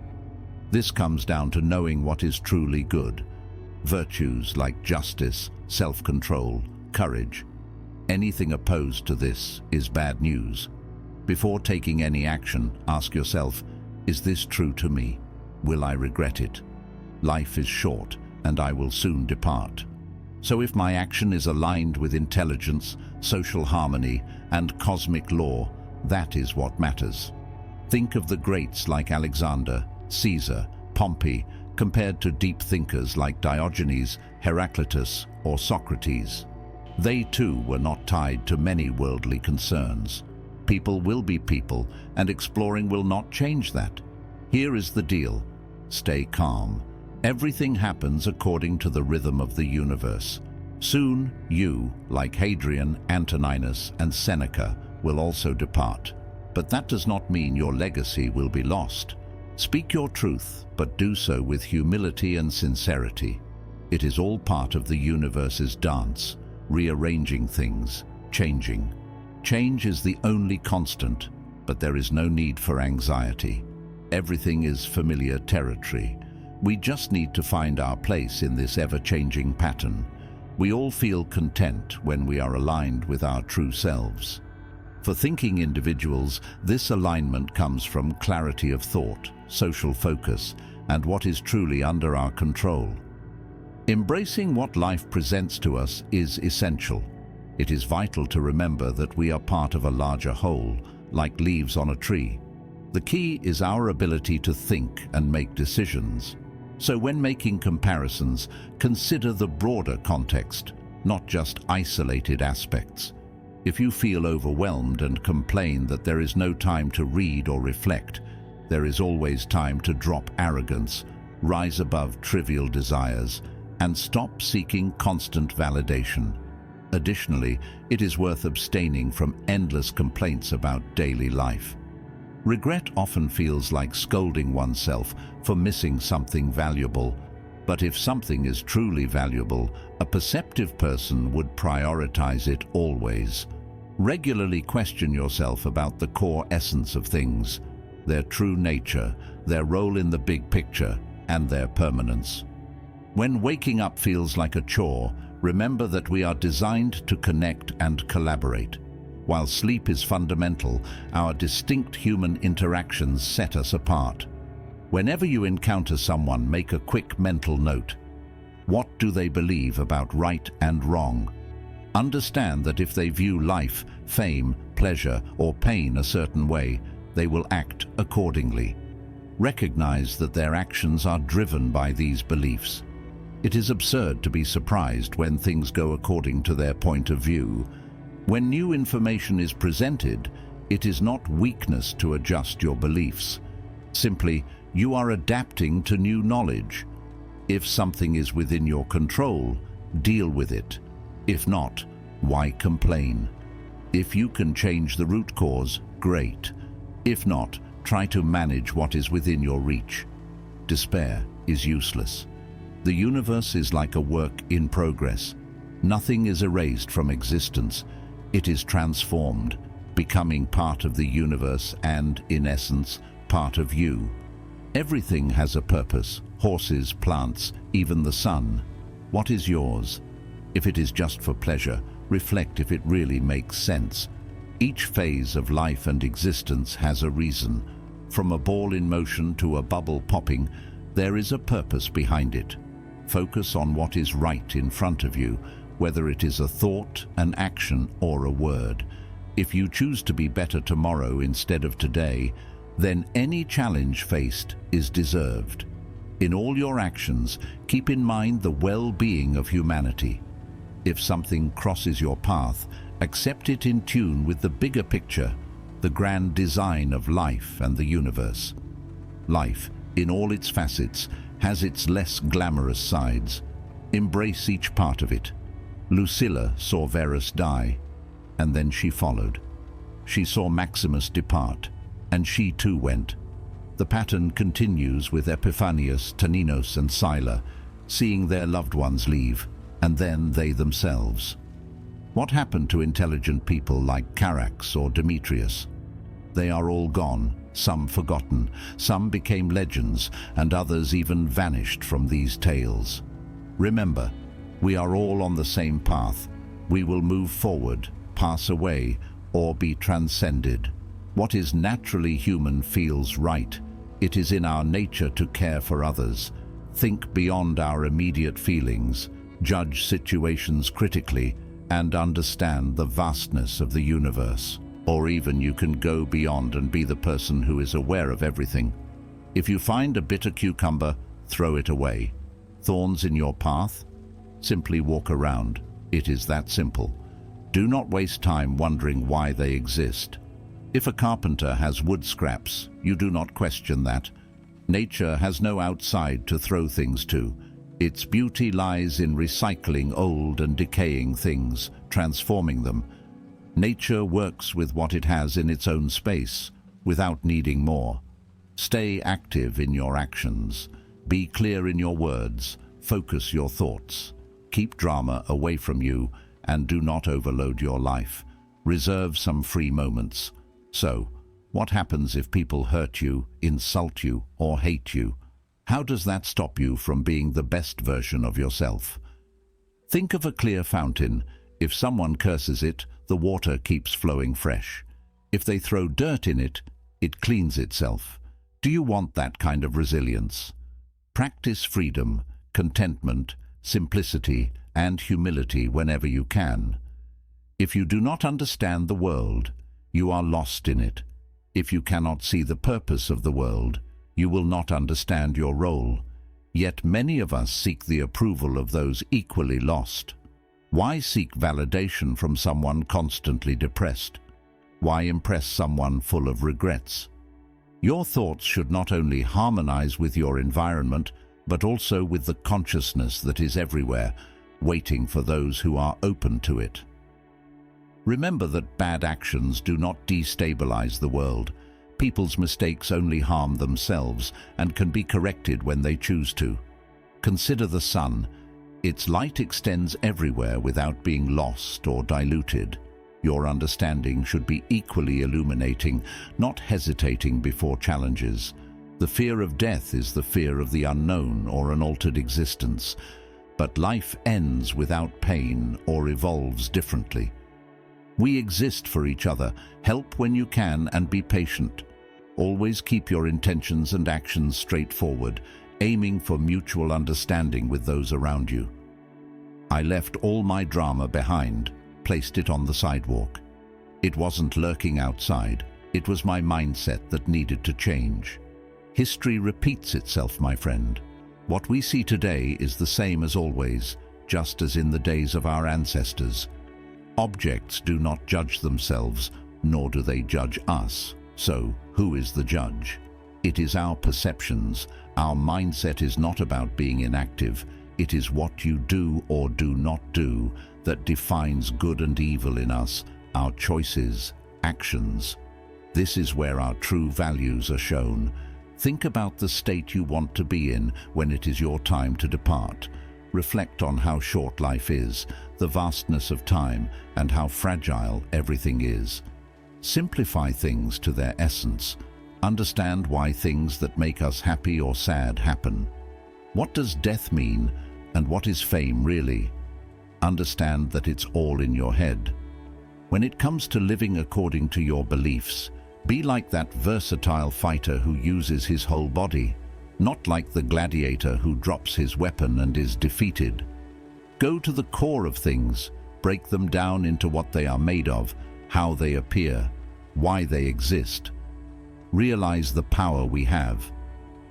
This comes down to knowing what is truly good. Virtues like justice, self-control, courage. Anything opposed to this is bad news. Before taking any action, ask yourself, is this true to me? Will I regret it? Life is short, and I will soon depart. So if my action is aligned with intelligence, social harmony, and cosmic law, that is what matters. Think of the greats like Alexander, Caesar, Pompey, compared to deep thinkers like Diogenes, Heraclitus, or Socrates. They too were not tied to many worldly concerns. People will be people, and exploring will not change that. Here is the deal. Stay calm. Everything happens according to the rhythm of the universe. Soon, you, like Hadrian, Antoninus, and Seneca, will also depart. But that does not mean your legacy will be lost. Speak your truth, but do so with humility and sincerity. It is all part of the universe's dance, rearranging things, changing. Change is the only constant, but there is no need for anxiety. Everything is familiar territory. We just need to find our place in this ever-changing pattern. We all feel content when we are aligned with our true selves. For thinking individuals, this alignment comes from clarity of thought, social focus, and what is truly under our control. Embracing what life presents to us is essential. It is vital to remember that we are part of a larger whole, like leaves on a tree. The key is our ability to think and make decisions. So when making comparisons, consider the broader context, not just isolated aspects. If you feel overwhelmed and complain that there is no time to read or reflect, there is always time to drop arrogance, rise above trivial desires, and stop seeking constant validation. Additionally, it is worth abstaining from endless complaints about daily life. Regret often feels like scolding oneself for missing something valuable, but if something is truly valuable, a perceptive person would prioritize it always. Regularly question yourself about the core essence of things, their true nature, their role in the big picture, and their permanence. When waking up feels like a chore, remember that we are designed to connect and collaborate. While sleep is fundamental, our distinct human interactions set us apart. Whenever you encounter someone, make a quick mental note. What do they believe about right and wrong? Understand that if they view life, fame, pleasure, or pain a certain way, they will act accordingly. Recognize that their actions are driven by these beliefs. It is absurd to be surprised when things go according to their point of view. When new information is presented, it is not weakness to adjust your beliefs. Simply, you are adapting to new knowledge. If something is within your control, deal with it. If not, why complain? If you can change the root cause, great. If not, try to manage what is within your reach. Despair is useless. The universe is like a work in progress. Nothing is erased from existence. It is transformed, becoming part of the universe and, in essence, part of you. Everything has a purpose: horses, plants, even the sun. What is yours? If it is just for pleasure, reflect if it really makes sense. Each phase of life and existence has a reason. From a ball in motion to a bubble popping, there is a purpose behind it. Focus on what is right in front of you, whether it is a thought, an action, or a word. If you choose to be better tomorrow instead of today, then any challenge faced is deserved. In all your actions, keep in mind the well-being of humanity. If something crosses your path, accept it in tune with the bigger picture, the grand design of life and the universe. Life, in all its facets, has its less glamorous sides. Embrace each part of it. Lucilla saw Verus die, and then she followed. She saw Maximus depart, and she too went. The pattern continues with Epiphanius, Taninos, and Scylla, seeing their loved ones leave, and then they themselves. What happened to intelligent people like Carax or Demetrius? They are all gone, some forgotten, some became legends, and others even vanished from these tales. Remember, we are all on the same path. We will move forward, pass away, or be transcended. What is naturally human feels right. It is in our nature to care for others, think beyond our immediate feelings, judge situations critically, and understand the vastness of the universe. Or even you can go beyond and be the person who is aware of everything. If you find a bitter cucumber, throw it away. Thorns in your path? Simply walk around. It is that simple. Do not waste time wondering why they exist. If a carpenter has wood scraps, you do not question that. Nature has no outside to throw things to. Its beauty lies in recycling old and decaying things, transforming them. Nature works with what it has in its own space, without needing more. Stay active in your actions. Be clear in your words. Focus your thoughts. Keep drama away from you, and do not overload your life. Reserve some free moments. So, what happens if people hurt you, insult you, or hate you? How does that stop you from being the best version of yourself? Think of a clear fountain. If someone curses it, the water keeps flowing fresh. If they throw dirt in it, it cleans itself. Do you want that kind of resilience? Practice freedom, contentment, simplicity, and humility whenever you can. If you do not understand the world, you are lost in it. If you cannot see the purpose of the world, you will not understand your role. Yet many of us seek the approval of those equally lost. Why seek validation from someone constantly depressed? Why impress someone full of regrets? Your thoughts should not only harmonize with your environment, but also with the consciousness that is everywhere, waiting for those who are open to it. Remember that bad actions do not destabilize the world. People's mistakes only harm themselves and can be corrected when they choose to. Consider the sun. Its light extends everywhere without being lost or diluted. Your understanding should be equally illuminating, not hesitating before challenges. The fear of death is the fear of the unknown or an altered existence. But life ends without pain or evolves differently. We exist for each other. Help when you can and be patient. Always keep your intentions and actions straightforward, aiming for mutual understanding with those around you. I left all my drama behind, placed it on the sidewalk. It wasn't lurking outside. It was my mindset that needed to change. History repeats itself, my friend. What we see today is the same as always, just as in the days of our ancestors. Objects do not judge themselves, nor do they judge us. So, who is the judge? It is our perceptions. Our mindset is not about being inactive. It is what you do or do not do that defines good and evil in us, our choices, actions. This is where our true values are shown. Think about the state you want to be in when it is your time to depart. Reflect on how short life is, the vastness of time, and how fragile everything is. Simplify things to their essence. Understand why things that make us happy or sad happen. What does death mean, and what is fame really? Understand that it's all in your head. When it comes to living according to your beliefs, be like that versatile fighter who uses his whole body, not like the gladiator who drops his weapon and is defeated. Go to the core of things, break them down into what they are made of, how they appear, why they exist. Realize the power we have.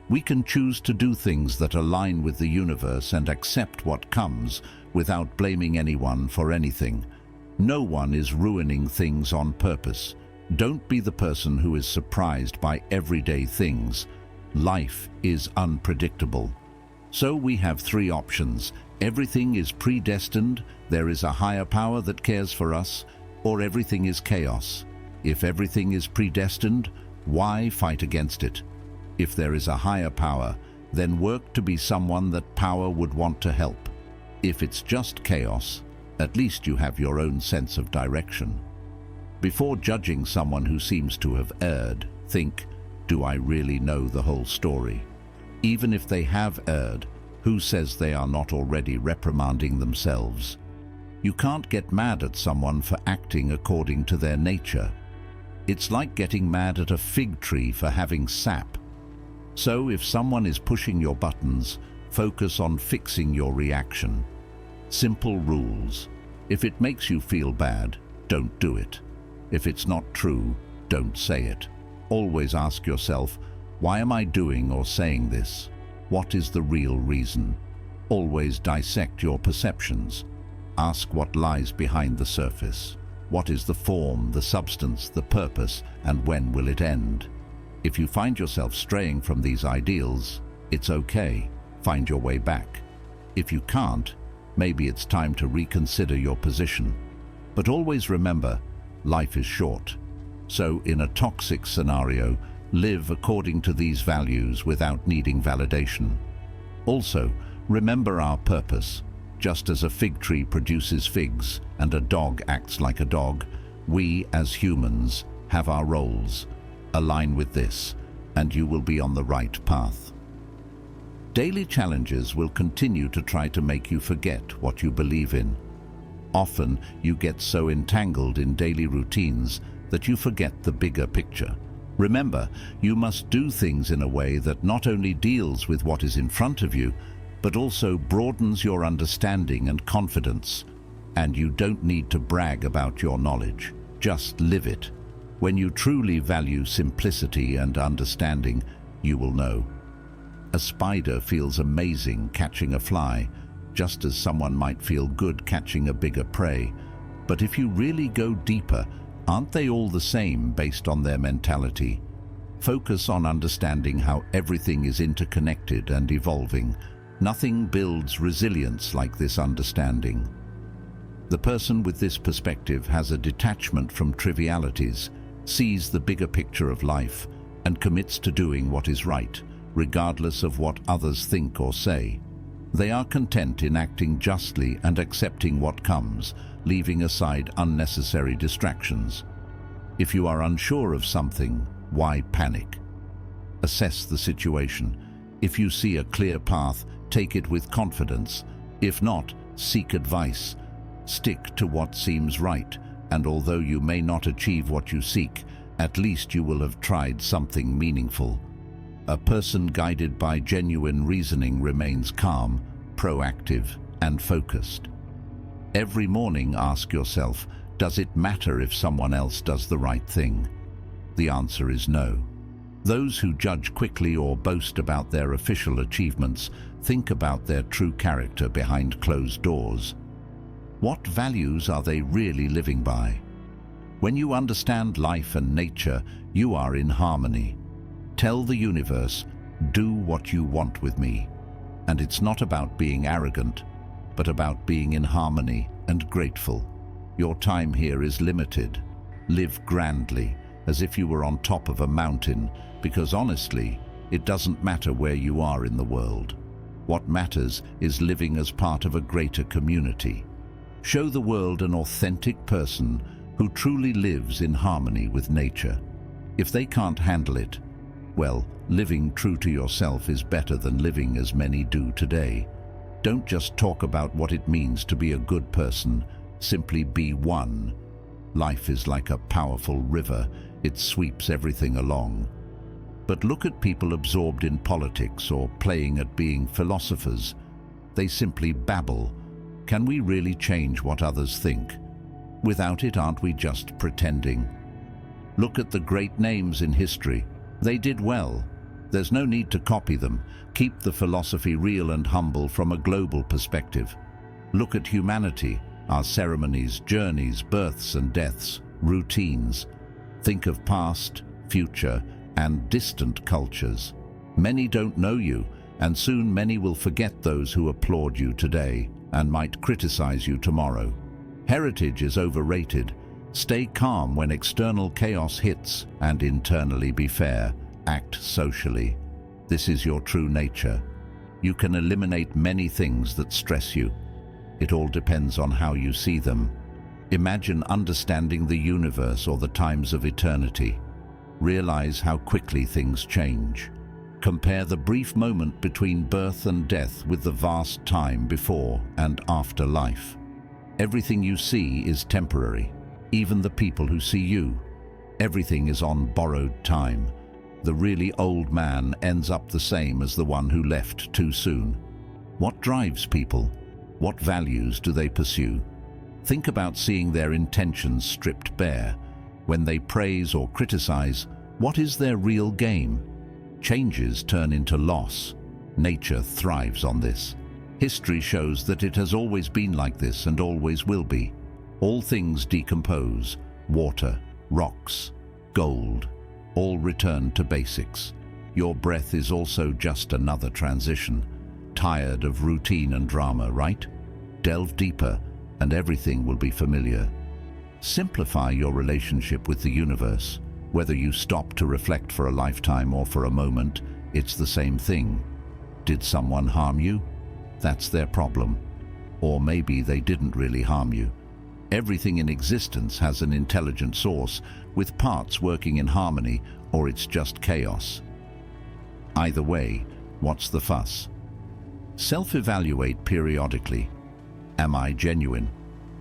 We can choose to do things that align with the universe and accept what comes without blaming anyone for anything. No one is ruining things on purpose. Don't be the person who is surprised by everyday things. Life is unpredictable. So we have three options. Everything is predestined, there is a higher power that cares for us, or everything is chaos. If everything is predestined, why fight against it? If there is a higher power, then work to be someone that power would want to help. If it's just chaos, at least you have your own sense of direction. Before judging someone who seems to have erred, think, do I really know the whole story? Even if they have erred, who says they are not already reprimanding themselves? You can't get mad at someone for acting according to their nature. It's like getting mad at a fig tree for having sap. So if someone is pushing your buttons, focus on fixing your reaction. Simple rules. If it makes you feel bad, don't do it. If it's not true, don't say it. Always ask yourself, why am I doing or saying this? What is the real reason? Always dissect your perceptions. Ask what lies behind the surface. What is the form, the substance, the purpose, and when will it end? If you find yourself straying from these ideals, it's okay. Find your way back. If you can't, maybe it's time to reconsider your position. But always remember, life is short. So in a toxic scenario, live according to these values without needing validation. Also, remember our purpose. Just as a fig tree produces figs and a dog acts like a dog, we as humans have our roles. Align with this, and you will be on the right path. Daily challenges will continue to try to make you forget what you believe in. Often, you get so entangled in daily routines that you forget the bigger picture. Remember, you must do things in a way that not only deals with what is in front of you, but also broadens your understanding and confidence. And you don't need to brag about your knowledge. Just live it. When you truly value simplicity and understanding, you will know. A spider feels amazing catching a fly, just as someone might feel good catching a bigger prey. But if you really go deeper, aren't they all the same based on their mentality? Focus on understanding how everything is interconnected and evolving. Nothing builds resilience like this understanding. The person with this perspective has a detachment from trivialities, sees the bigger picture of life, and commits to doing what is right, regardless of what others think or say. They are content in acting justly and accepting what comes, leaving aside unnecessary distractions. If you are unsure of something, why panic? Assess the situation. If you see a clear path, take it with confidence. If not, seek advice. Stick to what seems right, and although you may not achieve what you seek, at least you will have tried something meaningful. A person guided by genuine reasoning remains calm, proactive, and focused. Every morning ask yourself, does it matter if someone else does the right thing? The answer is no. Those who judge quickly or boast about their official achievements think about their true character behind closed doors. What values are they really living by? When you understand life and nature, you are in harmony. Tell the universe, do what you want with me. And it's not about being arrogant, but about being in harmony and grateful. Your time here is limited. Live grandly, as if you were on top of a mountain, because honestly, it doesn't matter where you are in the world. What matters is living as part of a greater community. Show the world an authentic person who truly lives in harmony with nature. If they can't handle it, well, living true to yourself is better than living as many do today. Don't just talk about what it means to be a good person, simply be one. Life is like a powerful river, it sweeps everything along. But look at people absorbed in politics or playing at being philosophers. They simply babble. Can we really change what others think? Without it, aren't we just pretending? Look at the great names in history. They did well. There's no need to copy them. Keep the philosophy real and humble from a global perspective. Look at humanity, our ceremonies, journeys, births and deaths, routines. Think of past, future, and distant cultures. Many don't know you, and soon many will forget those who applaud you today and might criticize you tomorrow. Heritage is overrated. Stay calm when external chaos hits, and internally be fair. Act socially. This is your true nature. You can eliminate many things that stress you. It all depends on how you see them. Imagine understanding the universe or the times of eternity. Realize how quickly things change. Compare the brief moment between birth and death with the vast time before and after life. Everything you see is temporary, even the people who see you. Everything is on borrowed time. The really old man ends up the same as the one who left too soon. What drives people? What values do they pursue? Think about seeing their intentions stripped bare. When they praise or criticize, what is their real game? Changes turn into loss. Nature thrives on this. History shows that it has always been like this and always will be. All things decompose. Water, rocks, gold, all return to basics. Your breath is also just another transition. Tired of routine and drama, right? Delve deeper, and everything will be familiar. Simplify your relationship with the universe. Whether you stop to reflect for a lifetime or for a moment, it's the same thing. Did someone harm you? That's their problem. Or maybe they didn't really harm you. Everything in existence has an intelligent source, with parts working in harmony, or it's just chaos. Either way, what's the fuss? Self-evaluate periodically. Am I genuine?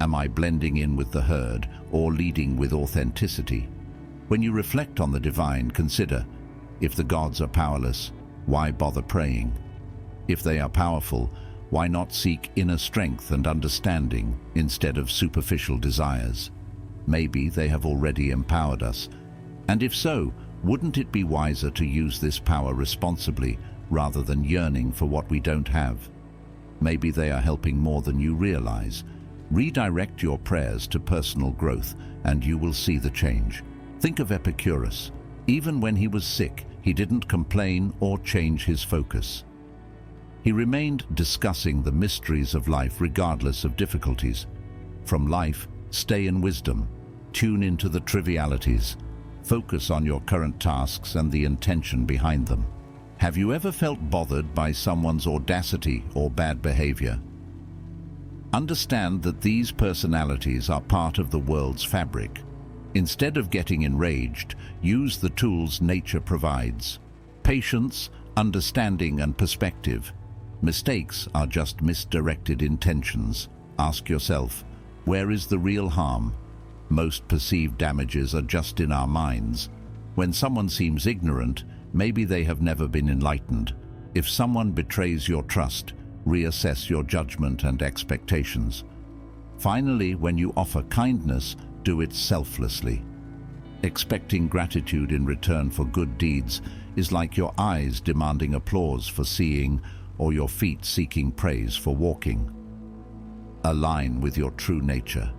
Am I blending in with the herd or leading with authenticity? When you reflect on the divine, consider, if the gods are powerless, why bother praying? If they are powerful, why not seek inner strength and understanding instead of superficial desires? Maybe they have already empowered us. And if so, wouldn't it be wiser to use this power responsibly rather than yearning for what we don't have? Maybe they are helping more than you realize. Redirect your prayers to personal growth and you will see the change. Think of Epicurus. Even when he was sick, he didn't complain or change his focus. He remained discussing the mysteries of life regardless of difficulties. From life, stay in wisdom. Tune into the trivialities. Focus on your current tasks and the intention behind them. Have you ever felt bothered by someone's audacity or bad behavior? Understand that these personalities are part of the world's fabric. Instead of getting enraged, use the tools nature provides. Patience, understanding, and perspective. Mistakes are just misdirected intentions. Ask yourself, where is the real harm? Most perceived damages are just in our minds. When someone seems ignorant, maybe they have never been enlightened. If someone betrays your trust, reassess your judgment and expectations. Finally, when you offer kindness, do it selflessly. Expecting gratitude in return for good deeds is like your eyes demanding applause for seeing or your feet seeking praise for walking. Align with your true nature.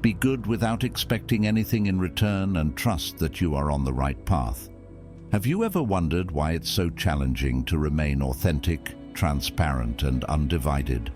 Be good without expecting anything in return and trust that you are on the right path. Have you ever wondered why it's so challenging to remain authentic, transparent, and undivided?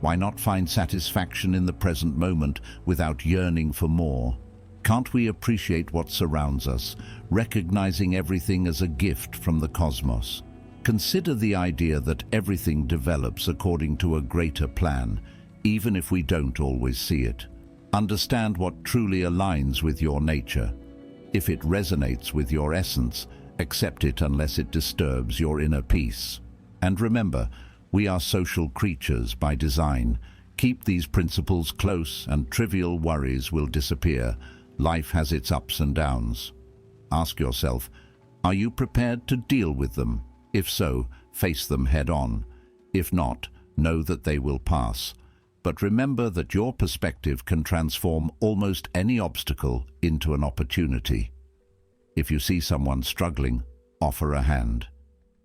Why not find satisfaction in the present moment without yearning for more? Can't we appreciate what surrounds us, recognizing everything as a gift from the cosmos? Consider the idea that everything develops according to a greater plan, even if we don't always see it. Understand what truly aligns with your nature. If it resonates with your essence, accept it unless it disturbs your inner peace. And remember, we are social creatures by design. Keep these principles close and trivial worries will disappear. Life has its ups and downs. Ask yourself, are you prepared to deal with them? If so, face them head on. If not, know that they will pass. But remember that your perspective can transform almost any obstacle into an opportunity. If you see someone struggling, offer a hand.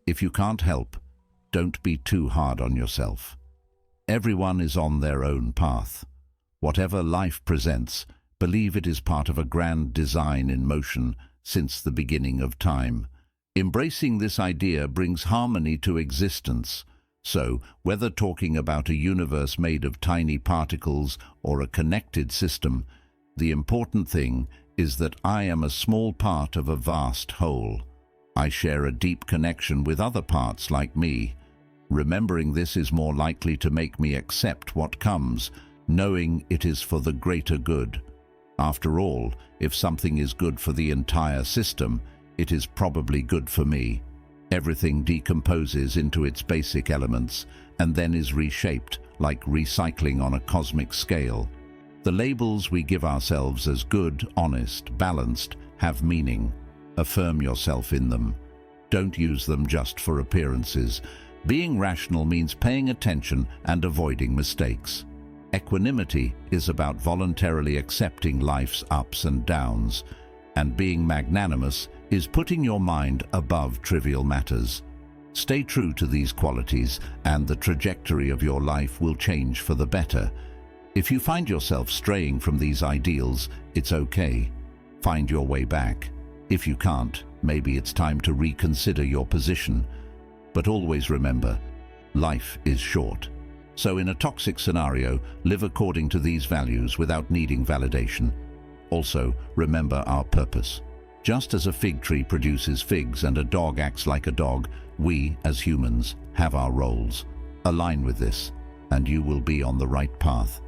If you can't help, don't be too hard on yourself. Everyone is on their own path. Whatever life presents, believe it is part of a grand design in motion since the beginning of time. Embracing this idea brings harmony to existence. So, whether talking about a universe made of tiny particles or a connected system, the important thing is that I am a small part of a vast whole. I share a deep connection with other parts like me. Remembering this is more likely to make me accept what comes, knowing it is for the greater good. After all, if something is good for the entire system, it is probably good for me. Everything decomposes into its basic elements and then is reshaped, like recycling on a cosmic scale. The labels we give ourselves as good, honest, balanced, have meaning. Affirm yourself in them. Don't use them just for appearances. Being rational means paying attention and avoiding mistakes. Equanimity is about voluntarily accepting life's ups and downs, and being magnanimous is putting your mind above trivial matters. Stay true to these qualities, and the trajectory of your life will change for the better. If you find yourself straying from these ideals, it's okay. Find your way back. If you can't, maybe it's time to reconsider your position. But always remember, life is short. So in a toxic scenario, live according to these values without needing validation. Also, remember our purpose. Just as a fig tree produces figs and a dog acts like a dog, we, as humans, have our roles. Align with this, and you will be on the right path.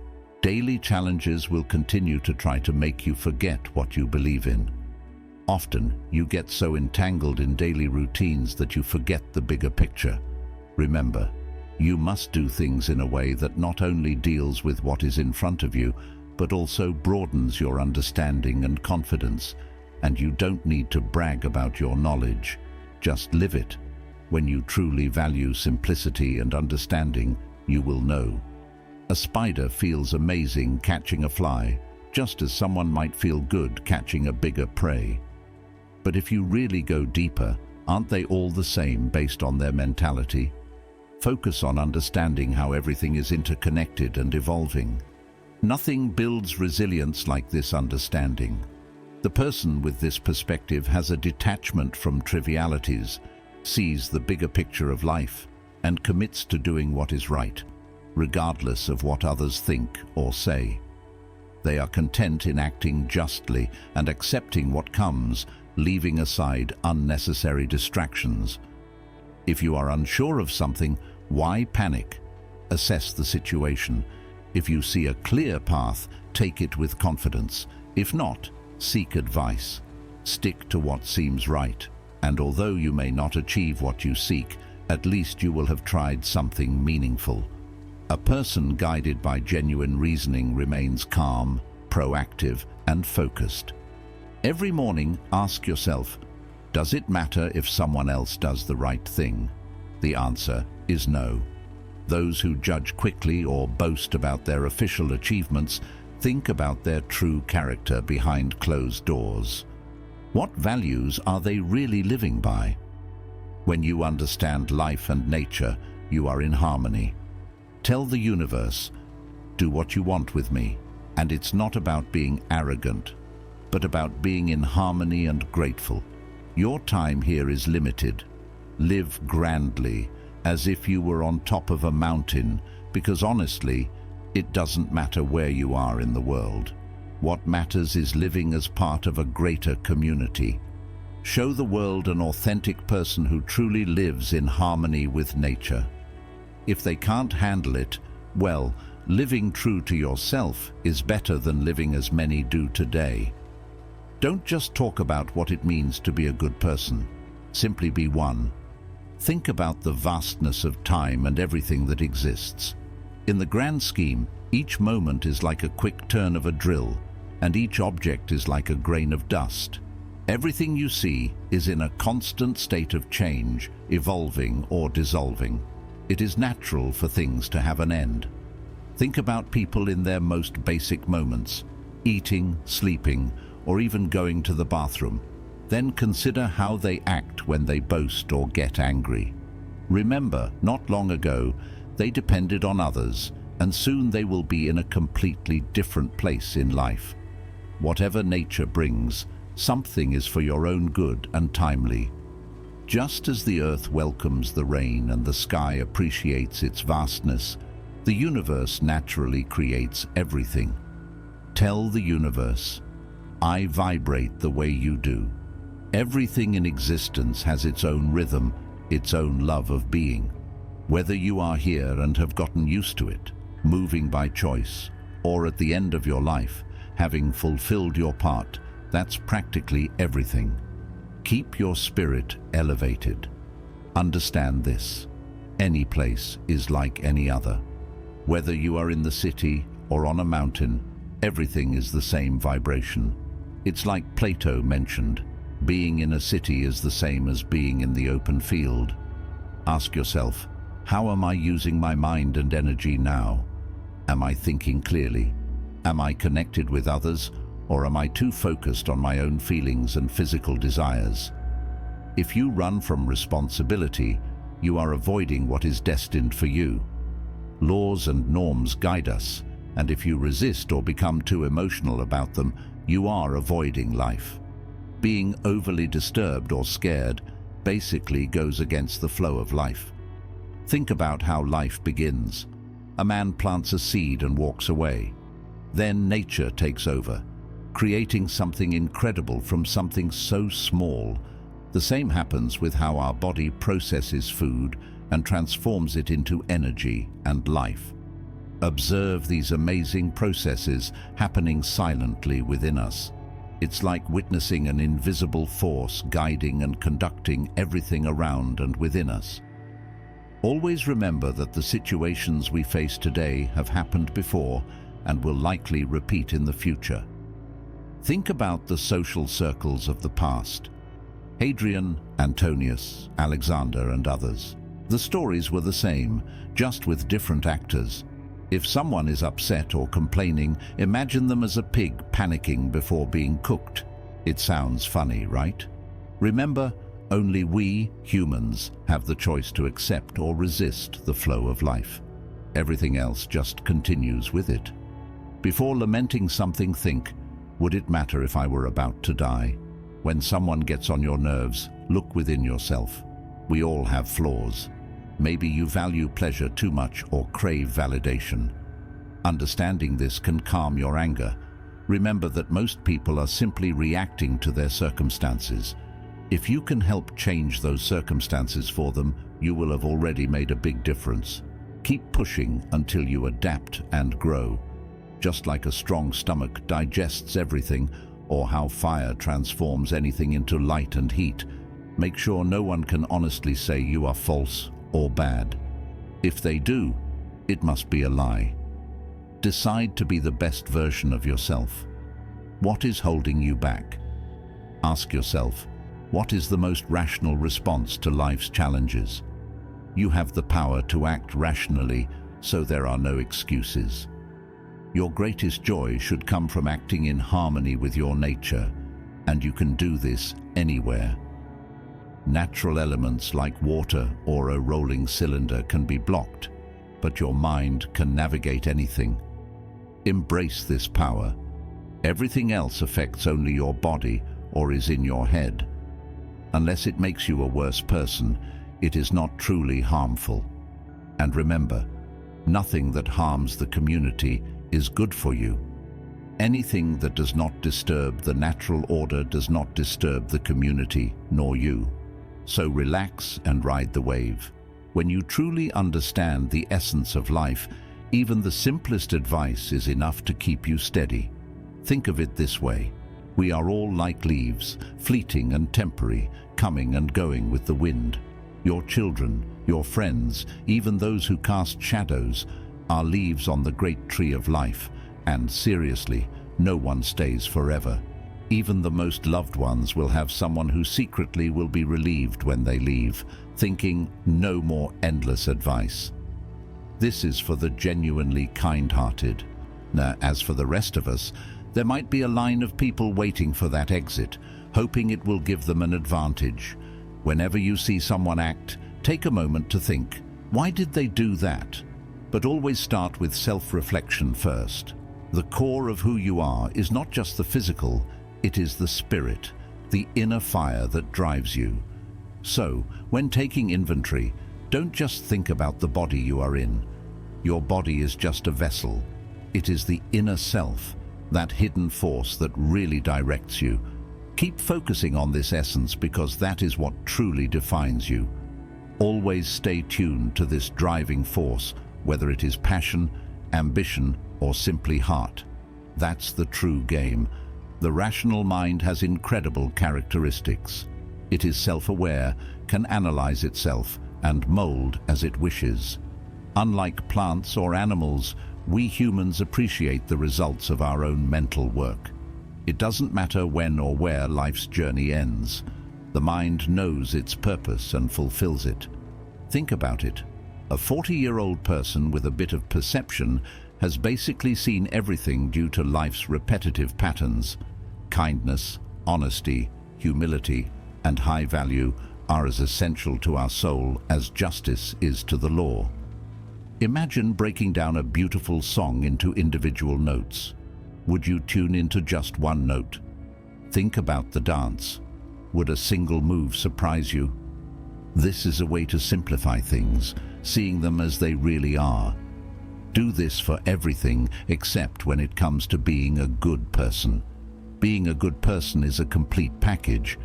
Daily challenges will continue to try to make you forget what you believe in. Often, you get so entangled in daily routines that you forget the bigger picture. Remember, You must do things in a way that not only deals with what is in front of you, but also broadens your understanding and confidence. And you don't need to brag about your knowledge. Just live it. When you truly value simplicity and understanding, you will know. A spider feels amazing catching a fly, just as someone might feel good catching a bigger prey. But if you really go deeper, aren't they all the same based on their mentality? Focus on understanding how everything is interconnected and evolving. Nothing builds resilience like this understanding. The person with this perspective has a detachment from trivialities, sees the bigger picture of life, and commits to doing what is right, regardless of what others think or say. They are content in acting justly and accepting what comes, leaving aside unnecessary distractions. If you are unsure of something, why panic? Assess the situation. If you see a clear path, take it with confidence. If not, seek advice. Stick to what seems right, and although you may not achieve what you seek, at least you will have tried something meaningful. A person guided by genuine reasoning remains calm, proactive, and focused. Every morning, ask yourself, does it matter if someone else does the right thing? The answer is no. Those who judge quickly or boast about their official achievements think about their true character behind closed doors. What values are they really living by? When you understand life and nature, you are in harmony. Tell the universe, do what you want with me, and it's not about being arrogant, but about being in harmony and grateful. Your time here is limited. Live grandly, as if you were on top of a mountain, because honestly, it doesn't matter where you are in the world. What matters is living as part of a greater community. Show the world an authentic person who truly lives in harmony with nature. If they can't handle it, well, living true to yourself is better than living as many do today. Don't just talk about what it means to be a good person. Simply be one. Think about the vastness of time and everything that exists. In the grand scheme, each moment is like a quick turn of a drill, and each object is like a grain of dust. Everything you see is in a constant state of change, evolving or dissolving. It is natural for things to have an end. Think about people in their most basic moments, eating, sleeping, or even going to the bathroom. Then consider how they act when they boast or get angry. Remember, not long ago, they depended on others, and soon they will be in a completely different place in life. Whatever nature brings, something is for your own good and timely. Just as the earth welcomes the rain and the sky appreciates its vastness, the universe naturally creates everything. Tell the universe, I vibrate the way you do. Everything in existence has its own rhythm, its own love of being. Whether you are here and have gotten used to it, moving by choice, or at the end of your life, having fulfilled your part, that's practically everything. Keep your spirit elevated. Understand this. Any place is like any other. Whether you are in the city or on a mountain, everything is the same vibration. It's like Plato mentioned, being in a city is the same as being in the open field. Ask yourself, how am I using my mind and energy now? Am I thinking clearly? Am I connected with others, or am I too focused on my own feelings and physical desires? If you run from responsibility, you are avoiding what is destined for you. Laws and norms guide us, and if you resist or become too emotional about them, you are avoiding life. Being overly disturbed or scared basically goes against the flow of life. Think about how life begins. A man plants a seed and walks away. Then nature takes over, creating something incredible from something so small. The same happens with how our body processes food and transforms it into energy and life. Observe these amazing processes happening silently within us. It's like witnessing an invisible force guiding and conducting everything around and within us. Always remember that the situations we face today have happened before and will likely repeat in the future. Think about the social circles of the past. Hadrian, Antonius, Alexander, and others. The stories were the same, just with different actors. If someone is upset or complaining, imagine them as a pig panicking before being cooked. It sounds funny, right? Remember, only we, humans, have the choice to accept or resist the flow of life. Everything else just continues with it. Before lamenting something, think, would it matter if I were about to die? When someone gets on your nerves, look within yourself. We all have flaws. Maybe you value pleasure too much or crave validation. Understanding this can calm your anger. Remember that most people are simply reacting to their circumstances. If you can help change those circumstances for them, you will have already made a big difference. Keep pushing until you adapt and grow. Just like a strong stomach digests everything, or how fire transforms anything into light and heat, make sure no one can honestly say you are false or bad. If they do, it must be a lie. Decide to be the best version of yourself. What is holding you back? Ask yourself, what is the most rational response to life's challenges? You have the power to act rationally, so there are no excuses. Your greatest joy should come from acting in harmony with your nature, and you can do this anywhere. Natural elements like water or a rolling cylinder can be blocked, but your mind can navigate anything. Embrace this power. Everything else affects only your body or is in your head. Unless it makes you a worse person, it is not truly harmful. And remember, nothing that harms the community is good for you. Anything that does not disturb the natural order does not disturb the community nor you. So relax and ride the wave. When you truly understand the essence of life, even the simplest advice is enough to keep you steady. Think of it this way. We are all like leaves, fleeting and temporary, coming and going with the wind. Your children, your friends, even those who cast shadows, are leaves on the great tree of life, and seriously, no one stays forever. Even the most loved ones will have someone who secretly will be relieved when they leave, thinking no more endless advice. This is for the genuinely kind-hearted. Now, as for the rest of us, there might be a line of people waiting for that exit, hoping it will give them an advantage. Whenever you see someone act, take a moment to think, why did they do that? But always start with self-reflection first. The core of who you are is not just the physical, it is the spirit, the inner fire that drives you. So, when taking inventory, don't just think about the body you are in. Your body is just a vessel. It is the inner self, that hidden force that really directs you. Keep focusing on this essence because that is what truly defines you. Always stay tuned to this driving force, whether it is passion, ambition, or simply heart. That's the true game. The rational mind has incredible characteristics. It is self-aware, can analyze itself, and mold as it wishes. Unlike plants or animals, we humans appreciate the results of our own mental work. It doesn't matter when or where life's journey ends. The mind knows its purpose and fulfills it. Think about it. A 40-year-old person with a bit of perception has basically seen everything due to life's repetitive patterns. Kindness, honesty, humility, and high value are as essential to our soul as justice is to the law. Imagine breaking down a beautiful song into individual notes. Would you tune into just one note? Think about the dance. Would a single move surprise you? This is a way to simplify things, seeing them as they really are. Do this for everything except when it comes to being a good person. Being a good person is a complete package.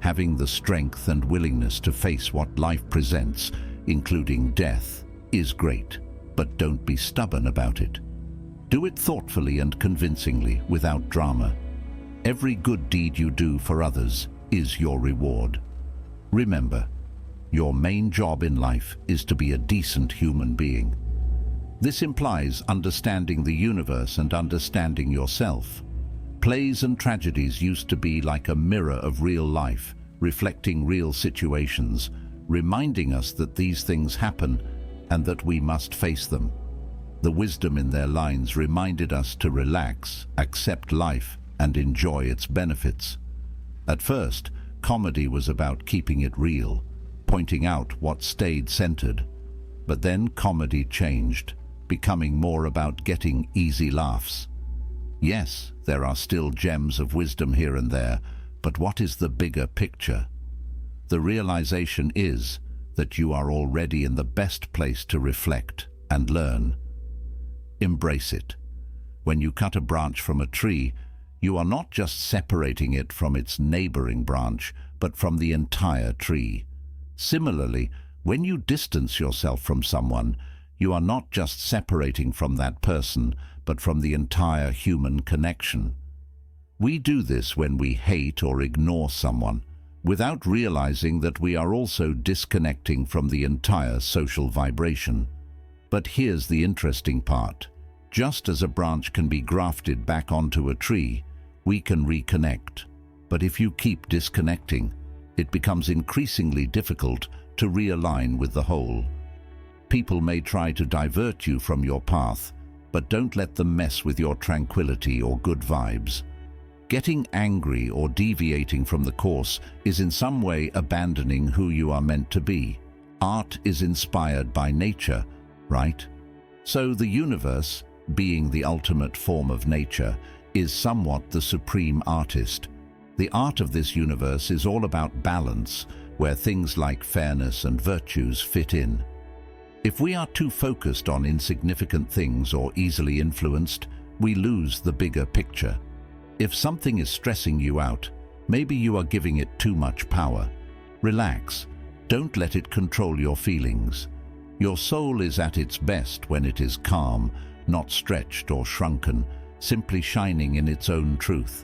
Having the strength and willingness to face what life presents, including death, is great, but don't be stubborn about it. Do it thoughtfully and convincingly, without drama. Every good deed you do for others is your reward. Remember, Your main job in life is to be a decent human being. This implies understanding the universe and understanding yourself. Plays and tragedies used to be like a mirror of real life, reflecting real situations, reminding us that these things happen and that we must face them. The wisdom in their lines reminded us to relax, accept life, and enjoy its benefits. At first, comedy was about keeping it real, pointing out what stayed centered. But then comedy changed, becoming more about getting easy laughs. Yes, there are still gems of wisdom here and there, but what is the bigger picture? The realization is that you are already in the best place to reflect and learn. Embrace it. When you cut a branch from a tree, you are not just separating it from its neighboring branch, but from the entire tree. Similarly, when you distance yourself from someone, you are not just separating from that person, but from the entire human connection. We do this when we hate or ignore someone, without realizing that we are also disconnecting from the entire social vibration. But here's the interesting part. Just as a branch can be grafted back onto a tree, we can reconnect. But if you keep disconnecting, it becomes increasingly difficult to realign with the whole. People may try to divert you from your path, but don't let them mess with your tranquility or good vibes. Getting angry or deviating from the course is in some way abandoning who you are meant to be. Art is inspired by nature, right? So the universe, being the ultimate form of nature, is somewhat the supreme artist. The art of this universe is all about balance, where things like fairness and virtues fit in. If we are too focused on insignificant things or easily influenced, we lose the bigger picture. If something is stressing you out, maybe you are giving it too much power. Relax. Don't let it control your feelings. Your soul is at its best when it is calm, not stretched or shrunken, simply shining in its own truth.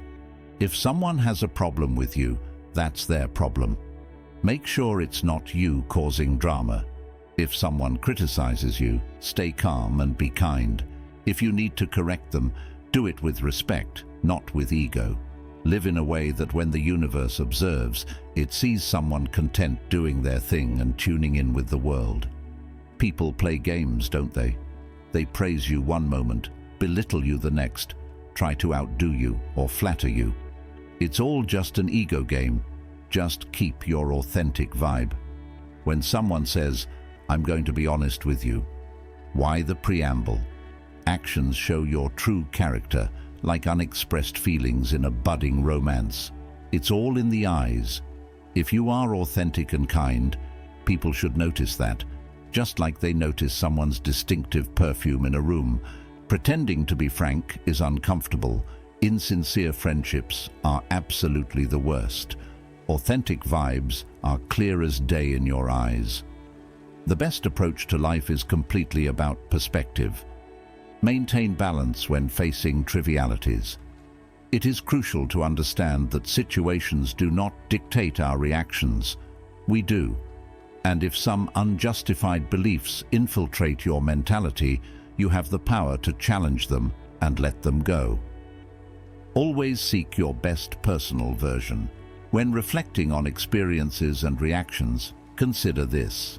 If someone has a problem with you, that's their problem. Make sure it's not you causing drama. If someone criticizes you, stay calm and be kind. If you need to correct them, do it with respect, not with ego. Live in a way that when the universe observes, it sees someone content doing their thing and tuning in with the world. People play games, don't they? They praise you one moment, belittle you the next, try to outdo you or flatter you. It's all just an ego game. Just keep your authentic vibe. When someone says, "I'm going to be honest with you," why the preamble? Actions show your true character, like unexpressed feelings in a budding romance. It's all in the eyes. If you are authentic and kind, people should notice that, just like they notice someone's distinctive perfume in a room. Pretending to be frank is uncomfortable. Insincere friendships are absolutely the worst. Authentic vibes are clear as day in your eyes. The best approach to life is completely about perspective. Maintain balance when facing trivialities. It is crucial to understand that situations do not dictate our reactions. We do. And if some unjustified beliefs infiltrate your mentality, you have the power to challenge them and let them go. Always seek your best personal version. When reflecting on experiences and reactions, consider this.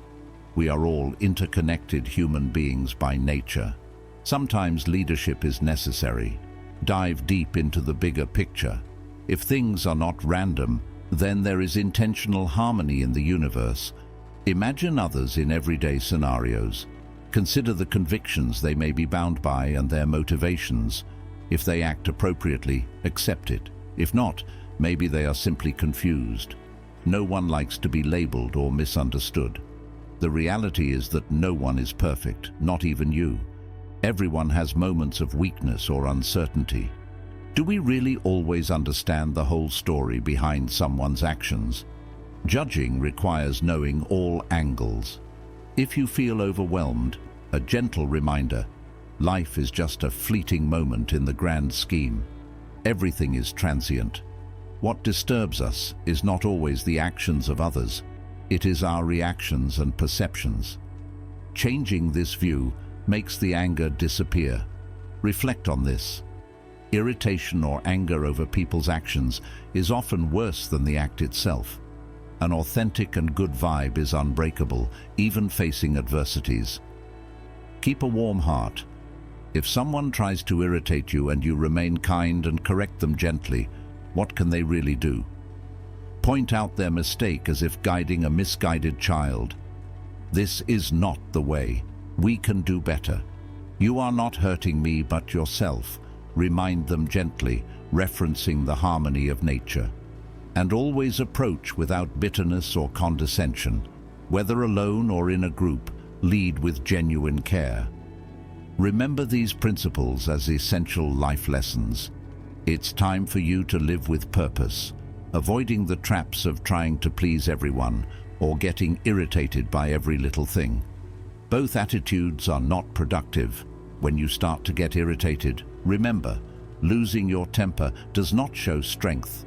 We are all interconnected human beings by nature. Sometimes leadership is necessary. Dive deep into the bigger picture. If things are not random, then there is intentional harmony in the universe. Imagine others in everyday scenarios. Consider the convictions they may be bound by and their motivations. If they act appropriately, accept it. If not, maybe they are simply confused. No one likes to be labeled or misunderstood. The reality is that no one is perfect, not even you. Everyone has moments of weakness or uncertainty. Do we really always understand the whole story behind someone's actions? Judging requires knowing all angles. If you feel overwhelmed, a gentle reminder: life is just a fleeting moment in the grand scheme. Everything is transient. What disturbs us is not always the actions of others. it is our reactions and perceptions. Changing this view makes the anger disappear. Reflect on this. Irritation or anger over people's actions is often worse than the act itself. An authentic and good vibe is unbreakable, even facing adversities. Keep a warm heart. If someone tries to irritate you and you remain kind and correct them gently, what can they really do? Point out their mistake as if guiding a misguided child. This is not the way. We can do better. You are not hurting me but yourself. Remind them gently, referencing the harmony of nature. And always approach without bitterness or condescension. Whether alone or in a group, lead with genuine care. Remember these principles as essential life lessons. It's time for you to live with purpose, avoiding the traps of trying to please everyone or getting irritated by every little thing. Both attitudes are not productive. When you start to get irritated, remember, losing your temper does not show strength.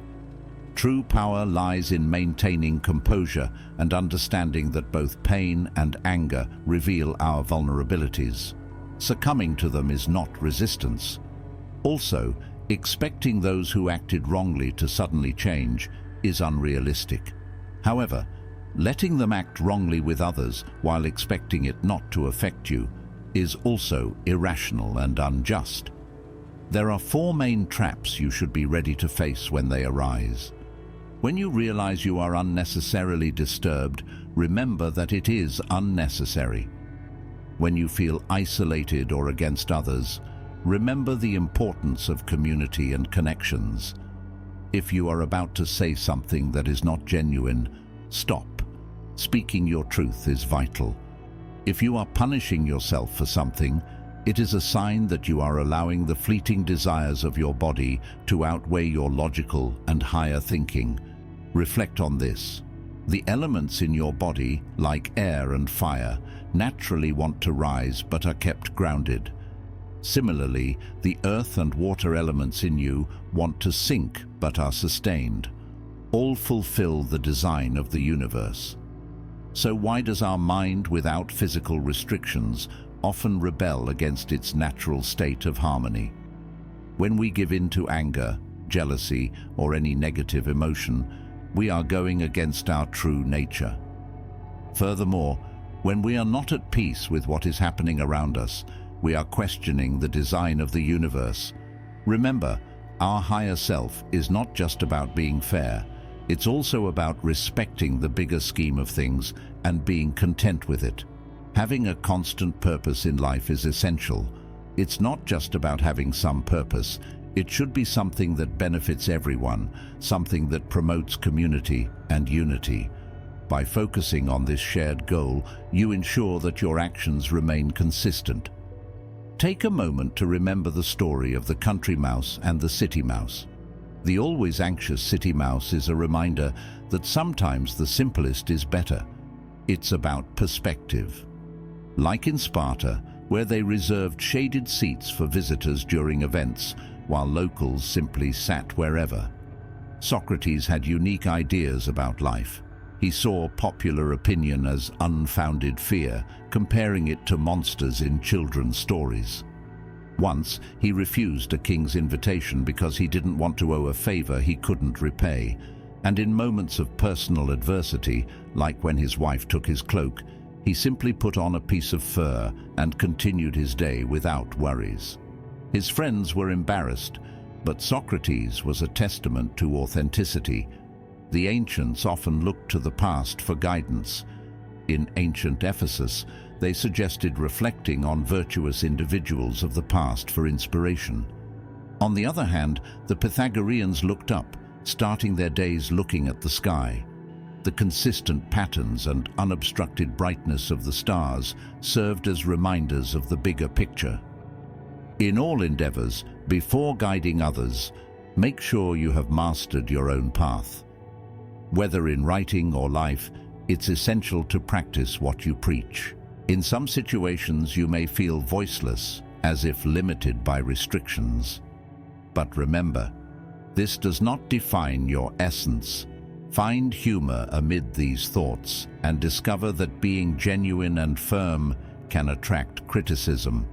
True power lies in maintaining composure and understanding that both pain and anger reveal our vulnerabilities. Succumbing to them is not resistance. Also, expecting those who acted wrongly to suddenly change is unrealistic. However, letting them act wrongly with others while expecting it not to affect you is also irrational and unjust. There are 4 main traps you should be ready to face when they arise. When you realize you are unnecessarily disturbed, remember that it is unnecessary. When you feel isolated or against others, remember the importance of community and connections. If you are about to say something that is not genuine, stop. Speaking your truth is vital. If you are punishing yourself for something, it is a sign that you are allowing the fleeting desires of your body to outweigh your logical and higher thinking. Reflect on this. The elements in your body, like air and fire, naturally want to rise but are kept grounded. Similarly, the earth and water elements in you want to sink but are sustained. All fulfill the design of the universe. So why does our mind, without physical restrictions, often rebel against its natural state of harmony? When we give in to anger, jealousy, or any negative emotion, we are going against our true nature. Furthermore, when we are not at peace with what is happening around us, we are questioning the design of the universe. Remember, our higher self is not just about being fair. It's also about respecting the bigger scheme of things and being content with it. Having a constant purpose in life is essential. It's not just about having some purpose. It should be something that benefits everyone, something that promotes community and unity. By focusing on this shared goal, you ensure that your actions remain consistent. Take a moment to remember the story of the country mouse and the city mouse. The always anxious city mouse is a reminder that sometimes the simplest is better. It's about perspective. Like in Sparta, where they reserved shaded seats for visitors during events, while locals simply sat wherever. Socrates had unique ideas about life. He saw popular opinion as unfounded fear, comparing it to monsters in children's stories. Once, he refused a king's invitation because he didn't want to owe a favor he couldn't repay, and in moments of personal adversity, like when his wife took his cloak, he simply put on a piece of fur and continued his day without worries. His friends were embarrassed, but Socrates was a testament to authenticity. The ancients often looked to the past for guidance. In ancient Ephesus, they suggested reflecting on virtuous individuals of the past for inspiration. On the other hand, the Pythagoreans looked up, starting their days looking at the sky. The consistent patterns and unobstructed brightness of the stars served as reminders of the bigger picture. In all endeavors, before guiding others, make sure you have mastered your own path. Whether in writing or life, it's essential to practice what you preach. In some situations, you may feel voiceless, as if limited by restrictions. But remember, this does not define your essence. Find humor amid these thoughts and discover that being genuine and firm can attract criticism.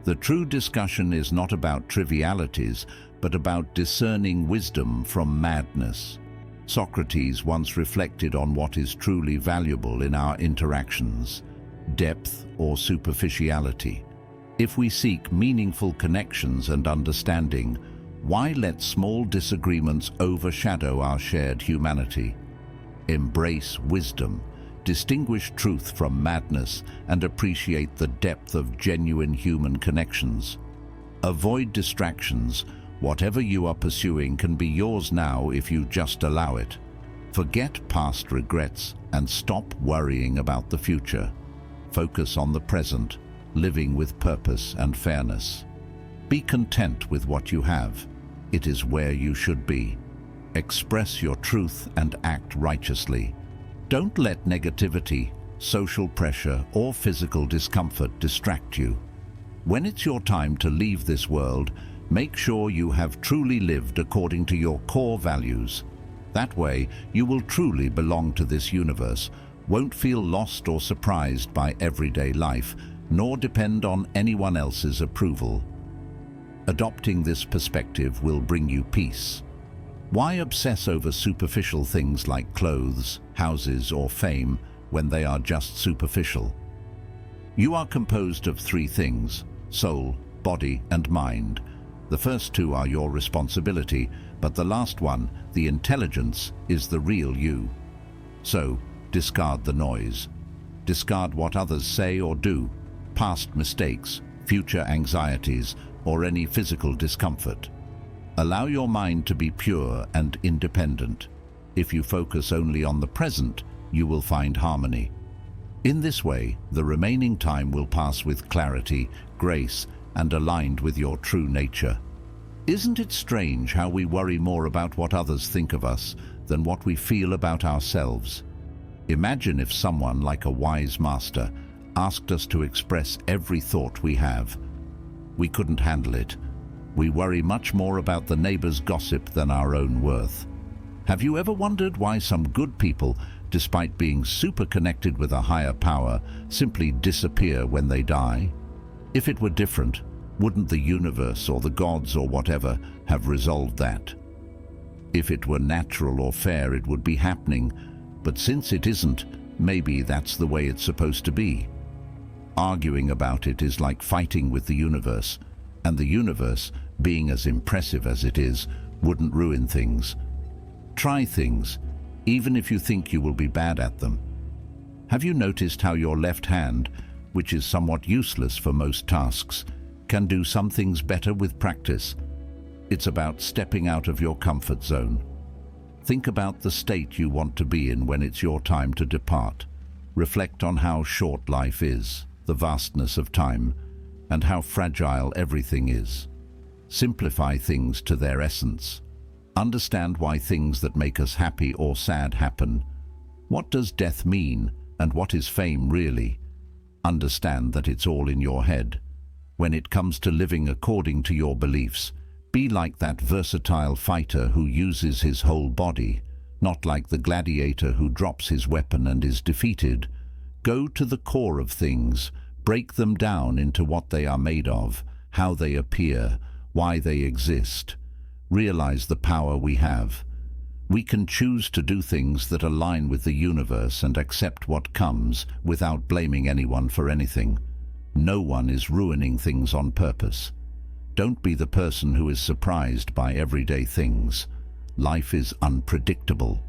The true discussion is not about trivialities, but about discerning wisdom from madness. Socrates once reflected on what is truly valuable in our interactions: depth or superficiality. If we seek meaningful connections and understanding, why let small disagreements overshadow our shared humanity? Embrace wisdom, distinguish truth from madness, and appreciate the depth of genuine human connections. Avoid distractions. Whatever you are pursuing can be yours now if you just allow it. Forget past regrets and stop worrying about the future. Focus on the present, living with purpose and fairness. Be content with what you have. It is where you should be. Express your truth and act righteously. Don't let negativity, social pressure, or physical discomfort distract you. When it's your time to leave this world, make sure you have truly lived according to your core values. That way, you will truly belong to this universe, won't feel lost or surprised by everyday life, nor depend on anyone else's approval. Adopting this perspective will bring you peace. Why obsess over superficial things like clothes, houses, or fame when they are just superficial? You are composed of three things: soul, body, and mind. The first two are your responsibility, but the last one, the intelligence, is the real you. So, discard the noise. Discard what others say or do, past mistakes, future anxieties, or any physical discomfort. Allow your mind to be pure and independent. If you focus only on the present, you will find harmony. In this way, the remaining time will pass with clarity, grace, and aligned with your true nature. Isn't it strange how we worry more about what others think of us than what we feel about ourselves? Imagine if someone like a wise master asked us to express every thought we have. We couldn't handle it. We worry much more about the neighbor's gossip than our own worth. Have you ever wondered why some good people, despite being super connected with a higher power, simply disappear when they die? If it were different, wouldn't the universe or the gods or whatever have resolved that? If it were natural or fair, it would be happening, but since it isn't, maybe that's the way it's supposed to be. Arguing about it is like fighting with the universe, and the universe, being as impressive as it is, wouldn't ruin things. Try things, even if you think you will be bad at them. Have you noticed how your left hand, which is somewhat useless for most tasks, can do some things better with practice? It's about stepping out of your comfort zone. Think about the state you want to be in when it's your time to depart. Reflect on how short life is, the vastness of time, and how fragile everything is. Simplify things to their essence. Understand why things that make us happy or sad happen. What does death mean, and what is fame really? Understand that it's all in your head. When it comes to living according to your beliefs, be like that versatile fighter who uses his whole body, not like the gladiator who drops his weapon and is defeated. Go to the core of things, break them down into what they are made of, how they appear, why they exist. Realize the power we have. We can choose to do things that align with the universe and accept what comes without blaming anyone for anything. No one is ruining things on purpose. Don't be the person who is surprised by everyday things. Life is unpredictable.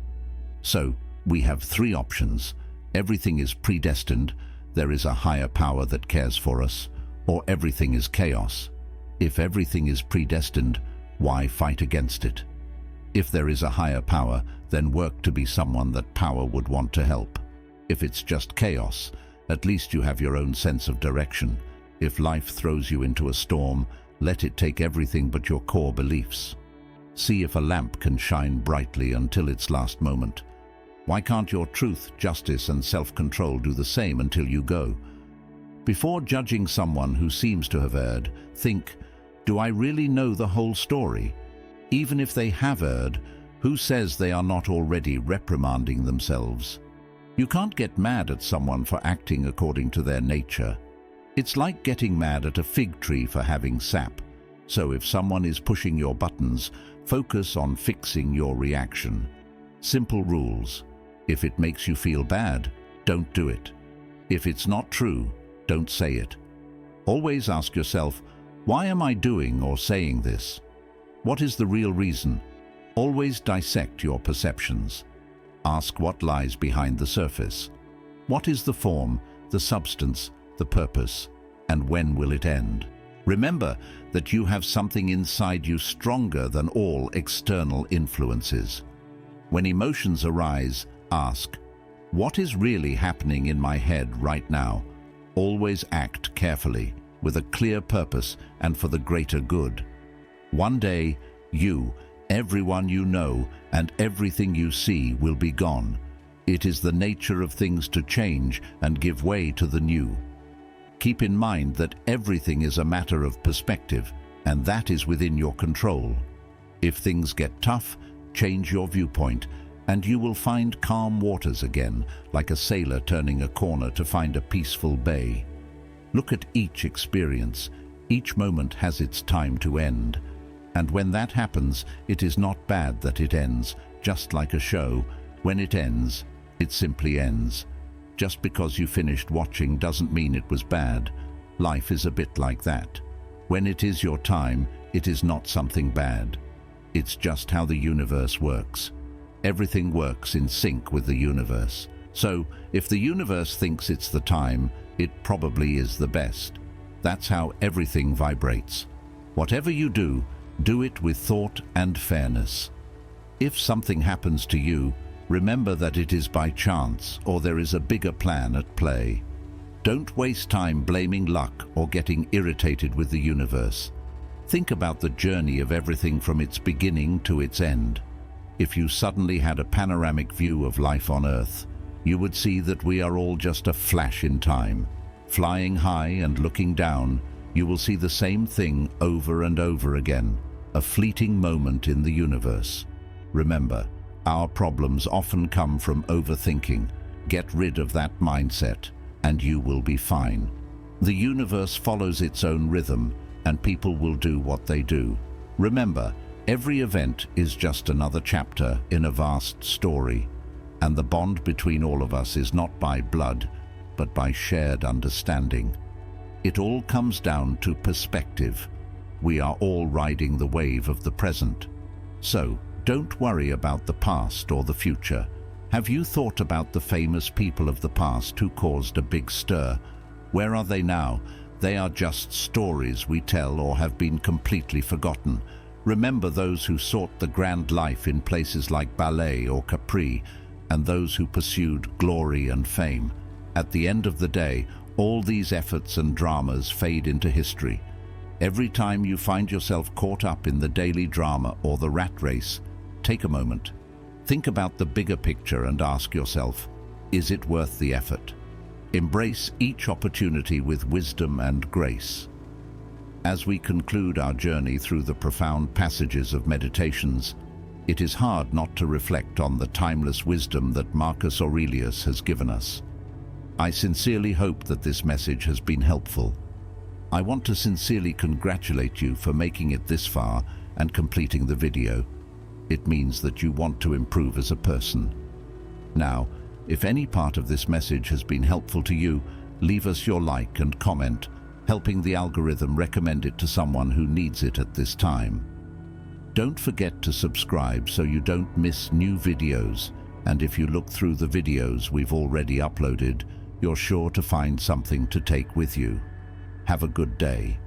So, we have three options. Everything is predestined, there is a higher power that cares for us, or everything is chaos. If everything is predestined, why fight against it? If there is a higher power, then work to be someone that power would want to help. If it's just chaos, at least you have your own sense of direction. If life throws you into a storm, let it take everything but your core beliefs. See if a lamp can shine brightly until its last moment. Why can't your truth, justice, and self-control do the same until you go? Before judging someone who seems to have erred, think, do I really know the whole story? Even if they have erred, Who says they are not already reprimanding themselves? You can't get mad at someone for acting according to their nature. It's like getting mad at a fig tree for having sap. So if someone is pushing your buttons, focus on fixing your reaction. Simple rules. If it makes you feel bad, don't do it. If it's not true, don't say it. Always ask yourself, why am I doing or saying this? What is the real reason? Always dissect your perceptions. Ask what lies behind the surface. What is the form, the substance, the purpose, and when will it end? Remember that you have something inside you stronger than all external influences. When emotions arise, ask, what is really happening in my head right now? Always act carefully, with a clear purpose and for the greater good. One day, you, everyone you know, and everything you see will be gone. It is the nature of things to change and give way to the new. Keep in mind that everything is a matter of perspective, and that is within your control. If things get tough, change your viewpoint, and you will find calm waters again, like a sailor turning a corner to find a peaceful bay. Look at each experience. Each moment has its time to end. And when that happens, it is not bad that it ends, just like a show. When it ends, it simply ends. Just because you finished watching doesn't mean it was bad. Life is a bit like that. When it is your time, it is not something bad. It's just how the universe works. Everything works in sync with the universe. So, if the universe thinks it's the time, it probably is the best. That's how everything vibrates. Whatever you do, do it with thought and fairness. If something happens to you, remember that it is by chance or there is a bigger plan at play. Don't waste time blaming luck or getting irritated with the universe. Think about the journey of everything from its beginning to its end. If you suddenly had a panoramic view of life on Earth, you would see that we are all just a flash in time. Flying high and looking down, you will see the same thing over and over again, a fleeting moment in the universe. Remember, our problems often come from overthinking. Get rid of that mindset, and you will be fine. The universe follows its own rhythm, and people will do what they do. Remember, every event is just another chapter in a vast story, and the bond between all of us is not by blood, but by shared understanding. It all comes down to perspective. We are all riding the wave of the present. So, don't worry about the past or the future. Have you thought about the famous people of the past who caused a big stir? Where are they now? They are just stories we tell or have been completely forgotten. Remember those who sought the grand life in places like Ballet or Capri, and those who pursued glory and fame. At the end of the day, all these efforts and dramas fade into history. Every time you find yourself caught up in the daily drama or the rat race, take a moment. Think about the bigger picture and ask yourself, is it worth the effort? Embrace each opportunity with wisdom and grace. As we conclude our journey through the profound passages of Meditations, it is hard not to reflect on the timeless wisdom that Marcus Aurelius has given us. I sincerely hope that this message has been helpful. I want to sincerely congratulate you for making it this far and completing the video. It means that you want to improve as a person. Now, if any part of this message has been helpful to you, leave us your like and comment, helping the algorithm recommend it to someone who needs it at this time. Don't forget to subscribe so you don't miss new videos, and if you look through the videos we've already uploaded, you're sure to find something to take with you. Have a good day.